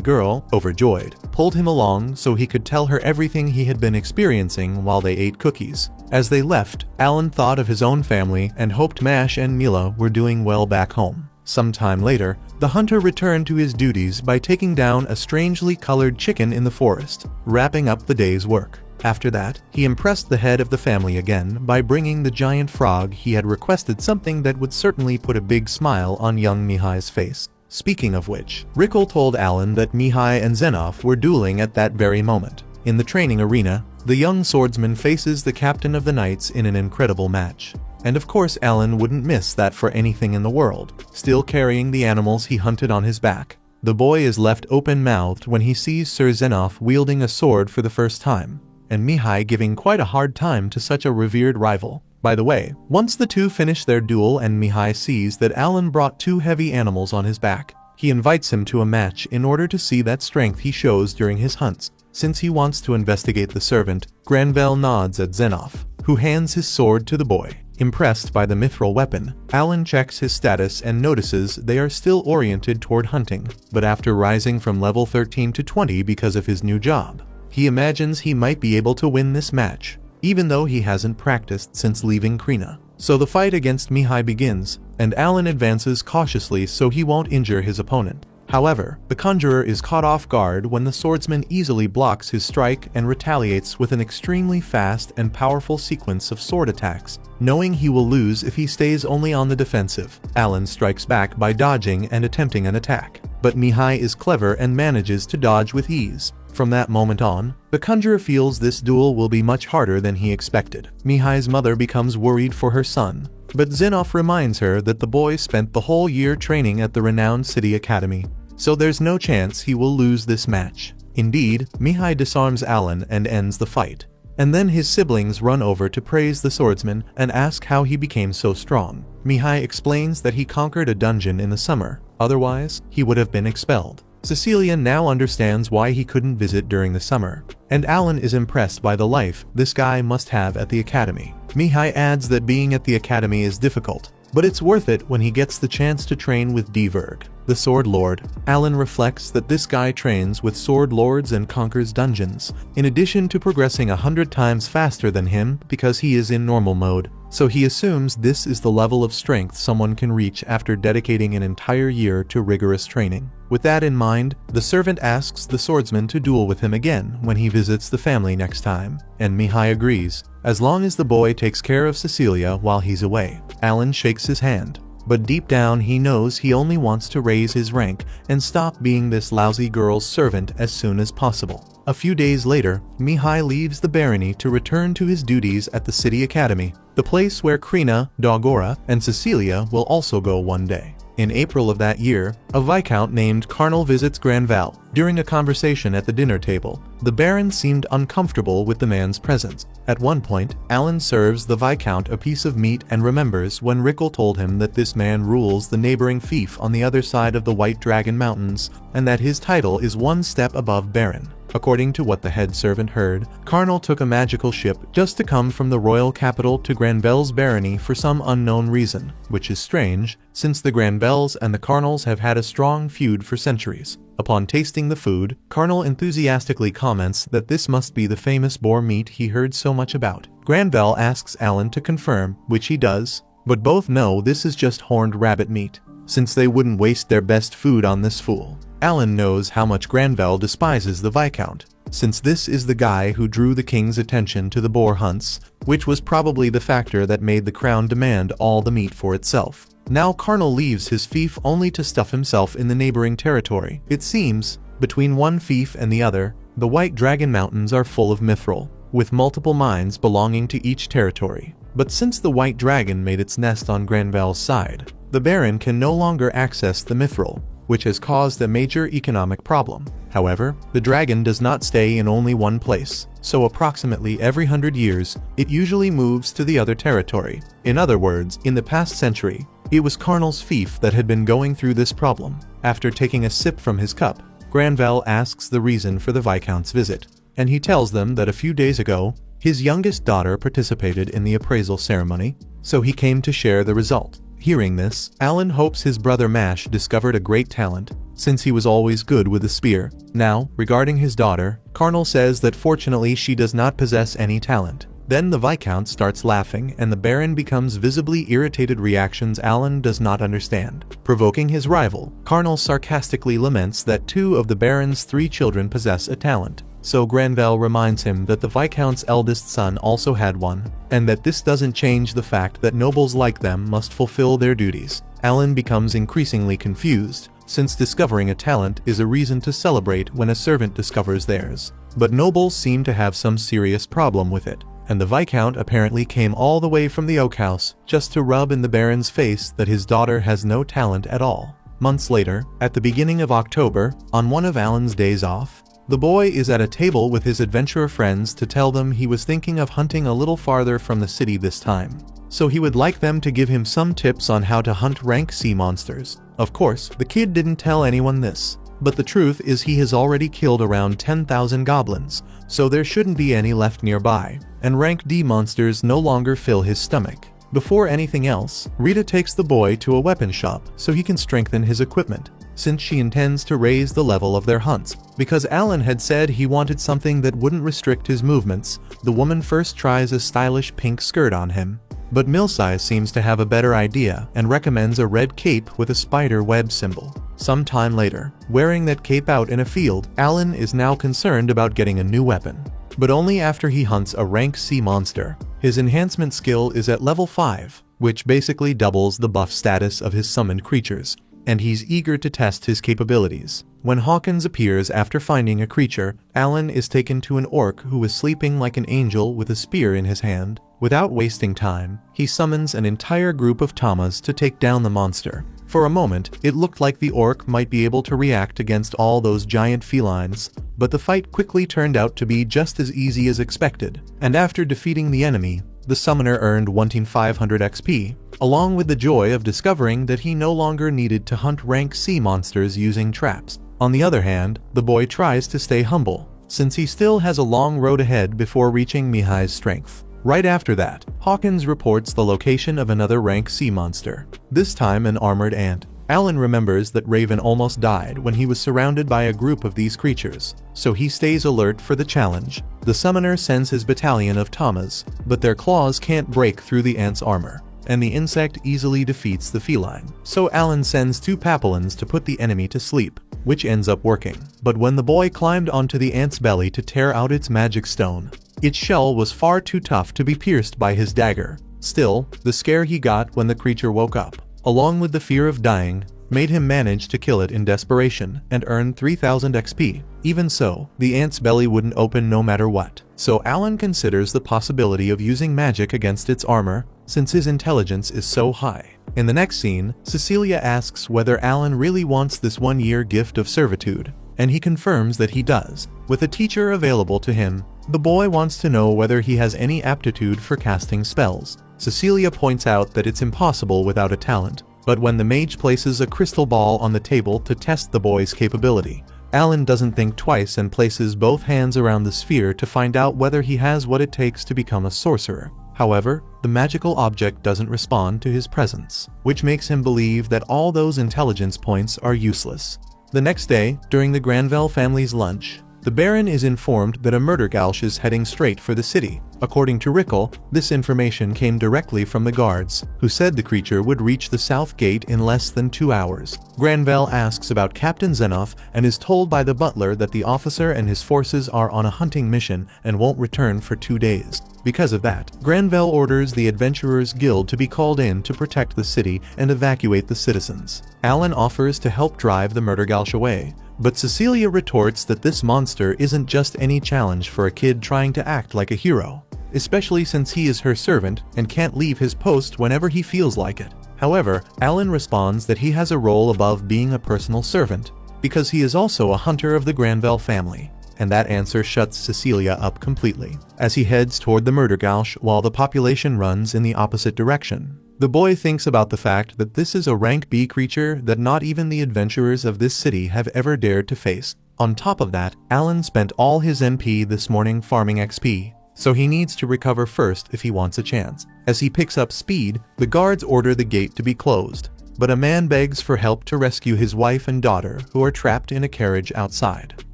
girl, overjoyed, pulled him along so he could tell her everything he had been experiencing while they ate cookies. As they left, Alan thought of his own family and hoped Mash and Mila were doing well back home. Sometime later, the hunter returned to his duties by taking down a strangely colored chicken in the forest, wrapping up the day's work. After that, he impressed the head of the family again by bringing the giant frog he had requested, something that would certainly put a big smile on young Nehal's face. Speaking of which, Rickle told Alan that Nehal and Zenoff were dueling at that very moment. In the training arena, the young swordsman faces the captain of the knights in an incredible match. And of course Alan wouldn't miss that for anything in the world, still carrying the animals he hunted on his back. The boy is left open-mouthed when he sees Sir Zenoff wielding a sword for the first time, and Mihai giving quite a hard time to such a revered rival. By the way, once the two finish their duel and Mihai sees that Alan brought 2 heavy animals on his back, he invites him to a match in order to see that strength he shows during his hunts. Since he wants to investigate the servant, Granvelle nods at Zenoff, who hands his sword to the boy. Impressed by the mithril weapon, Alan checks his status and notices they are still oriented toward hunting, but after rising from level 13 to 20 because of his new job, he imagines he might be able to win this match, even though he hasn't practiced since leaving Krina. So the fight against Mihai begins, and Alan advances cautiously so he won't injure his opponent. However, the conjurer is caught off guard when the swordsman easily blocks his strike and retaliates with an extremely fast and powerful sequence of sword attacks. Knowing he will lose if he stays only on the defensive, Alan strikes back by dodging and attempting an attack. But Mihai is clever and manages to dodge with ease. From that moment on, the conjurer feels this duel will be much harder than he expected. Mihai's mother becomes worried for her son, but Zenoff reminds her that the boy spent the whole year training at the renowned city academy, so there's no chance he will lose this match. Indeed, Mihai disarms Alan and ends the fight. And then his siblings run over to praise the swordsman and ask how he became so strong. Mihai explains that he conquered a dungeon in the summer, otherwise he would have been expelled. Cecilia now understands why he couldn't visit during the summer, and Alan is impressed by the life this guy must have at the academy. Mihai adds that being at the academy is difficult, but it's worth it when he gets the chance to train with Diverg, the Sword Lord. Alan reflects that this guy trains with Sword Lords and conquers dungeons, in addition to progressing 100 times faster than him because he is in normal mode. So he assumes this is the level of strength someone can reach after dedicating an entire year to rigorous training. With that in mind, the servant asks the swordsman to duel with him again when he visits the family next time, and Mihai agrees, as long as the boy takes care of Cecilia while he's away. Alan shakes his hand, but deep down he knows he only wants to raise his rank and stop being this lousy girl's servant as soon as possible. A few days later, Mihai leaves the barony to return to his duties at the city academy, the place where Krina, Dogora, and Cecilia will also go one day. In April of that year, a viscount named Carnal visits Granvelle. During a conversation at the dinner table, the Baron seemed uncomfortable with the man's presence. At one point, Alan serves the viscount a piece of meat and remembers when Rickle told him that this man rules the neighboring fief on the other side of the White Dragon Mountains, and that his title is one step above Baron. According to what the head servant heard, Carnal took a magical ship just to come from the royal capital to Granvelle's barony for some unknown reason, which is strange, since the Granvelles and the Carnals have had a strong feud for centuries. Upon tasting the food, Carnal enthusiastically comments that this must be the famous boar meat he heard so much about. Granvelle asks Alan to confirm, which he does, but both know this is just horned rabbit meat, since they wouldn't waste their best food on this fool. Alan knows how much Granvelle despises the Viscount, since this is the guy who drew the king's attention to the boar hunts, which was probably the factor that made the crown demand all the meat for itself. Now Carnal leaves his fief only to stuff himself in the neighboring territory. It seems, between one fief and the other, the White Dragon Mountains are full of mithril, with multiple mines belonging to each territory. But since the White Dragon made its nest on Granvelle's side, the Baron can no longer access the mithril, which has caused a major economic problem. However, the dragon does not stay in only one place, so approximately every 100 years, it usually moves to the other territory. In other words, in the past century, it was Carnal's fief that had been going through this problem. After taking a sip from his cup, Granvelle asks the reason for the Viscount's visit, and he tells them that a few days ago, his youngest daughter participated in the appraisal ceremony, so he came to share the result. Hearing this, Alan hopes his brother Mash discovered a great talent, since he was always good with the spear. Now, regarding his daughter, Carnal says that fortunately she does not possess any talent. Then the Viscount starts laughing and the Baron becomes visibly irritated, reactions Alan does not understand. Provoking his rival, Carnal sarcastically laments that 2 of the Baron's 3 children possess a talent. So Granvelle reminds him that the Viscount's eldest son also had one, and that this doesn't change the fact that nobles like them must fulfill their duties. Alan becomes increasingly confused, since discovering a talent is a reason to celebrate when a servant discovers theirs. But nobles seem to have some serious problem with it, and the Viscount apparently came all the way from the Oak House just to rub in the Baron's face that his daughter has no talent at all. Months later, at the beginning of October, on one of Alan's days off, the boy is at a table with his adventurer friends to tell them he was thinking of hunting a little farther from the city this time. So he would like them to give him some tips on how to hunt rank C monsters. Of course, the kid didn't tell anyone this, but the truth is he has already killed around 10,000 goblins, so there shouldn't be any left nearby, and rank D monsters no longer fill his stomach. Before anything else, Rita takes the boy to a weapon shop so he can strengthen his equipment, since she intends to raise the level of their hunts. Because Alan had said he wanted something that wouldn't restrict his movements, the woman first tries a stylish pink skirt on him. But Milsize seems to have a better idea and recommends a red cape with a spider web symbol. Sometime later, wearing that cape out in a field, Alan is now concerned about getting a new weapon. But only after he hunts a rank C monster. His enhancement skill is at level 5, which basically doubles the buff status of his summoned creatures, and he's eager to test his capabilities. When Hawkins appears after finding a creature, Alan is taken to an orc who is sleeping like an angel with a spear in his hand. Without wasting time, he summons an entire group of Tamas to take down the monster. For a moment, it looked like the orc might be able to react against all those giant felines, but the fight quickly turned out to be just as easy as expected, and after defeating the enemy, the summoner earned 1500 XP, along with the joy of discovering that he no longer needed to hunt rank C monsters using traps. On the other hand, the boy tries to stay humble, since he still has a long road ahead before reaching Mihai's strength. Right after that, Hawkins reports the location of another rank C monster, this time an armored ant. Alan remembers that Raven almost died when he was surrounded by a group of these creatures, so he stays alert for the challenge. The summoner sends his battalion of Tamas, but their claws can't break through the ant's armor, and the insect easily defeats the feline. So Alan sends 2 papillons to put the enemy to sleep, which ends up working. But when the boy climbed onto the ant's belly to tear out its magic stone, its shell was far too tough to be pierced by his dagger. Still, the scare he got when the creature woke up, along with the fear of dying, made him manage to kill it in desperation and earn 3000 XP. Even so, the ant's belly wouldn't open no matter what. So Alan considers the possibility of using magic against its armor, since his intelligence is so high. In the next scene, Cecilia asks whether Alan really wants this 1-year gift of servitude, and he confirms that he does. With a teacher available to him, the boy wants to know whether he has any aptitude for casting spells. Cecilia points out that it's impossible without a talent, but when the mage places a crystal ball on the table to test the boy's capability, Alan doesn't think twice and places both hands around the sphere to find out whether he has what it takes to become a sorcerer. However, the magical object doesn't respond to his presence, which makes him believe that all those intelligence points are useless. The next day, during the Granville family's lunch, the Baron is informed that a Murdergausch is heading straight for the city. According to Rickle, this information came directly from the guards, who said the creature would reach the south gate in less than 2 hours. Granville asks about Captain Zenoff and is told by the butler that the officer and his forces are on a hunting mission and won't return for 2 days. Because of that, Granville orders the Adventurers Guild to be called in to protect the city and evacuate the citizens. Alan offers to help drive the Murdergausch away, but Cecilia retorts that this monster isn't just any challenge for a kid trying to act like a hero, especially since he is her servant and can't leave his post whenever he feels like it. However, Alan responds that he has a role above being a personal servant, because he is also a hunter of the Granville family, and that answer shuts Cecilia up completely. As he heads toward the Murdergausch while the population runs in the opposite direction, the boy thinks about the fact that this is a rank B creature that not even the adventurers of this city have ever dared to face. On top of that, Alan spent all his MP this morning farming XP, so he needs to recover first if he wants a chance. As he picks up speed, the guards order the gate to be closed, but a man begs for help to rescue his wife and daughter who are trapped in a carriage outside.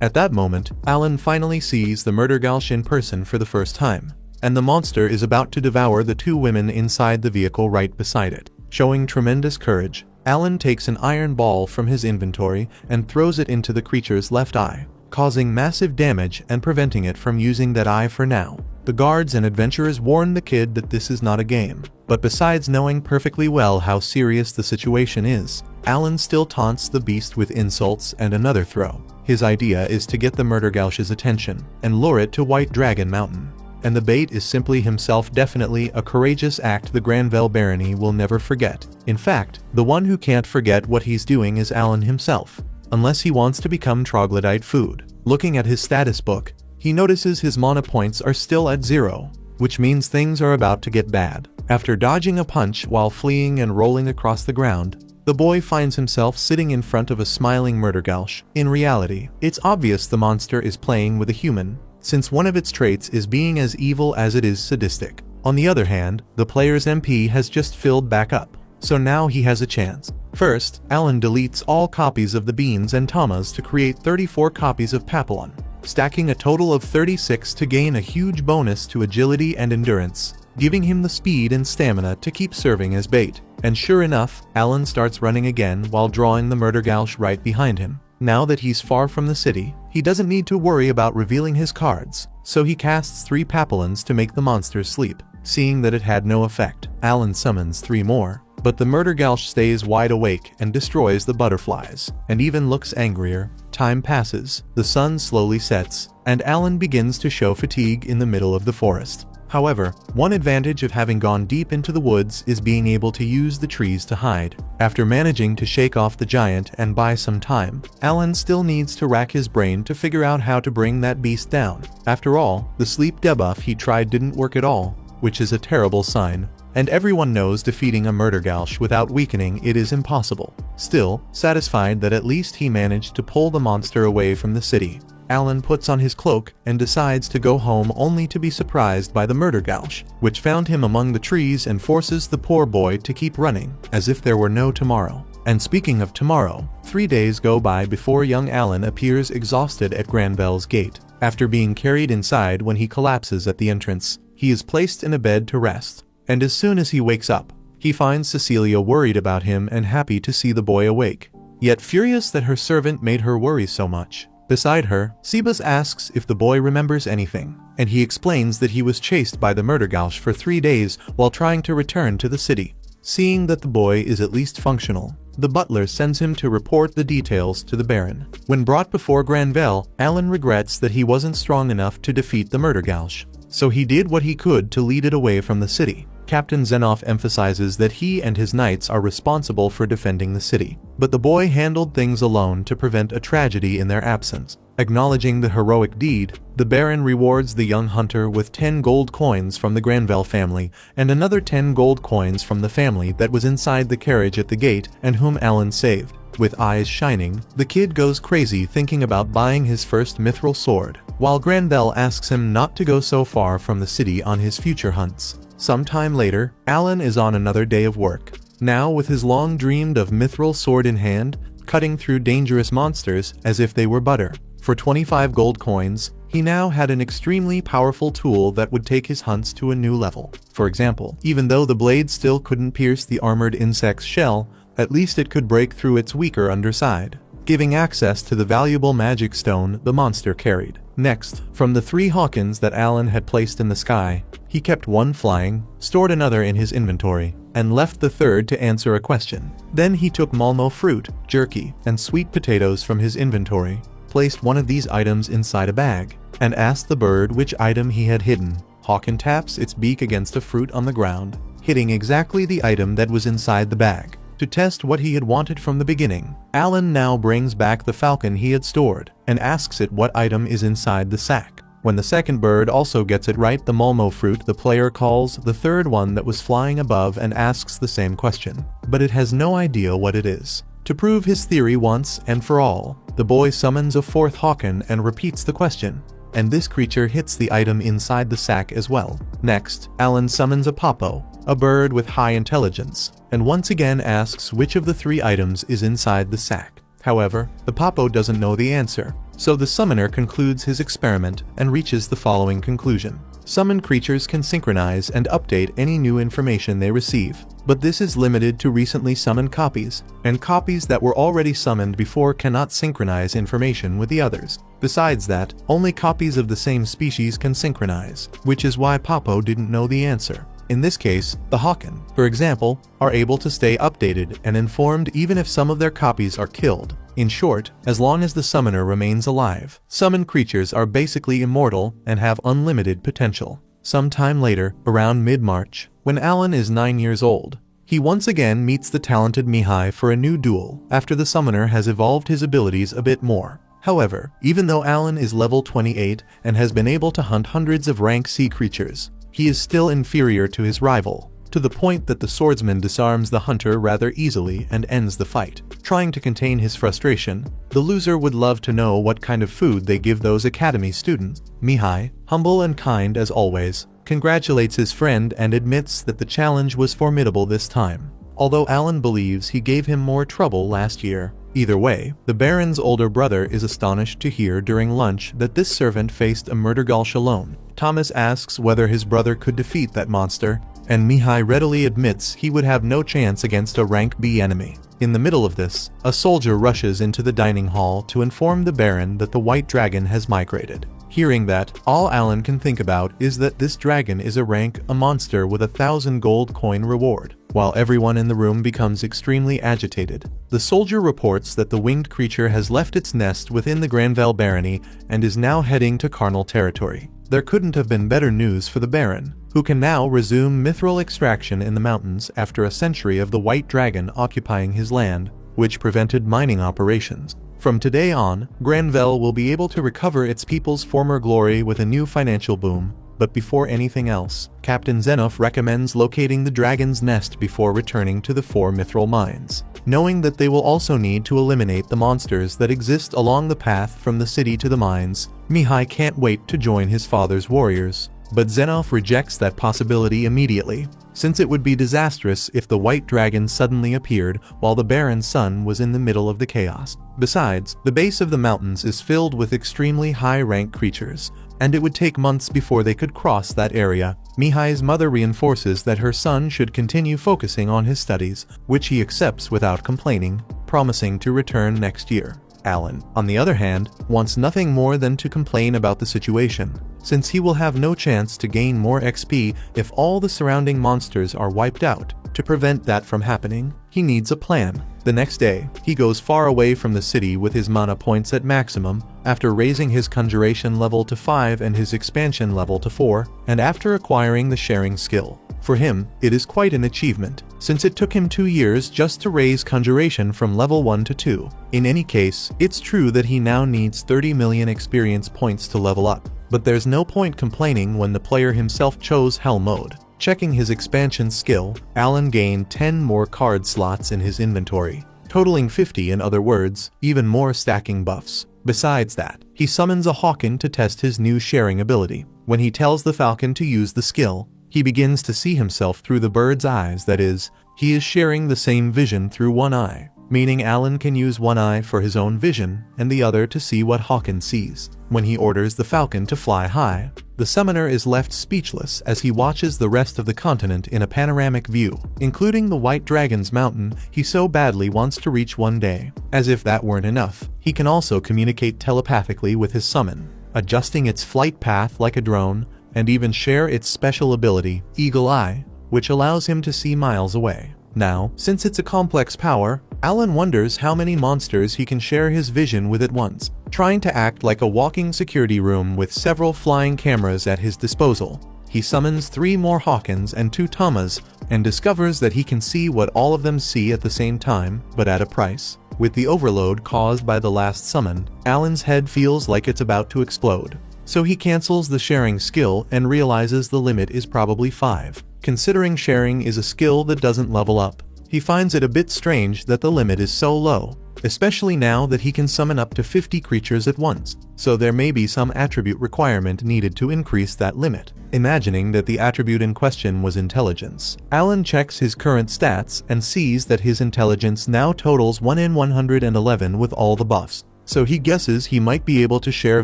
At that moment, Alan finally sees the Murdergausch in person for the first time, and the monster is about to devour the 2 women inside the vehicle right beside it. Showing tremendous courage, Alan takes an iron ball from his inventory and throws it into the creature's left eye, causing massive damage and preventing it from using that eye for now. The guards and adventurers warn the kid that this is not a game, but besides knowing perfectly well how serious the situation is, Alan still taunts the beast with insults and another throw. His idea is to get the Murdergausch's attention and lure it to White Dragon Mountain. and the bait is simply himself. Definitely a courageous act the Granville barony will never forget. In fact, the one who can't forget what he's doing is Alan himself, unless he wants to become troglodyte food. Looking at his status book, he notices his mana points are still at 0, which means things are about to get bad. After dodging a punch while fleeing and rolling across the ground, the boy finds himself sitting in front of a smiling murdergauch. In reality, it's obvious the monster is playing with a human, since one of its traits is being as evil as it is sadistic. On the other hand, the player's MP has just filled back up, so now he has a chance. First, Alan deletes all copies of the beans and tamas to create 34 copies of Papillon, stacking a total of 36 to gain a huge bonus to agility and endurance, giving him the speed and stamina to keep serving as bait. And sure enough, Alan starts running again while drawing the murdergauch right behind him. Now that he's far from the city, he doesn't need to worry about revealing his cards, so he casts 3 papillons to make the monsters sleep. Seeing that it had no effect, Alan summons 3 more, but the murdergauch stays wide awake and destroys the butterflies, and even looks angrier. Time passes, the sun slowly sets, and Alan begins to show fatigue in the middle of the forest. However, one advantage of having gone deep into the woods is being able to use the trees to hide. After managing to shake off the giant and buy some time, Alan still needs to rack his brain to figure out how to bring that beast down. After all, the sleep debuff he tried didn't work at all, which is a terrible sign, and everyone knows defeating a murdergauch without weakening it is impossible. Still, satisfied that at least he managed to pull the monster away from the city, Alan puts on his cloak and decides to go home, only to be surprised by the murdergauch, which found him among the trees and forces the poor boy to keep running, as if there were no tomorrow. And speaking of tomorrow, 3 days go by before young Alan appears exhausted at Granville's gate. After being carried inside when he collapses at the entrance, he is placed in a bed to rest, and as soon as he wakes up, he finds Cecilia worried about him and happy to see the boy awake, yet furious that her servant made her worry so much. Beside her, Sebas asks if the boy remembers anything, and he explains that he was chased by the murdergauch for 3 days while trying to return to the city. Seeing that the boy is at least functional, the butler sends him to report the details to the Baron. When brought before Granville, Alan regrets that he wasn't strong enough to defeat the murdergauch, so he did what he could to lead it away from the city. Captain Zenoff emphasizes that he and his knights are responsible for defending the city, but the boy handled things alone to prevent a tragedy in their absence. Acknowledging the heroic deed, the Baron rewards the young hunter with 10 gold coins from the Granville family and another 10 gold coins from the family that was inside the carriage at the gate and whom Alan saved. With eyes shining, the kid goes crazy thinking about buying his first mithril sword, while Granville asks him not to go so far from the city on his future hunts. Sometime later, Alan is on another day of work, now with his long-dreamed of mithril sword in hand, cutting through dangerous monsters as if they were butter. For 25 gold coins, he now had an extremely powerful tool that would take his hunts to a new level. For example, even though the blade still couldn't pierce the armored insect's shell, at least it could break through its weaker underside, giving access to the valuable magic stone the monster carried. Next, from the 3 Hawkins that Alan had placed in the sky, he kept one flying, stored another in his inventory, and left the third to answer a question. Then he took malmo fruit, jerky, and sweet potatoes from his inventory, placed one of these items inside a bag, and asked the bird which item he had hidden. Hawkin taps its beak against a fruit on the ground, hitting exactly the item that was inside the bag. To test what he had wanted from the beginning, Alan now brings back the falcon he had stored, and asks it what item is inside the sack. When the second bird also gets it right, the malmo fruit, the player calls the third one that was flying above and asks the same question, but it has no idea what it is. To prove his theory once and for all, the boy summons a 4th Hawkin and repeats the question, and this creature hits the item inside the sack as well. Next, Alan summons a papo, a bird with high intelligence, and once again asks which of the 3 items is inside the sack. However, the papo doesn't know the answer, so the summoner concludes his experiment and reaches the following conclusion. Summoned creatures can synchronize and update any new information they receive, but this is limited to recently summoned copies, and copies that were already summoned before cannot synchronize information with the others. Besides that, only copies of the same species can synchronize, which is why Papo didn't know the answer. In this case, the Hawkin, for example, are able to stay updated and informed even if some of their copies are killed. In short, as long as the summoner remains alive, summoned creatures are basically immortal and have unlimited potential. Some time later, around mid-March, when Alan is 9 years old, he once again meets the talented Nehal for a new duel after the summoner has evolved his abilities a bit more. However, even though Alan is level 28 and has been able to hunt hundreds of rank C creatures, he is still inferior to his rival, to the point that the swordsman disarms the hunter rather easily and ends the fight. Trying to contain his frustration, the loser would love to know what kind of food they give those academy students. Nehal, humble and kind as always, congratulates his friend and admits that the challenge was formidable this time, although Alan believes he gave him more trouble last year. Either way, the Baron's older brother is astonished to hear during lunch that this servant faced a murdergulch alone. Thomas asks whether his brother could defeat that monster, and Nehal readily admits he would have no chance against a rank B enemy. In the middle of this, a soldier rushes into the dining hall to inform the Baron that the white dragon has migrated. Hearing that, all Alan can think about is that this dragon is a monster with 1,000 gold coin reward. While everyone in the room becomes extremely agitated, the soldier reports that the winged creature has left its nest within the Granville barony and is now heading to carnal territory. There couldn't have been better news for the Baron, who can now resume mithril extraction in the mountains after a century of the white dragon occupying his land, which prevented mining operations. From today on, Granville will be able to recover its people's former glory with a new financial boom. But before anything else, Captain Zenoff recommends locating the dragon's nest before returning to the 4 mithril mines, knowing that they will also need to eliminate the monsters that exist along the path from the city to the mines. Nehal can't wait to join his father's warriors, but Zenoff rejects that possibility immediately, since it would be disastrous if the white dragon suddenly appeared while the Baron's son was in the middle of the chaos. Besides, the base of the mountains is filled with extremely high-rank creatures, and it would take months before they could cross that area. Nehal's mother reinforces that her son should continue focusing on his studies, which he accepts without complaining, promising to return next year. Alan, on the other hand, wants nothing more than to complain about the situation, since he will have no chance to gain more XP if all the surrounding monsters are wiped out. To prevent that from happening, he needs a plan. The next day, he goes far away from the city with his mana points at maximum, after raising his conjuration level to 5 and his expansion level to 4, and after acquiring the sharing skill. For him, it is quite an achievement, since it took him 2 years just to raise conjuration from level 1 to 2. In any case, it's true that he now needs 30 million experience points to level up, but there's no point complaining when the player himself chose Hell mode. Checking his expansion skill, Alan gained 10 more card slots in his inventory, totaling 50 in other words, even more stacking buffs. Besides that, he summons a Hawken to test his new sharing ability. When he tells the Falcon to use the skill, he begins to see himself through the bird's eyes, that is, he is sharing the same vision through one eye, meaning Alan can use one eye for his own vision and the other to see what Hawken sees. When he orders the Falcon to fly high, the summoner is left speechless as he watches the rest of the continent in a panoramic view, including the White Dragon's mountain he so badly wants to reach one day. As if that weren't enough, he can also communicate telepathically with his summon, adjusting its flight path like a drone, and even share its special ability, Eagle Eye, which allows him to see miles away. Now, since it's a complex power, Alan wonders how many monsters he can share his vision with at once. Trying to act like a walking security room with several flying cameras at his disposal, he summons 3 more Hawkens and 2 Tamas, and discovers that he can see what all of them see at the same time, but at a price. With the overload caused by the last summon, Alan's head feels like it's about to explode. So he cancels the sharing skill and realizes the limit is probably 5. Considering sharing is a skill that doesn't level up, he finds it a bit strange that the limit is so low, especially now that he can summon up to 50 creatures at once, so there may be some attribute requirement needed to increase that limit. Imagining that the attribute in question was intelligence, Alan checks his current stats and sees that his intelligence now totals 1 in 111 with all the buffs. So he guesses he might be able to share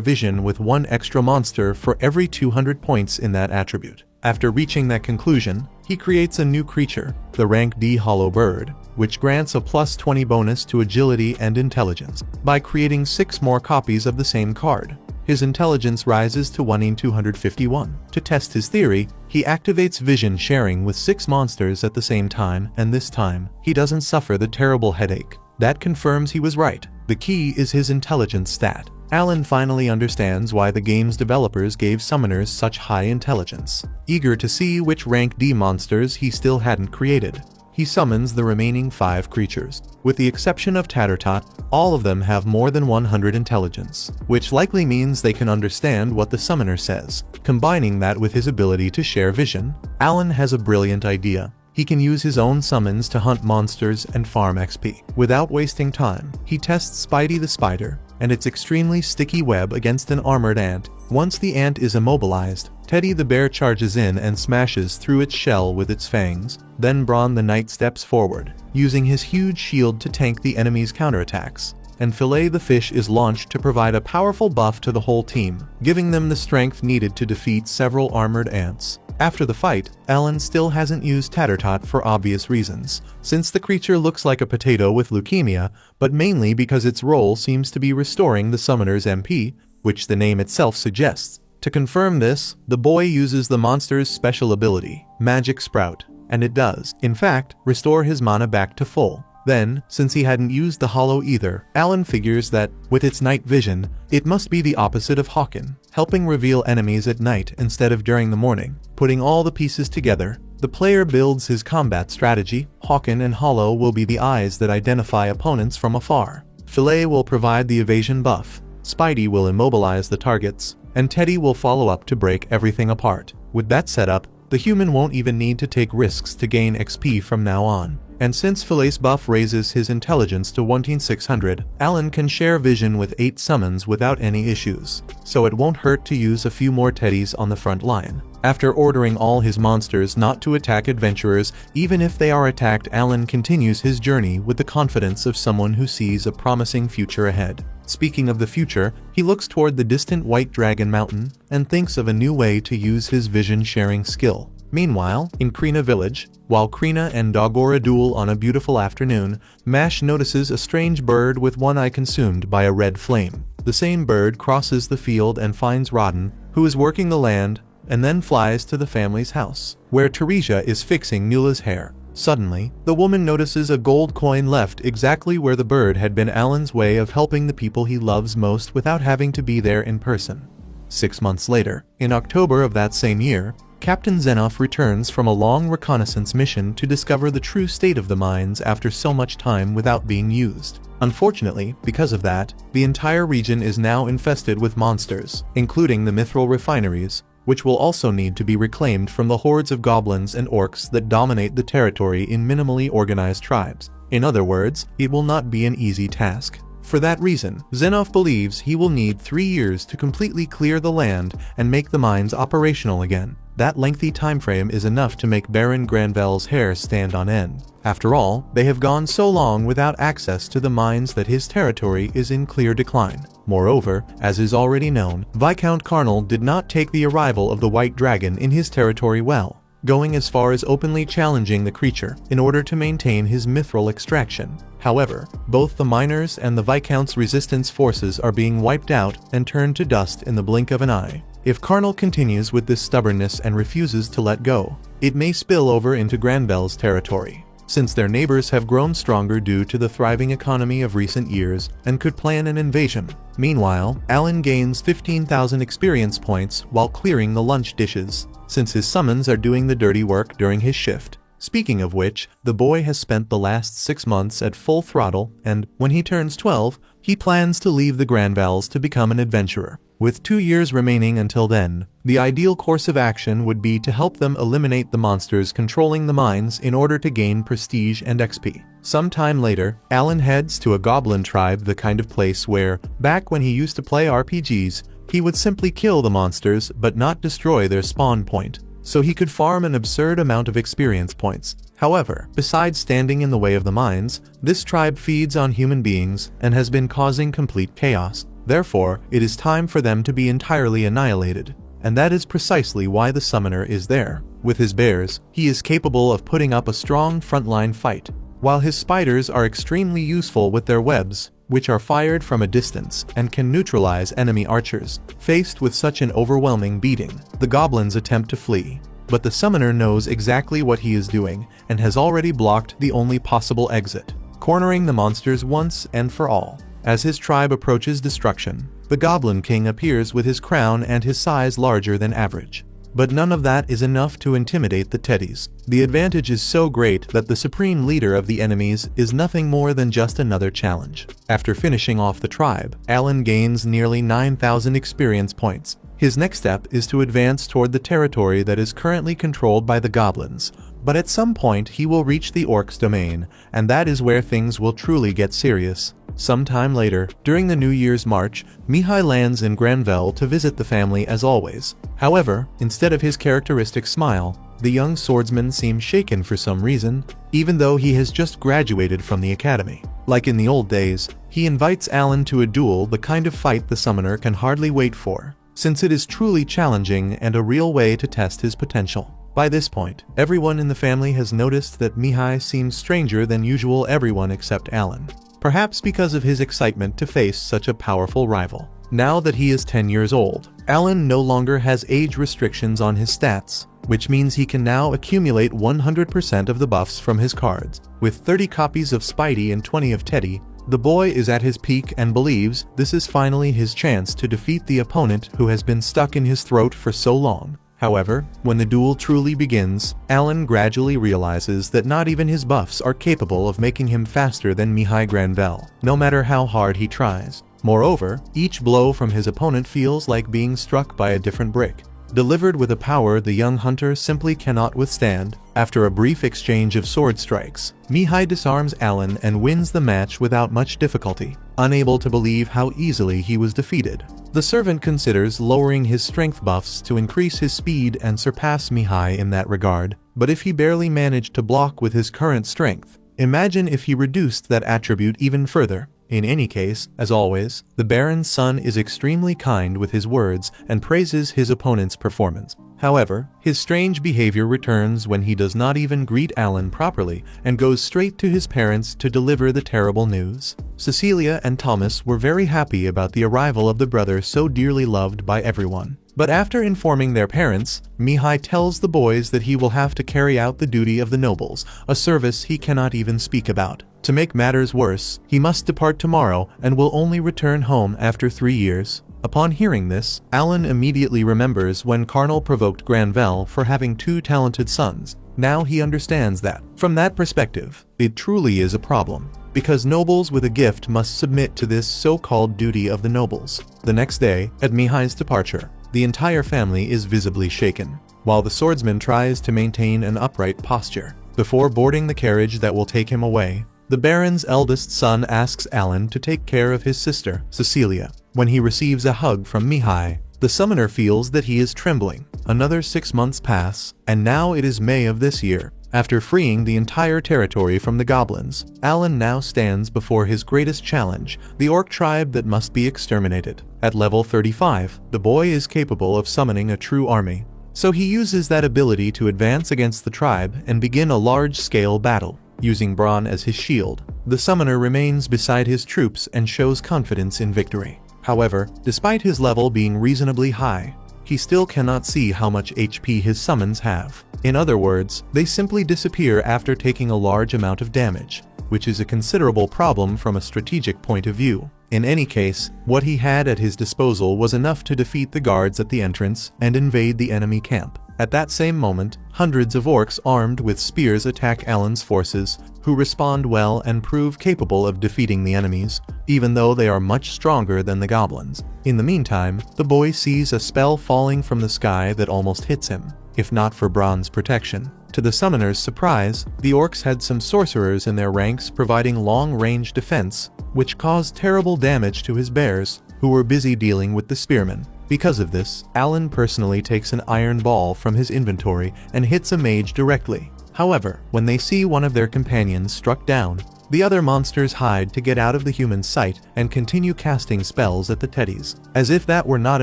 vision with 1 extra monster for every 200 points in that attribute. After reaching that conclusion, he creates a new creature, the rank D Hollow Bird, which grants a plus 20 bonus to agility and intelligence. By creating 6 more copies of the same card, his intelligence rises to 1 in 251. To test his theory, he activates vision sharing with 6 monsters at the same time, and this time, he doesn't suffer the terrible headache. That confirms he was right. The key is his intelligence stat. Alan finally understands why the game's developers gave summoners such high intelligence. Eager to see which rank D monsters he still hadn't created, he summons the remaining 5 creatures. With the exception of Tattertot, all of them have more than 100 intelligence, which likely means they can understand what the summoner says. Combining that with his ability to share vision, Alan has a brilliant idea. He can use his own summons to hunt monsters and farm XP. Without wasting time, he tests Spidey the spider and its extremely sticky web against an armored ant. Once the ant is immobilized, Teddy the bear charges in and smashes through its shell with its fangs. Then Brawn the knight steps forward, using his huge shield to tank the enemy's counterattacks, and Fillet the fish is launched to provide a powerful buff to the whole team, giving them the strength needed to defeat several armored ants. After the fight, Alan still hasn't used Tattertot for obvious reasons, since the creature looks like a potato with leukemia, but mainly because its role seems to be restoring the summoner's MP, which the name itself suggests. To confirm this, the boy uses the monster's special ability, Magic Sprout, and it does, in fact, restore his mana back to full. Then, since he hadn't used the Hollow either, Alan figures that, with its night vision, it must be the opposite of Hawken, helping reveal enemies at night instead of during the morning. Putting all the pieces together, the player builds his combat strategy. Hawken and Hollow will be the eyes that identify opponents from afar. Fillet will provide the evasion buff, Spidey will immobilize the targets, and Teddy will follow up to break everything apart. With that setup, the human won't even need to take risks to gain XP from now on. And since Fillet's buff raises his intelligence to 1,600, Alan can share vision with 8 summons without any issues, so it won't hurt to use a few more Teddys on the front line. After ordering all his monsters not to attack adventurers, even if they are attacked, Alan continues his journey with the confidence of someone who sees a promising future ahead. Speaking of the future, he looks toward the distant White Dragon Mountain and thinks of a new way to use his vision-sharing skill. Meanwhile, in Krina Village, while Krina and Dogora duel on a beautiful afternoon, Mash notices a strange bird with one eye consumed by a red flame. The same bird crosses the field and finds Rodden, who is working the land, and then flies to the family's house, where Teresia is fixing Nula's hair. Suddenly, the woman notices a gold coin left exactly where the bird had been. Alan's way of helping the people he loves most without having to be there in person. 6 months later, in October of that same year, Captain Zenoff returns from a long reconnaissance mission to discover the true state of the mines after so much time without being used. Unfortunately, because of that, the entire region is now infested with monsters, including the mithril refineries, which will also need to be reclaimed from the hordes of goblins and orcs that dominate the territory in minimally organized tribes. In other words, it will not be an easy task. For that reason, Zenoff believes he will need 3 years to completely clear the land and make the mines operational again. That lengthy timeframe is enough to make Baron Granvel's hair stand on end. After all, they have gone so long without access to the mines that his territory is in clear decline. Moreover, as is already known, Viscount Carnal did not take the arrival of the White Dragon in his territory well, going as far as openly challenging the creature in order to maintain his mithril extraction. However, both the miners and the Viscount's resistance forces are being wiped out and turned to dust in the blink of an eye. If Carnal continues with this stubbornness and refuses to let go, it may spill over into Granvel's territory, since their neighbors have grown stronger due to the thriving economy of recent years and could plan an invasion. Meanwhile, Alan gains 15,000 experience points while clearing the lunch dishes, since his summons are doing the dirty work during his shift. Speaking of which, the boy has spent the last 6 months at full throttle, and when he turns 12, he plans to leave the Granvels to become an adventurer. With 2 years remaining until then, the ideal course of action would be to help them eliminate the monsters controlling the mines in order to gain prestige and XP. Sometime later, Alan heads to a goblin tribe, the kind of place where, back when he used to play RPGs, he would simply kill the monsters but not destroy their spawn point, so he could farm an absurd amount of experience points. However, besides standing in the way of the mines, this tribe feeds on human beings and has been causing complete chaos. Therefore, it is time for them to be entirely annihilated, and that is precisely why the summoner is there. With his bears, he is capable of putting up a strong frontline fight, while his spiders are extremely useful with their webs, which are fired from a distance and can neutralize enemy archers. Faced with such an overwhelming beating, the goblins attempt to flee, but the summoner knows exactly what he is doing and has already blocked the only possible exit, cornering the monsters once and for all. As his tribe approaches destruction, the Goblin King appears with his crown and his size larger than average. But none of that is enough to intimidate the teddies. The advantage is so great that the supreme leader of the enemies is nothing more than just another challenge. After finishing off the tribe, Alan gains nearly 9,000 experience points. His next step is to advance toward the territory that is currently controlled by the goblins. But at some point he will reach the orcs' domain, and that is where things will truly get serious. Sometime later, during the New Year's march, Mihai lands in Granvelle to visit the family as always. However, instead of his characteristic smile, the young swordsman seems shaken for some reason, even though he has just graduated from the academy. Like in the old days, he invites Alan to a duel, the kind of fight the summoner can hardly wait for, since it is truly challenging and a real way to test his potential. By this point, everyone in the family has noticed that Mihai seems stranger than usual, everyone except Alan. Perhaps because of his excitement to face such a powerful rival. Now that he is 10 years old, Alan no longer has age restrictions on his stats, which means he can now accumulate 100% of the buffs from his cards. With 30 copies of Spidey and 20 of Teddy, the boy is at his peak and believes this is finally his chance to defeat the opponent who has been stuck in his throat for so long. However, when the duel truly begins, Alan gradually realizes that not even his buffs are capable of making him faster than Mihai Granvelle, no matter how hard he tries. Moreover, each blow from his opponent feels like being struck by a different brick, delivered with a power the young hunter simply cannot withstand. After a brief exchange of sword strikes, Mihai disarms Alan and wins the match without much difficulty, unable to believe how easily he was defeated. The servant considers lowering his strength buffs to increase his speed and surpass Mihai in that regard, but if he barely managed to block with his current strength, imagine if he reduced that attribute even further. In any case, as always, the Baron's son is extremely kind with his words and praises his opponent's performance. However, his strange behavior returns when he does not even greet Alan properly and goes straight to his parents to deliver the terrible news. Cecilia and Thomas were very happy about the arrival of the brother so dearly loved by everyone. But after informing their parents, Mihai tells the boys that he will have to carry out the duty of the nobles, a service he cannot even speak about. To make matters worse, he must depart tomorrow and will only return home after 3 years. Upon hearing this, Alan immediately remembers when Carnal provoked Granvelle for having 2 talented sons. Now he understands that, from that perspective, it truly is a problem, because nobles with a gift must submit to this so-called duty of the nobles. The next day, at Mihai's departure, the entire family is visibly shaken, while the swordsman tries to maintain an upright posture. Before boarding the carriage that will take him away, the Baron's eldest son asks Alan to take care of his sister, Cecilia. When he receives a hug from Mihai, the summoner feels that he is trembling. Another 6 months pass, and now it is May of this year. After freeing the entire territory from the goblins, Alan now stands before his greatest challenge, the orc tribe that must be exterminated. At level 35, the boy is capable of summoning a true army. So he uses that ability to advance against the tribe and begin a large-scale battle. Using Braun as his shield, the summoner remains beside his troops and shows confidence in victory. However, despite his level being reasonably high, he still cannot see how much HP his summons have. In other words, they simply disappear after taking a large amount of damage, which is a considerable problem from a strategic point of view. In any case, what he had at his disposal was enough to defeat the guards at the entrance and invade the enemy camp. At that same moment, hundreds of orcs armed with spears attack Alan's forces, who respond well and prove capable of defeating the enemies, even though they are much stronger than the goblins. In the meantime, the boy sees a spell falling from the sky that almost hits him, if not for Braun's protection. To the summoner's surprise, the orcs had some sorcerers in their ranks providing long-range defense, which caused terrible damage to his bears, who were busy dealing with the spearmen. Because of this, Alan personally takes an iron ball from his inventory and hits a mage directly. However, when they see one of their companions struck down, the other monsters hide to get out of the human's sight and continue casting spells at the teddies. As if that were not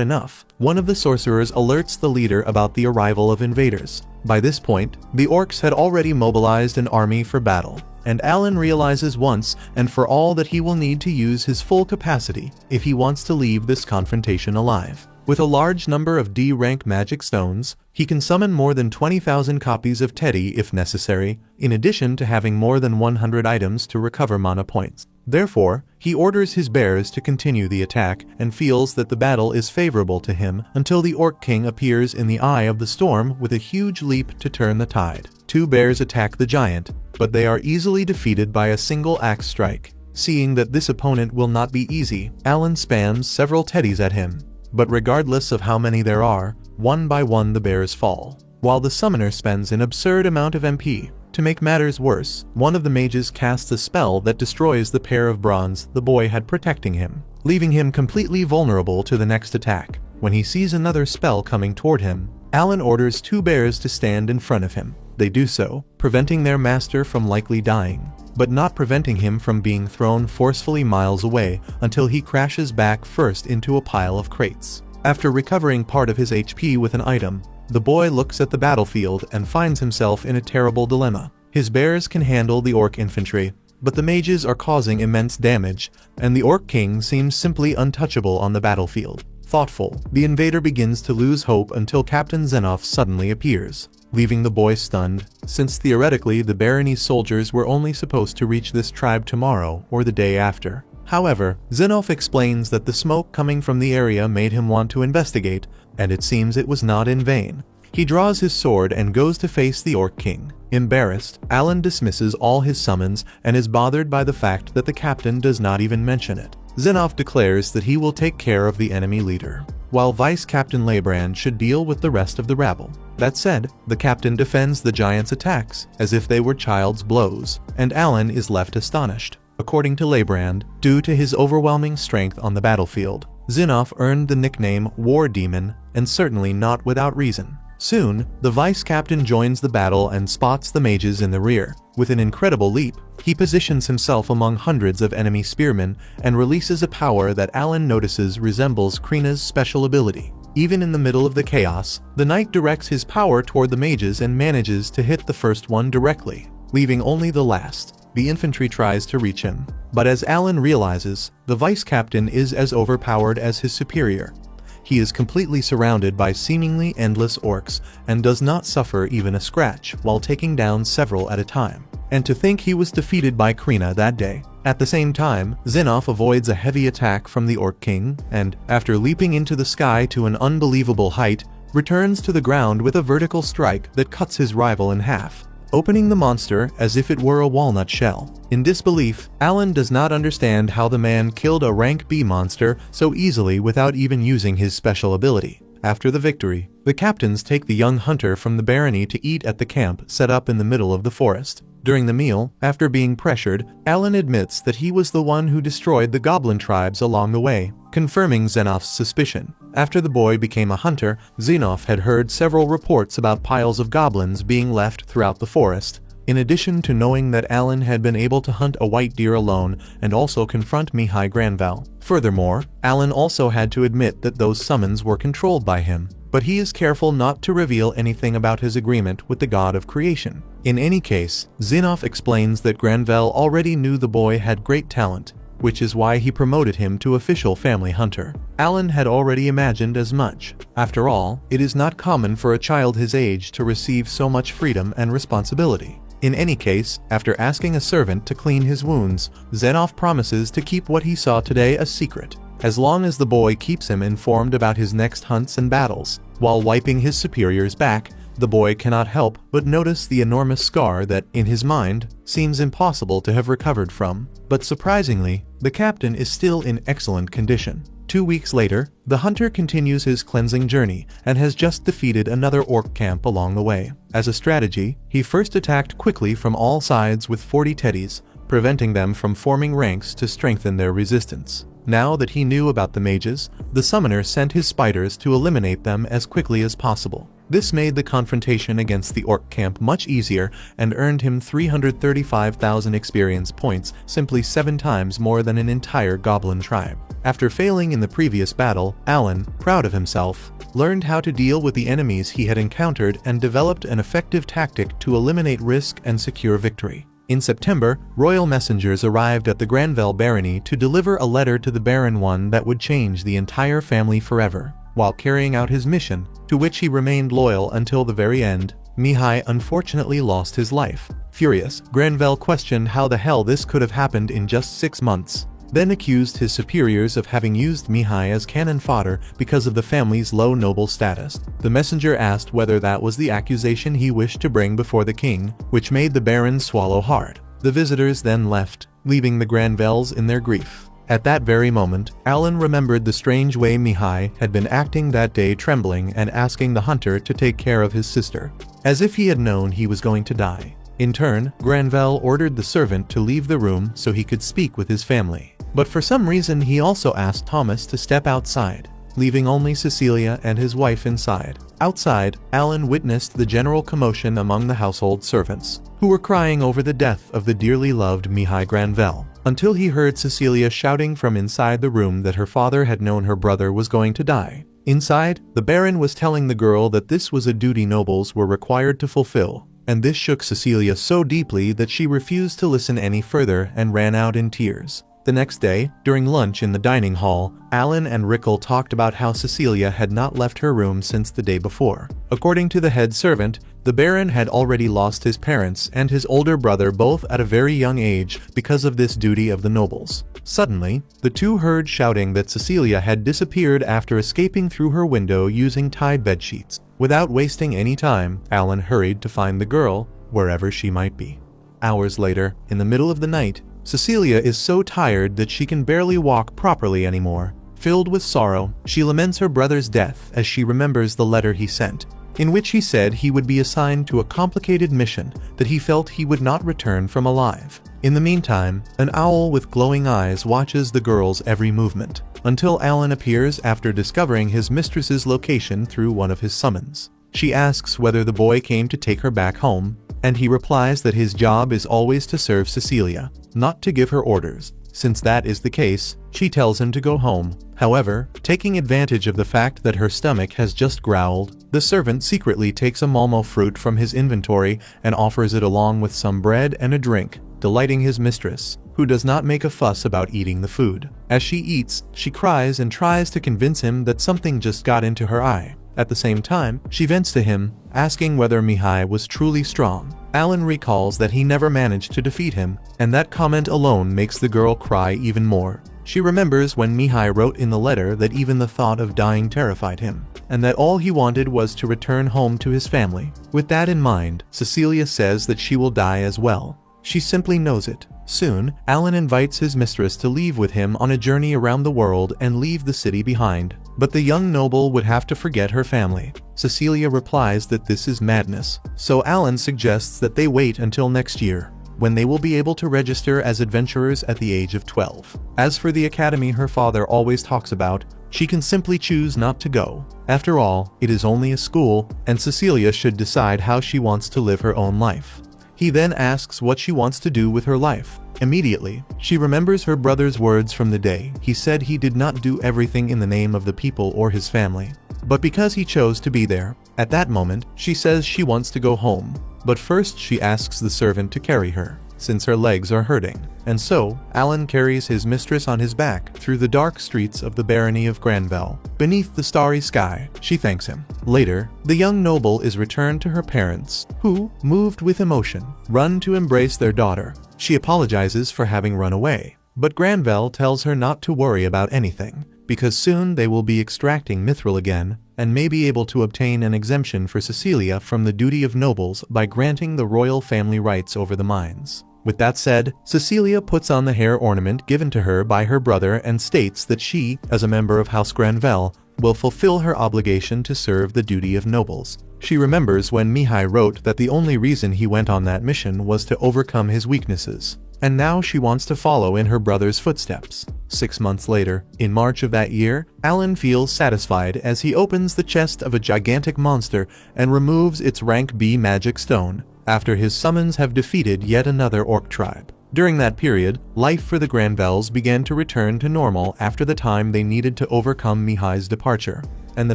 enough, one of the sorcerers alerts the leader about the arrival of invaders. By this point, the orcs had already mobilized an army for battle, and Alan realizes once and for all that he will need to use his full capacity if he wants to leave this confrontation alive. With a large number of D-rank magic stones, he can summon more than 20,000 copies of Teddy if necessary, in addition to having more than 100 items to recover mana points. Therefore, he orders his bears to continue the attack and feels that the battle is favorable to him until the Orc King appears in the eye of the storm with a huge leap to turn the tide. 2 bears attack the giant, but they are easily defeated by a single axe strike. Seeing that this opponent will not be easy, Alan spams several teddies at him. But regardless of how many there are, one by one the bears fall, while the summoner spends an absurd amount of MP. To make matters worse, one of the mages casts a spell that destroys the pair of bronze the boy had protecting him, leaving him completely vulnerable to the next attack. When he sees another spell coming toward him, Alan orders 2 bears to stand in front of him. They do so, preventing their master from likely dying, but not preventing him from being thrown forcefully miles away until he crashes back first into a pile of crates. After recovering part of his HP with an item, the boy looks at the battlefield and finds himself in a terrible dilemma. His bears can handle the orc infantry, but the mages are causing immense damage, and the Orc King seems simply untouchable on the battlefield. Thoughtful, the invader begins to lose hope until Captain Xenof suddenly appears, leaving the boy stunned, since theoretically the barony's soldiers were only supposed to reach this tribe tomorrow or the day after. However, Xenof explains that the smoke coming from the area made him want to investigate, and it seems it was not in vain. He draws his sword and goes to face the Orc King. Embarrassed, Alan dismisses all his summons and is bothered by the fact that the captain does not even mention it. Xenof declares that he will take care of the enemy leader, while Vice Captain Leibrand should deal with the rest of the rabble. That said, the captain defends the giant's attacks as if they were child's blows, and Alan is left astonished. According to Leibrand, due to his overwhelming strength on the battlefield, Xenof earned the nickname War Demon, and certainly not without reason. Soon, the vice captain joins the battle and spots the mages in the rear. With an incredible leap, he positions himself among hundreds of enemy spearmen and releases a power that Alan notices resembles Krina's special ability. Even in the middle of the chaos, the knight directs his power toward the mages and manages to hit the first one directly, leaving only the last. The infantry tries to reach him, but as Alan realizes, the vice captain is as overpowered as his superior. He is completely surrounded by seemingly endless orcs and does not suffer even a scratch while taking down several at a time. And to think he was defeated by Krina that day. At the same time, Xenof avoids a heavy attack from the Orc King and, after leaping into the sky to an unbelievable height, returns to the ground with a vertical strike that cuts his rival in half, opening the monster as if it were a walnut shell. In disbelief, Alan does not understand how the man killed a rank B monster so easily without even using his special ability. After the victory, the captains take the young hunter from the barony to eat at the camp set up in the middle of the forest. During the meal, after being pressured, Alan admits that he was the one who destroyed the goblin tribes along the way, confirming Xenof's suspicion. After the boy became a hunter, Xenof had heard several reports about piles of goblins being left throughout the forest, in addition to knowing that Alan had been able to hunt a white deer alone and also confront Mihai Granval. Furthermore, Alan also had to admit that those summons were controlled by him, but he is careful not to reveal anything about his agreement with the god of creation. In any case, Xenof explains that Granval already knew the boy had great talent, which is why he promoted him to official family hunter. Alan had already imagined as much. After all, it is not common for a child his age to receive so much freedom and responsibility. In any case, after asking a servant to clean his wounds, Xenof promises to keep what he saw today a secret, as long as the boy keeps him informed about his next hunts and battles. While wiping his superior's back, the boy cannot help but notice the enormous scar that, in his mind, seems impossible to have recovered from. But surprisingly, the captain is still in excellent condition. 2 weeks later, the hunter continues his cleansing journey and has just defeated another orc camp along the way. As a strategy, he first attacked quickly from all sides with 40 teddies, preventing them from forming ranks to strengthen their resistance. Now that he knew about the mages, the summoner sent his spiders to eliminate them as quickly as possible. This made the confrontation against the orc camp much easier and earned him 335,000 experience points, simply 7 times more than an entire goblin tribe. After failing in the previous battle, Alan, proud of himself, learned how to deal with the enemies he had encountered and developed an effective tactic to eliminate risk and secure victory. In September, royal messengers arrived at the Granval barony to deliver a letter to the Baron, one that would change the entire family forever. While carrying out his mission, to which he remained loyal until the very end, Mihai unfortunately lost his life. Furious, Granvelle questioned how the hell this could have happened in just 6 months, then accused his superiors of having used Mihai as cannon fodder because of the family's low noble status. The messenger asked whether that was the accusation he wished to bring before the king, which made the baron swallow hard. The visitors then left, leaving the Granvelles in their grief. At that very moment, Alan remembered the strange way Mihai had been acting that day, trembling and asking the hunter to take care of his sister, as if he had known he was going to die. In turn, Granvelle ordered the servant to leave the room so he could speak with his family. But for some reason he also asked Thomas to step outside, leaving only Cecilia and his wife inside. Outside, Alan witnessed the general commotion among the household servants, who were crying over the death of the dearly loved Mihai Granvelle, until he heard Cecilia shouting from inside the room that her father had known her brother was going to die. Inside, the Baron was telling the girl that this was a duty nobles were required to fulfill, and this shook Cecilia so deeply that she refused to listen any further and ran out in tears. The next day, during lunch in the dining hall, Alan and Rickle talked about how Cecilia had not left her room since the day before. According to the head servant, the Baron had already lost his parents and his older brother both at a very young age because of this duty of the nobles. Suddenly, the two heard shouting that Cecilia had disappeared after escaping through her window using tied bedsheets. Without wasting any time, Alan hurried to find the girl, wherever she might be. Hours later, in the middle of the night, Cecilia is so tired that she can barely walk properly anymore. Filled with sorrow, she laments her brother's death as she remembers the letter he sent, in which he said he would be assigned to a complicated mission that he felt he would not return from alive. In the meantime, an owl with glowing eyes watches the girl's every movement, until Alan appears after discovering his mistress's location through one of his summons. She asks whether the boy came to take her back home, and he replies that his job is always to serve Cecilia, not to give her orders. Since that is the case, she tells him to go home. However, taking advantage of the fact that her stomach has just growled, the servant secretly takes a malmo fruit from his inventory and offers it along with some bread and a drink, delighting his mistress, who does not make a fuss about eating the food. As she eats, she cries and tries to convince him that something just got into her eye. At the same time, she vents to him, asking whether Mihai was truly strong. Alan recalls that he never managed to defeat him, and that comment alone makes the girl cry even more. She remembers when Mihai wrote in the letter that even the thought of dying terrified him, and that all he wanted was to return home to his family. With that in mind, Cecilia says that she will die as well. She simply knows it. Soon, Alan invites his mistress to leave with him on a journey around the world and leave the city behind. But the young noble would have to forget her family. Cecilia replies that this is madness, so Alan suggests that they wait until next year, when they will be able to register as adventurers at the age of 12. As for the academy her father always talks about, she can simply choose not to go. After all, it is only a school, and Cecilia should decide how she wants to live her own life. He then asks what she wants to do with her life. Immediately, she remembers her brother's words from the day he said he did not do everything in the name of the people or his family, but because he chose to be there. At that moment, she says she wants to go home, but first she asks the servant to carry her, since her legs are hurting. And so, Alan carries his mistress on his back through the dark streets of the barony of Granvelle. Beneath the starry sky, she thanks him. Later, the young noble is returned to her parents, who, moved with emotion, run to embrace their daughter. She apologizes for having run away, but Granvelle tells her not to worry about anything, because soon they will be extracting mithril again, and may be able to obtain an exemption for Cecilia from the duty of nobles by granting the royal family rights over the mines. With that said, Cecilia puts on the hair ornament given to her by her brother and states that she, as a member of House Granvelle, will fulfill her obligation to serve the duty of nobles. She remembers when Mihai wrote that the only reason he went on that mission was to overcome his weaknesses, and now she wants to follow in her brother's footsteps. 6 months later, in March of that year, Alan feels satisfied as he opens the chest of a gigantic monster and removes its rank B magic stone, after his summons have defeated yet another orc tribe. During that period, life for the Granvelles began to return to normal after the time they needed to overcome Mihai's departure, and the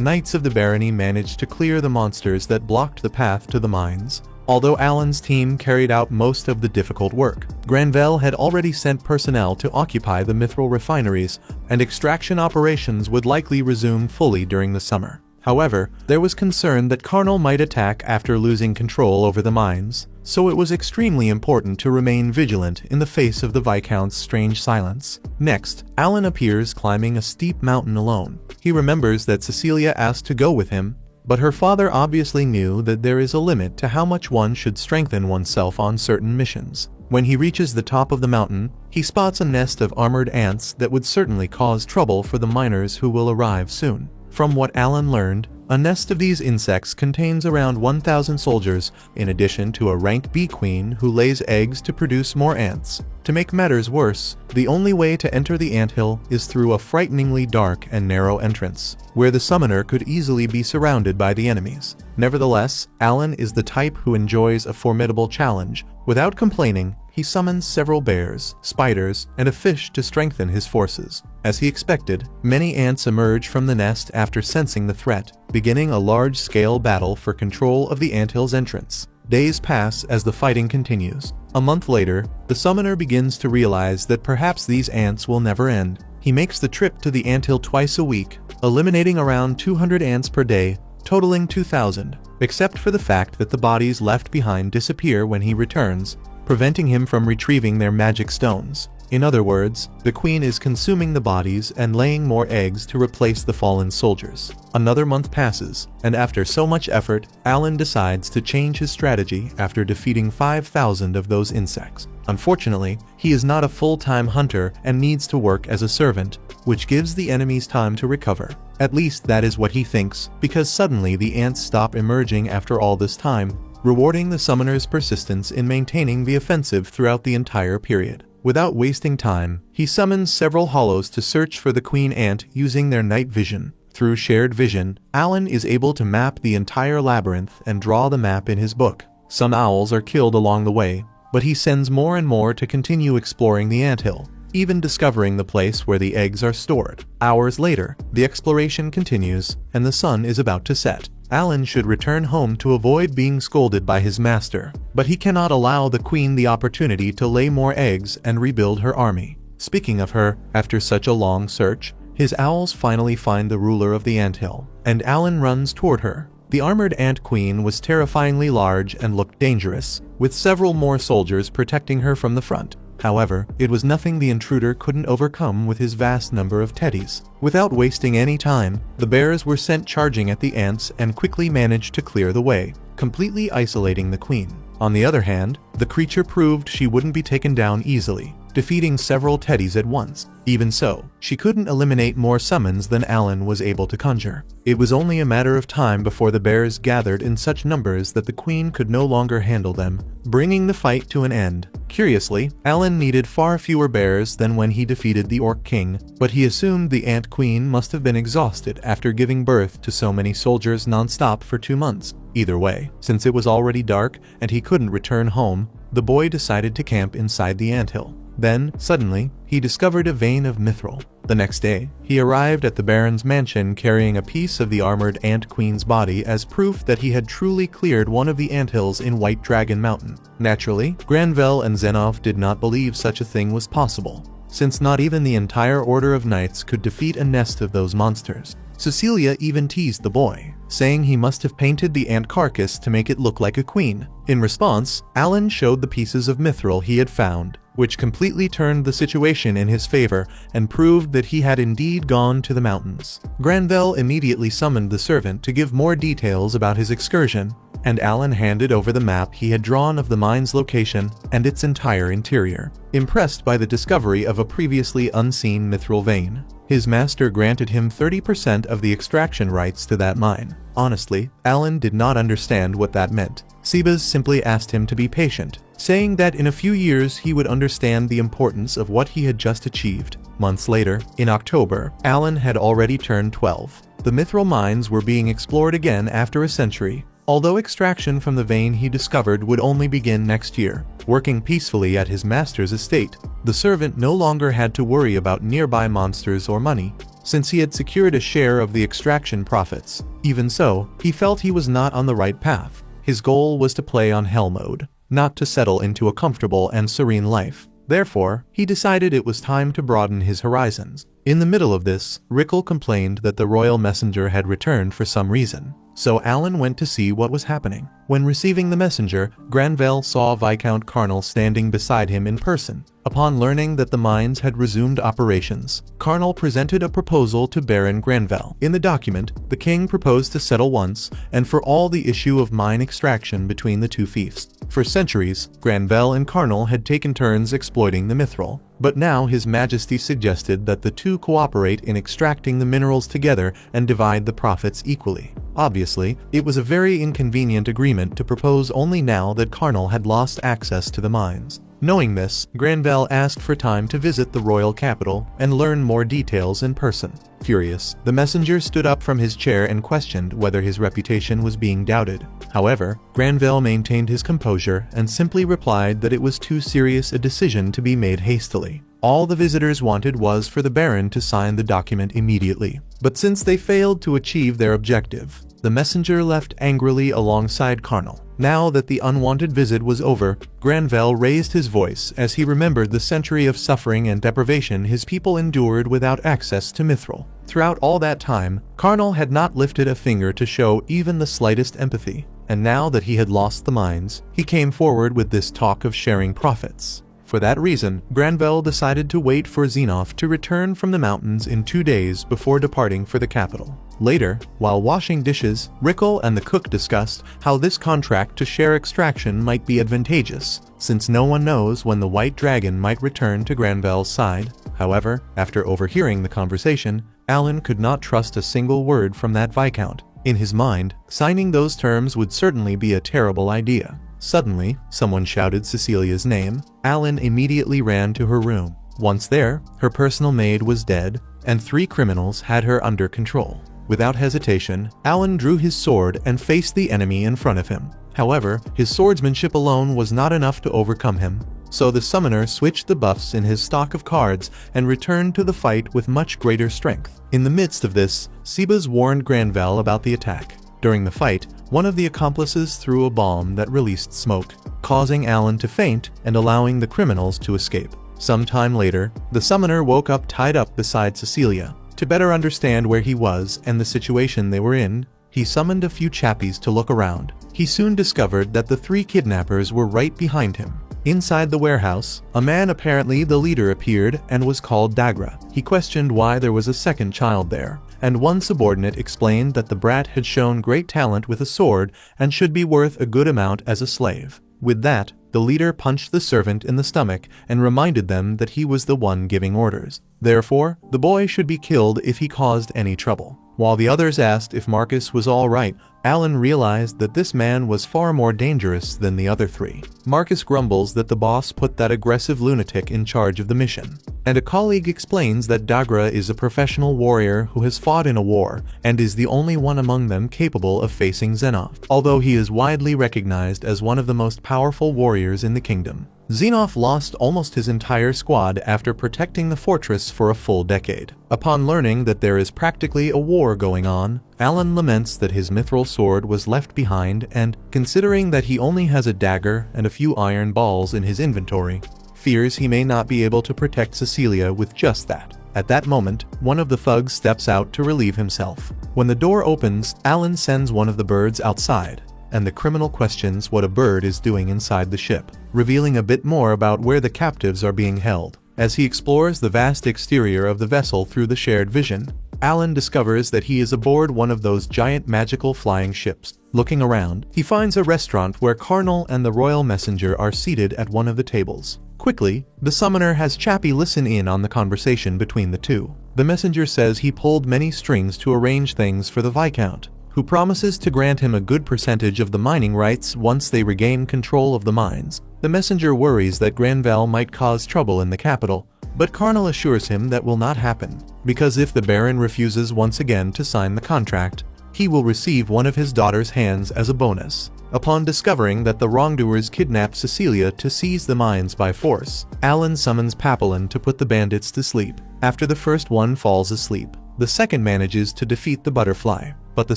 knights of the barony managed to clear the monsters that blocked the path to the mines. Although Alan's team carried out most of the difficult work, Granvelle had already sent personnel to occupy the mithril refineries, and extraction operations would likely resume fully during the summer. However, there was concern that Karnal might attack after losing control over the mines, so it was extremely important to remain vigilant in the face of the Viscount's strange silence. Next, Alan appears climbing a steep mountain alone. He remembers that Cecilia asked to go with him, but her father obviously knew that there is a limit to how much one should strengthen oneself on certain missions. When he reaches the top of the mountain, he spots a nest of armored ants that would certainly cause trouble for the miners who will arrive soon. From what Alan learned, a nest of these insects contains around 1,000 soldiers, in addition to a rank bee queen who lays eggs to produce more ants. To make matters worse, the only way to enter the anthill is through a frighteningly dark and narrow entrance, where the summoner could easily be surrounded by the enemies. Nevertheless, Alan is the type who enjoys a formidable challenge. Without complaining, he summons several bears, spiders, and a fish to strengthen his forces. As he expected, many ants emerge from the nest after sensing the threat, beginning a large-scale battle for control of the anthill's entrance. Days pass as the fighting continues. A month later, the summoner begins to realize that perhaps these ants will never end. He makes the trip to the anthill twice a week, eliminating around 200 ants per day, totaling 2,000, except for the fact that the bodies left behind disappear when he returns, preventing him from retrieving their magic stones. In other words, the queen is consuming the bodies and laying more eggs to replace the fallen soldiers. Another month passes, and after so much effort, Alan decides to change his strategy after defeating 5,000 of those insects. Unfortunately, he is not a full-time hunter and needs to work as a servant, which gives the enemies time to recover. At least that is what he thinks, because suddenly the ants stop emerging after all this time, rewarding the summoner's persistence in maintaining the offensive throughout the entire period. Without wasting time, he summons several hollows to search for the queen ant using their night vision. Through shared vision, Alan is able to map the entire labyrinth and draw the map in his book. Some owls are killed along the way, but he sends more and more to continue exploring the anthill, even discovering the place where the eggs are stored. Hours later, the exploration continues, and the sun is about to set. Alan should return home to avoid being scolded by his master, but he cannot allow the queen the opportunity to lay more eggs and rebuild her army. Speaking of her, after such a long search, his owls finally find the ruler of the anthill, and Alan runs toward her. The armored ant queen was terrifyingly large and looked dangerous, with several more soldiers protecting her from the front. However, it was nothing the intruder couldn't overcome with his vast number of teddies. Without wasting any time, the bears were sent charging at the ants and quickly managed to clear the way, completely isolating the queen. On the other hand, the creature proved she wouldn't be taken down easily, defeating several teddies at once. Even so, she couldn't eliminate more summons than Alan was able to conjure. It was only a matter of time before the bears gathered in such numbers that the queen could no longer handle them, bringing the fight to an end. Curiously, Alan needed far fewer bears than when he defeated the Orc King, but he assumed the Ant Queen must have been exhausted after giving birth to so many soldiers non-stop for 2 months. Either way, since it was already dark and he couldn't return home, the boy decided to camp inside the anthill. Then, suddenly, he discovered a vein of mithril. The next day, he arrived at the Baron's mansion carrying a piece of the armored Ant Queen's body as proof that he had truly cleared one of the anthills in White Dragon Mountain. Naturally, Granvelle and Zenov did not believe such a thing was possible, since not even the entire Order of Knights could defeat a nest of those monsters. Cecilia even teased the boy, saying he must have painted the ant carcass to make it look like a queen. In response, Alan showed the pieces of mithril he had found, which completely turned the situation in his favor and proved that he had indeed gone to the mountains. Granvelle immediately summoned the servant to give more details about his excursion, and Alan handed over the map he had drawn of the mine's location and its entire interior. Impressed by the discovery of a previously unseen mithril vein, his master granted him 30% of the extraction rights to that mine. Honestly, Alan did not understand what that meant. Sebas simply asked him to be patient, saying that in a few years he would understand the importance of what he had just achieved. Months later, in October, Alan had already turned 12. The mithril mines were being explored again after a century, although extraction from the vein he discovered would only begin next year. Working peacefully at his master's estate, the servant no longer had to worry about nearby monsters or money, since he had secured a share of the extraction profits. Even so, he felt he was not on the right path. His goal was to play on hell mode, not to settle into a comfortable and serene life. Therefore, he decided it was time to broaden his horizons. In the middle of this, Rickle complained that the royal messenger had returned for some reason, so Alan went to see what was happening. When receiving the messenger, Granvelle saw Viscount Carnal standing beside him in person. Upon learning that the mines had resumed operations, Carnal presented a proposal to Baron Granvelle. In the document, the king proposed to settle once and for all the issue of mine extraction between the two fiefs. For centuries, Granvelle and Carnal had taken turns exploiting the mithril, but now His Majesty suggested that the two cooperate in extracting the minerals together and divide the profits equally. Obviously, it was a very inconvenient agreement to propose only now that Carnal had lost access to the mines. Knowing this, Granvelle asked for time to visit the royal capital and learn more details in person. Furious, the messenger stood up from his chair and questioned whether his reputation was being doubted. However, Granvelle maintained his composure and simply replied that it was too serious a decision to be made hastily. All the visitors wanted was for the Baron to sign the document immediately. But since they failed to achieve their objective, the messenger left angrily alongside Carnal. Now that the unwanted visit was over, Granvelle raised his voice as he remembered the century of suffering and deprivation his people endured without access to mithril. Throughout all that time, Carnal had not lifted a finger to show even the slightest empathy, and now that he had lost the mines, he came forward with this talk of sharing profits. For that reason, Granvelle decided to wait for Xenof to return from the mountains in 2 days before departing for the capital. Later, while washing dishes, Rickle and the cook discussed how this contract to share extraction might be advantageous, since no one knows when the White Dragon might return to Granvelle's side. However, after overhearing the conversation, Alan could not trust a single word from that Viscount. In his mind, signing those terms would certainly be a terrible idea. Suddenly, someone shouted Cecilia's name. Alan immediately ran to her room. Once there, her personal maid was dead, and 3 criminals had her under control. Without hesitation, Alan drew his sword and faced the enemy in front of him. However, his swordsmanship alone was not enough to overcome him, so the summoner switched the buffs in his stock of cards and returned to the fight with much greater strength. In the midst of this, Sebas warned Granvelle about the attack. During the fight, one of the accomplices threw a bomb that released smoke, causing Alan to faint and allowing the criminals to escape. Sometime later, the summoner woke up tied up beside Cecilia. To better understand where he was and the situation they were in, he summoned a few chappies to look around. He soon discovered that the 3 kidnappers were right behind him. Inside the warehouse, a man, apparently the leader, appeared and was called Dagra. He questioned why there was a second child there, and one subordinate explained that the brat had shown great talent with a sword and should be worth a good amount as a slave. With that, the leader punched the servant in the stomach and reminded them that he was the one giving orders. Therefore, the boy should be killed if he caused any trouble. While the others asked if Marcus was all right, Alan realized that this man was far more dangerous than the other 3. Marcus grumbles that the boss put that aggressive lunatic in charge of the mission, and a colleague explains that Dagra is a professional warrior who has fought in a war and is the only one among them capable of facing Xenof, although he is widely recognized as one of the most powerful warriors in the kingdom. Xenof lost almost his entire squad after protecting the fortress for a full decade. Upon learning that there is practically a war going on, Alan laments that his mithril sword was left behind and, considering that he only has a dagger and a few iron balls in his inventory, fears he may not be able to protect Cecilia with just that. At that moment, one of the thugs steps out to relieve himself. When the door opens, Alan sends one of the birds outside, and the criminal questions what a bird is doing inside the ship, revealing a bit more about where the captives are being held. As he explores the vast exterior of the vessel through the shared vision, Alan discovers that he is aboard one of those giant magical flying ships. Looking around, he finds a restaurant where Carnal and the royal messenger are seated at one of the tables. Quickly, the summoner has Chappie listen in on the conversation between the two. The messenger says he pulled many strings to arrange things for the Viscount, who promises to grant him a good percentage of the mining rights once they regain control of the mines. The messenger worries that Granvelle might cause trouble in the capital, but Carnal assures him that will not happen, because if the Baron refuses once again to sign the contract, he will receive one of his daughter's hands as a bonus. Upon discovering that the wrongdoers kidnapped Cecilia to seize the mines by force, Alan summons Papillon to put the bandits to sleep. After the first one falls asleep, the second manages to defeat the butterfly, but the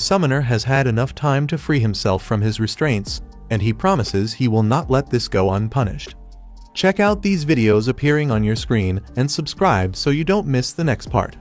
summoner has had enough time to free himself from his restraints, and he promises he will not let this go unpunished. Check out these videos appearing on your screen and subscribe so you don't miss the next part.